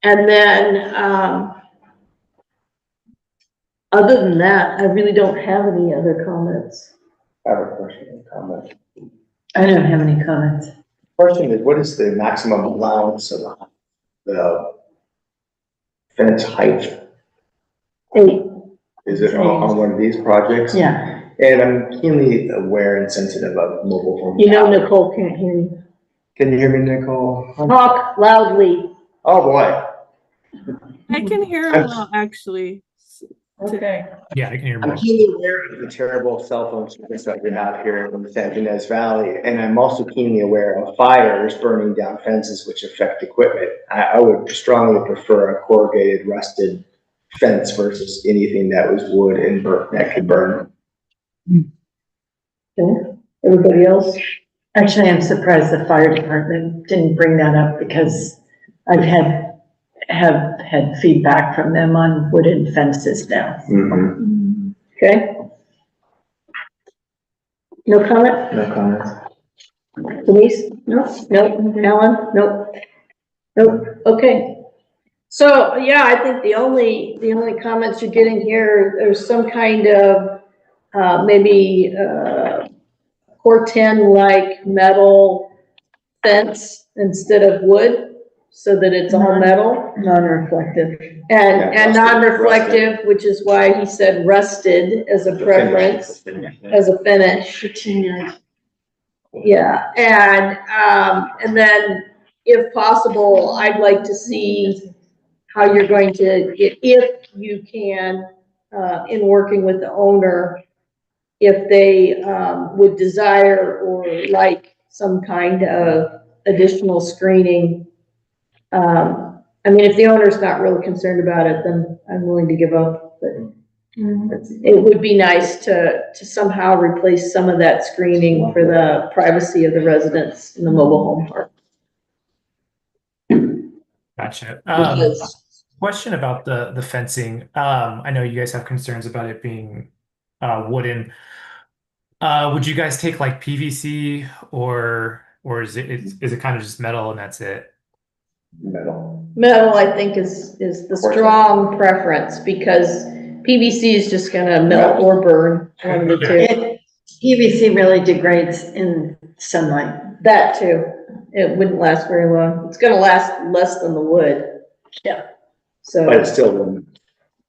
And then, other than that, I really don't have any other comments. I have a question and comment. I don't have any comments. Question is, what is the maximum allowance of the fence height? 8. Is it on one of these projects? Yeah. And I'm keenly aware and sensitive of mobile home. You know Nicole can't hear you. Can you hear me, Nicole? Talk loudly. Oh, boy. I can hear him well, actually. Okay. Yeah, I can hear I'm more. keenly aware of the terrible cell phone service that we have here in the San Ynez Valley, and I'm also keenly aware of fires burning down fences which affect equipment. I would strongly prefer a corrugated, rusted fence versus anything that was wood and that could burn. Okay. Everybody else? Actually, I'm surprised the fire department didn't bring that up because I've have had feedback from them on wooden fences now. Mm-hmm. Okay. No comment? No comments. Denise? No. Nope. Alan? Nope. Nope. Okay. So, yeah, I think the only comments you're getting here, there's some kind of, maybe, Corten-like metal fence instead of wood, so that it's all metal. Non-reflective. And non-reflective, which is why he said rusted as a preference, as a finish. Yeah, and then if possible, I'd like to see how you're going to, if you can, in working with the owner, if they would desire or like some kind of additional screening. I mean, if the owner's not really concerned about it, then I'm willing to give up, but it would be nice to somehow replace some of that screening for the privacy of the residents in the mobile home park. Gotcha. Because- Question about the fencing. I know you guys have concerns about it being wooden. Would you guys take like PVC or is it kind of just metal and that's it? Metal, I think, is the strong preference, because PVC is just gonna melt or burn, one of the two. PVC really degrades in sunlight. That too. It wouldn't last very long. It's gonna last less than the wood. Yeah. So. But it's still,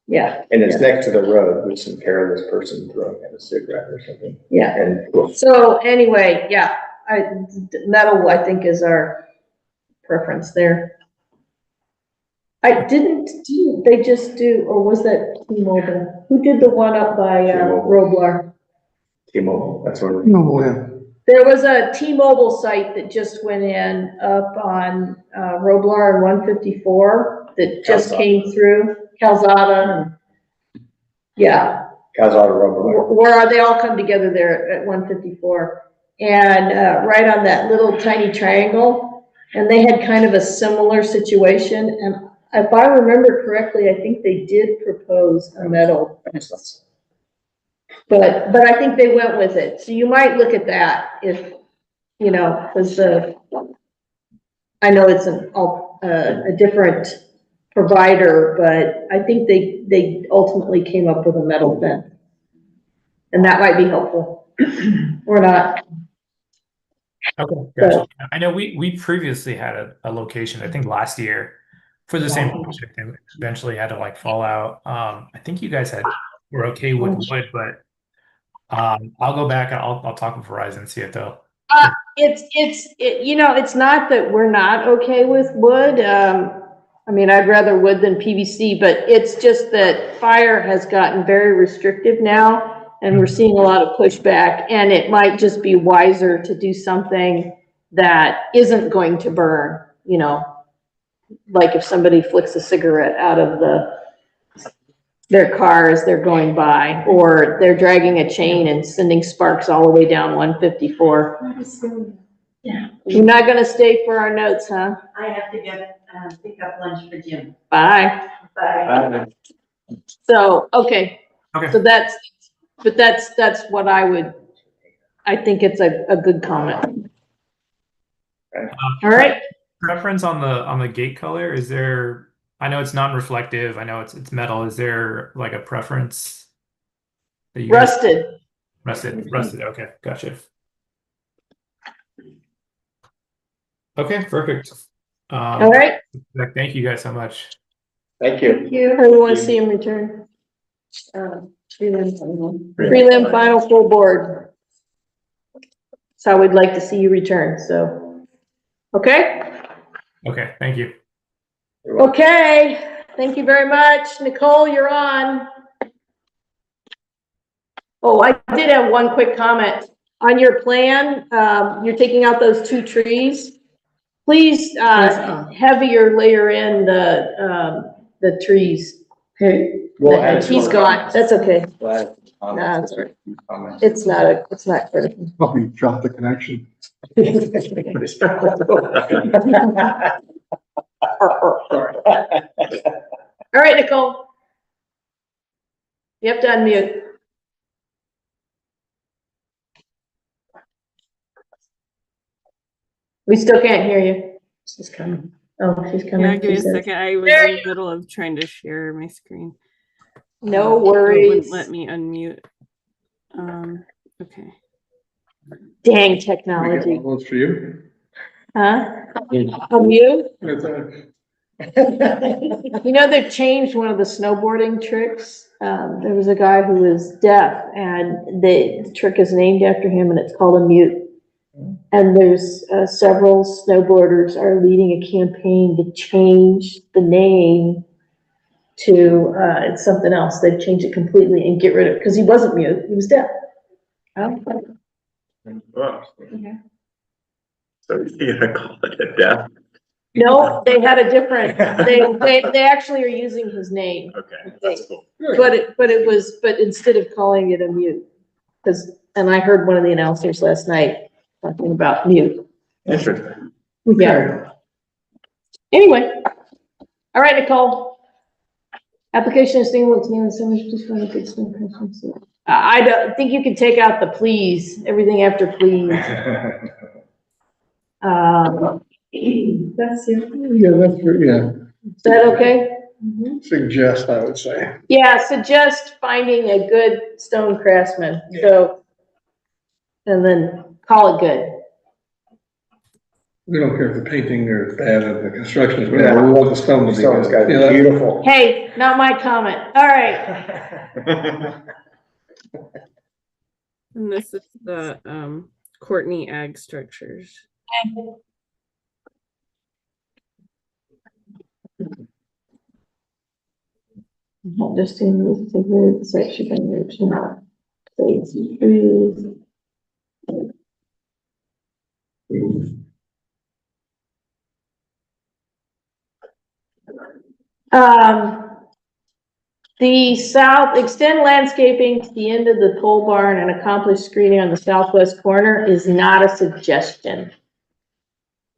Yeah. and it's next to the road with some careless person throwing out a cigarette or something. Yeah. And So anyway, yeah, metal, I think, is our preference there. Didn't they just do, or was that T-Mobile? Who did the one up by Roblar? T-Mobile, that's where. There was a T-Mobile site that just went in up on Roblar and 154 that just came through, Calzada. Yeah. Calzada, Roblar. Where they all come together there at 154. And right on that little tiny triangle. And they had kind of a similar situation. And if I remember correctly, I think they did propose a metal fence. But I think they went with it. So you might look at that if, you know, because I know it's a different provider, but I think they ultimately came up with a metal fence. And that might be helpful or not. Okay, gotcha. I know we previously had a location, I think last year, for the same project, and eventually had to like fall out. I think you guys were okay with wood, but I'll go back and I'll talk with Verizon, see if they'll It's not that we're not okay with wood. I mean, I'd rather wood than PVC, but it's just that fire has gotten very restrictive now, and we're seeing a lot of pushback, and it might just be wiser to do something that isn't going to burn, like if somebody flicks a cigarette out of their car as they're going by, or they're dragging a chain and sending sparks all the way down 154. Yeah. You're not gonna stay for our notes, huh? I have to get, pick up lunch for Jim. Bye. Bye. So, okay. Okay. So that's what I think it's a good comment. All right. Preference on the gate color, is there, I know it's non-reflective, I know it's metal, is there like a preference? That you guys- Rusted, okay, gotcha. Okay, perfect. All right. Thank you guys so much. Thank you. How do you want to see him return? Prelim final full board. That's how we'd like to see you return, so. Okay? Okay, thank you. Okay, thank you very much. Nicole, you're on. Oh, I did have one quick comment. On your plan, you're taking out those 2 trees. Please, heavier layer in the trees. Hey. He's gone, that's okay. Glad. Nah, it's all right. It's not critical. Probably drop the connection. All right, Nicole. You have to unmute. We still can't hear you. She's coming. Oh, she's coming. Yeah, give me She a says. second. I was in the middle of trying to share my screen. No It worries. wouldn't let me unmute. Okay. Dang technology. One for you. Huh? Unmute? They've changed one of the snowboarding tricks. There was a guy who was deaf, and the trick is named after him, and it's called a mute. And there's several snowboarders are leading a campaign to change the name to it's something else. They've changed it completely and get rid of it because he wasn't mute, he was deaf. Oh. So you're gonna call it a death? No, they had a different. They actually are using his name. Okay, that's cool. But instead of calling it a mute, and I heard one of the announcers last night talking about mute. Interesting. Yeah. Anyway, all right, Nicole. Application is being what's named so much. Just want to get some questions. I don't think you can take out the please. Everything after please. That's it. Yeah, that's, yeah. Is that okay? Suggest, I would say. Yeah, suggest finding a good stone craftsman. So, and then call it good. We don't care if the painting or bad or the construction is bad. We want the stone to be Stone's gotta good. be beautiful. Hey, not my comment. All right. And this is the Courtney Ag Structures. Just in the section. The south, extend landscaping to the end of the pole barn and accomplish screening on the southwest corner is not a suggestion.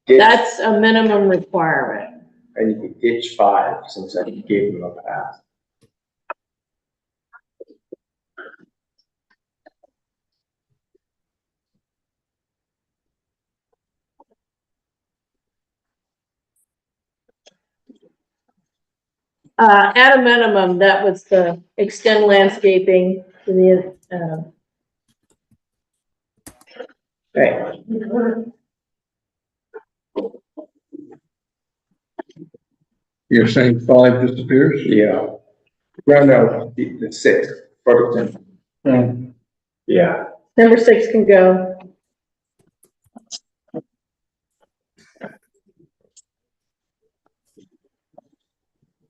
That's a minimum requirement. And you could ditch 5 since I gave them a pass. At a minimum, that was the extend landscaping to the, right. You're saying 5 disappears? Yeah. No, the 6. Ferguson. Yeah. Number 6 can go.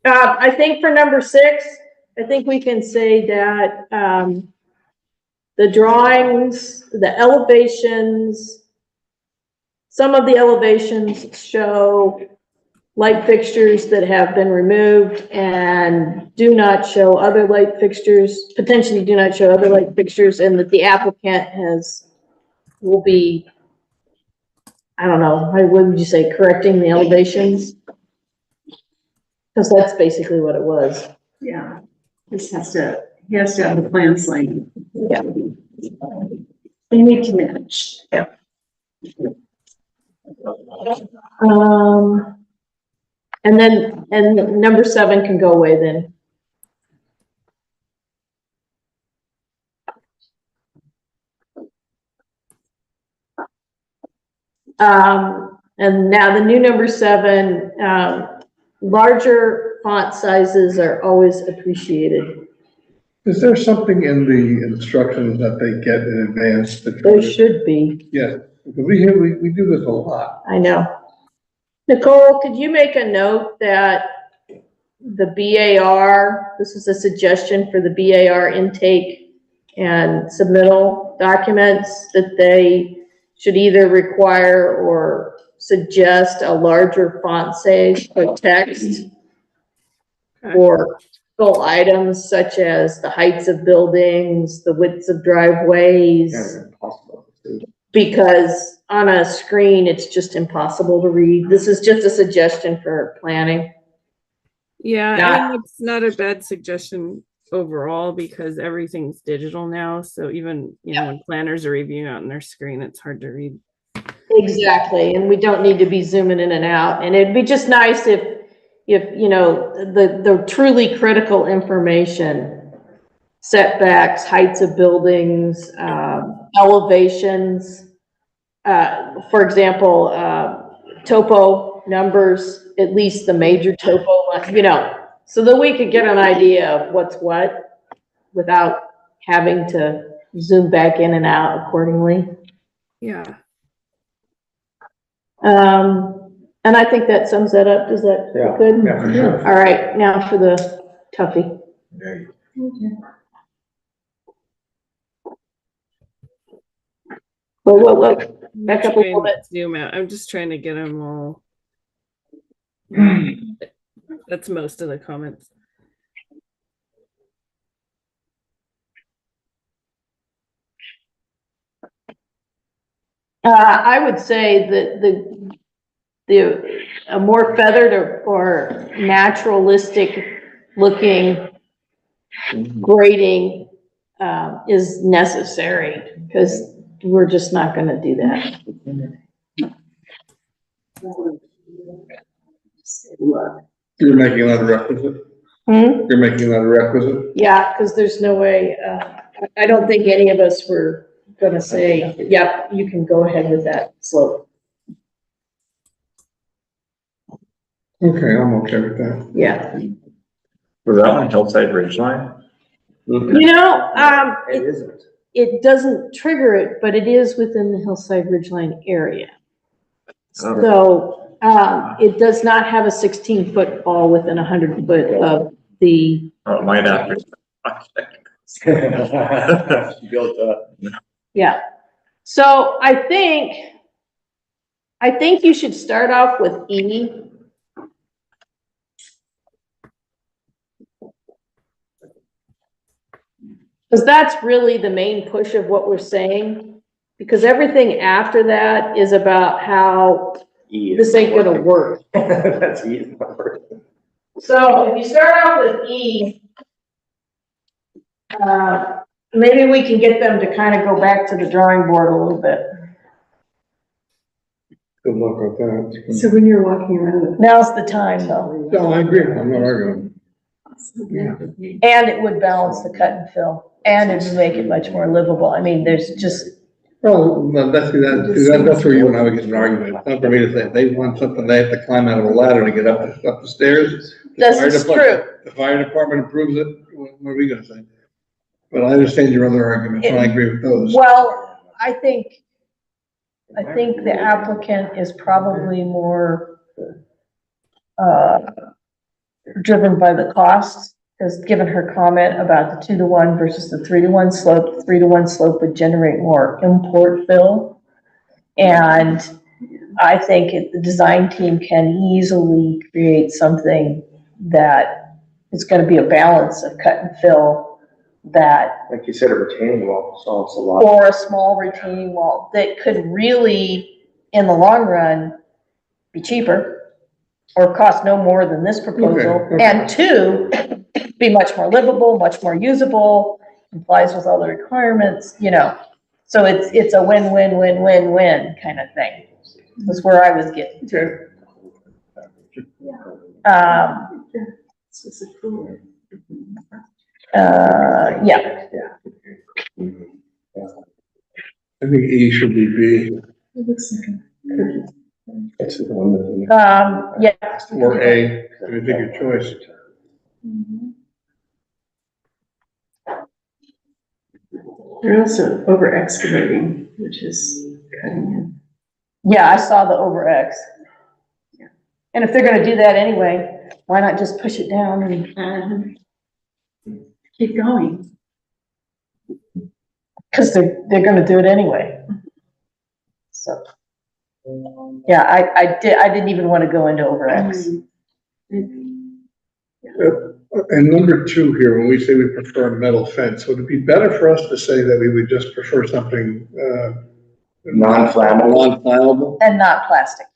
I think for number 6, I think we can say that, the drawings, the elevations, some of the elevations show light fixtures that have been removed and do not show other light fixtures, potentially do not show other light fixtures, and that the applicant will be, I don't know, what would you say, correcting the elevations? Because that's basically what it was. Yeah, he has to have the plans like. Yeah. They need to match. Yeah. And number 7 can go away then. And now the new number 7, larger font sizes are always appreciated. Is there something in the instructions that they get in advance? There should be. Yeah, because we do this a lot. I know. Nicole, could you make a note that the BAR, this is a suggestion for the BAR intake and submittal documents, that they should either require or suggest a larger font size for text or full items such as the heights of buildings, the widths of driveways. Because on a screen, it's just impossible to read. This is just a suggestion for planning. Yeah, and it's not a bad suggestion overall because everything's digital now. So even, when planners are reviewing on their screen, it's hard to read. Exactly, and we don't need to be zooming in and out. And it'd be just nice if the truly critical information, setbacks, heights of buildings, elevations, for example, topo numbers, at least the major topo, so that we could get an idea of what's what without having to zoom back in and out accordingly. Yeah. And I think that sums that up. Does that look good? Yeah, for sure. All right, now for the toughie. Whoa. Back up a little bit. Zoom out. I'm just trying to get them all. That's most of the comments. I would say that a more feathered or naturalistic looking grading is necessary because we're just not going to do that. You're making that a requisite? You're making that a requisite? Yeah, because there's no way, I don't think any of us were going to say, yep, you can go ahead with that slope. Okay, I'm okay with that. Yeah. Was that on Hillside Ridgeline? It isn't. It doesn't trigger it, but it is within the Hillside Ridgeline area. So, it does not have a 16-foot fall within 100 foot of the. Oh, mine after. Built up. Yeah. So I think you should start off with E. Because that's really the main push of what we're saying. Because everything after that is about how this ain't gonna work. That's easy. So if you start off with E, maybe we can get them to kind of go back to the drawing board a little bit. Good luck with that. So when you're walking around. Now's the time though. No, I agree. I'm not arguing. And it would balance the cut and fill, and it would make it much more livable. I mean, there's just. Well, that's where you and I would get an argument. It's not for me to say, if they want something, they have to climb out of a ladder to get up the stairs. This is true. The fire department approves it, what are we gonna say? But I understand your other arguments, and I agree with those. Well, I think the applicant is probably more, driven by the costs, because given her comment about the 2-to-1 versus the 3-to-1 slope, the 3-to-1 slope would generate more import fill. And I think the design team can easily create something that is gonna be a balance of cut and fill that, Like you said, a retaining wall solves a lot. or a small retaining wall that could really, in the long run, be cheaper or cost no more than this proposal. Okay. And two, be much more livable, much more usable, complies with all the requirements, you know. So it's a win-win-win-win-win kind of thing. That's where I was getting to. Yeah. I think E should be B. It's the one that. Yeah. Or A, you take your choice. They're also over excavating, which is cutting in. Yeah, I saw the over X. And if they're gonna do that anyway, why not just push it down and keep going? Cause they're gonna do it anyway. So. Yeah, I didn't even wanna go into over X. And number 2 here, when we say we prefer a metal fence, would it be better for us to say that we would just prefer something, non-flammable? Non-flammable? And not plastic.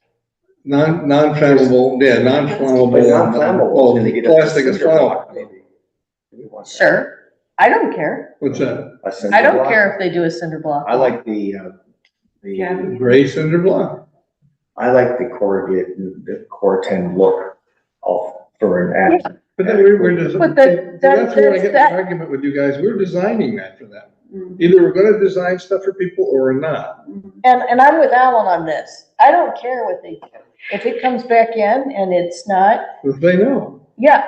Non-flammable, yeah, non-flammable. But non-flammable, Oh, can they get a plastic is cinder block, flammable. maybe? Sure, I don't care. What's that? A cinder I don't block? care if they do a cinder block. I like the Gray cinder block? I like the corrugate, the Cor-Ten look for an ad. But then we're just, But that's where I get that- the argument with you guys. We're designing that for them. Either we're gonna design stuff for people or we're not. And I'm with Alan on this. I don't care what they do. If it comes back in and it's not, If they know. yeah.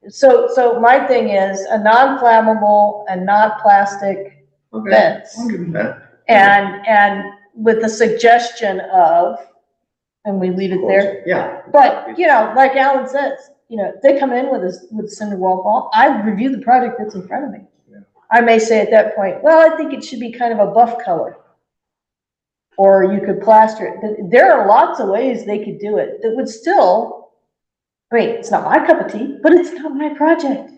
So my thing is a non-flammable and non-plastic fence. I'll give them that. And with the suggestion of, and we leave it there. Yeah. But, you know, like Alan says, you know, if they come in with a cinder wall, I review the project that's in front of me. I may say at that point, well, I think it should be kind of a buff color. Or you could plaster it. There are lots of ways they could do it that would still, I mean, it's not my cup of tea, but it's not my project.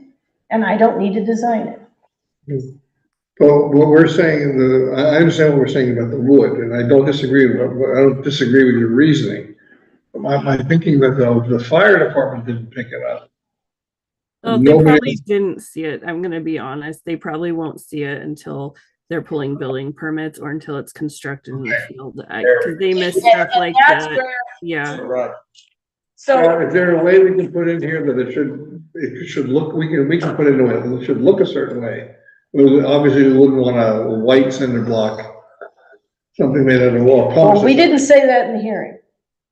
And I don't need to design it. Well, what we're saying, I understand what we're saying about the wood, and I don't disagree with your reasoning. But my thinking that the fire department didn't pick it up. Oh, they Nobody probably else- didn't see it. I'm gonna be honest. They probably won't see it until they're pulling building permits or until it's constructed in the field. Cause they miss stuff And like that's that. where- Yeah. Right. So, Is there a way we can put in here that it should look, we can put into it, it should look a certain way? Obviously, we wouldn't want a white cinder block, something made out of wall. well, we didn't say that in the hearing.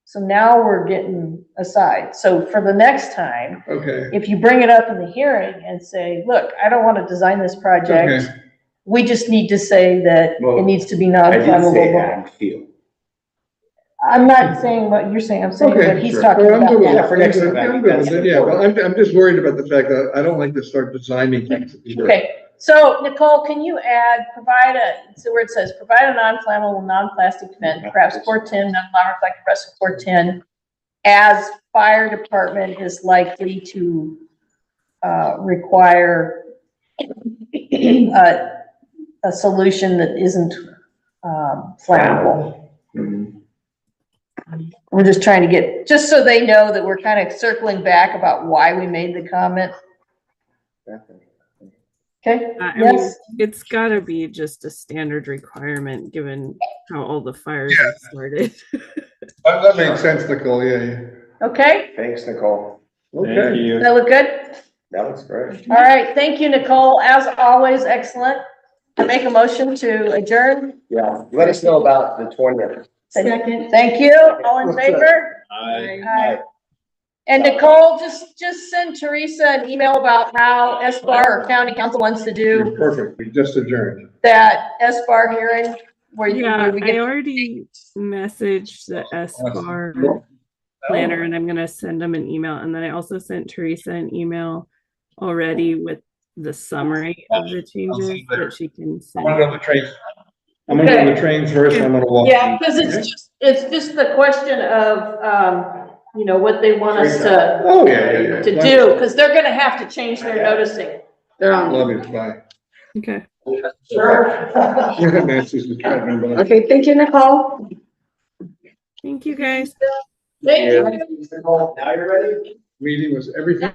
So now we're getting aside. So for the next time, Okay, if you bring it up in the hearing and say, look, I don't want to design this project. okay. We just need to say that Well, it needs to be I did say non-flammable. ag feel. I'm not saying what you're saying, I'm saying Okay, what he's sure. talking Well, I'm about good with now. that. for next time, I'm good with it, yeah, but I'm just worried about the fact that I don't like to start designing things. Okay, so Nicole, can you add, so where it says, provide a non-flammable, non-plastic fence, perhaps Cor-Ten, non-reflective rest of Cor-Ten, as fire department is likely to, require a solution that isn't, flammable. Mhm. We're just trying to get, just so they know that we're kind of circling back about why we made the comment. Definitely. Okay, I mean, yes, it's gotta be just a standard requirement, given how all the fires have started. That makes sense, Nicole, yeah. okay, Thanks, Nicole. Okay. does that look good? That looks great. All right, thank you, Nicole, as always, excellent. I make a motion to adjourn. Yeah, let us know about the 20th. Second. Thank you, all in favor? Aye. And Nicole, just send Teresa an email about how SBAR or county council wants to do Perfect, we just adjourned. that SBAR hearing where you, Yeah, where we I get, already messaged the SBAR planner, and I'm gonna send them an email. And then I also sent Teresa an email already with the summary of the changes that she can send. I'm gonna go to the train. I'm gonna go to the train first, I'm gonna walk. Yeah, because it's just the question of, you know, what they want us to, Oh, yeah. to do, because they're gonna have to change their noticing. They're on. Love it, bye. Okay. Okay, thank you, Nicole. Thank you, guys. Thank you. Now you're ready? Meeting was everything.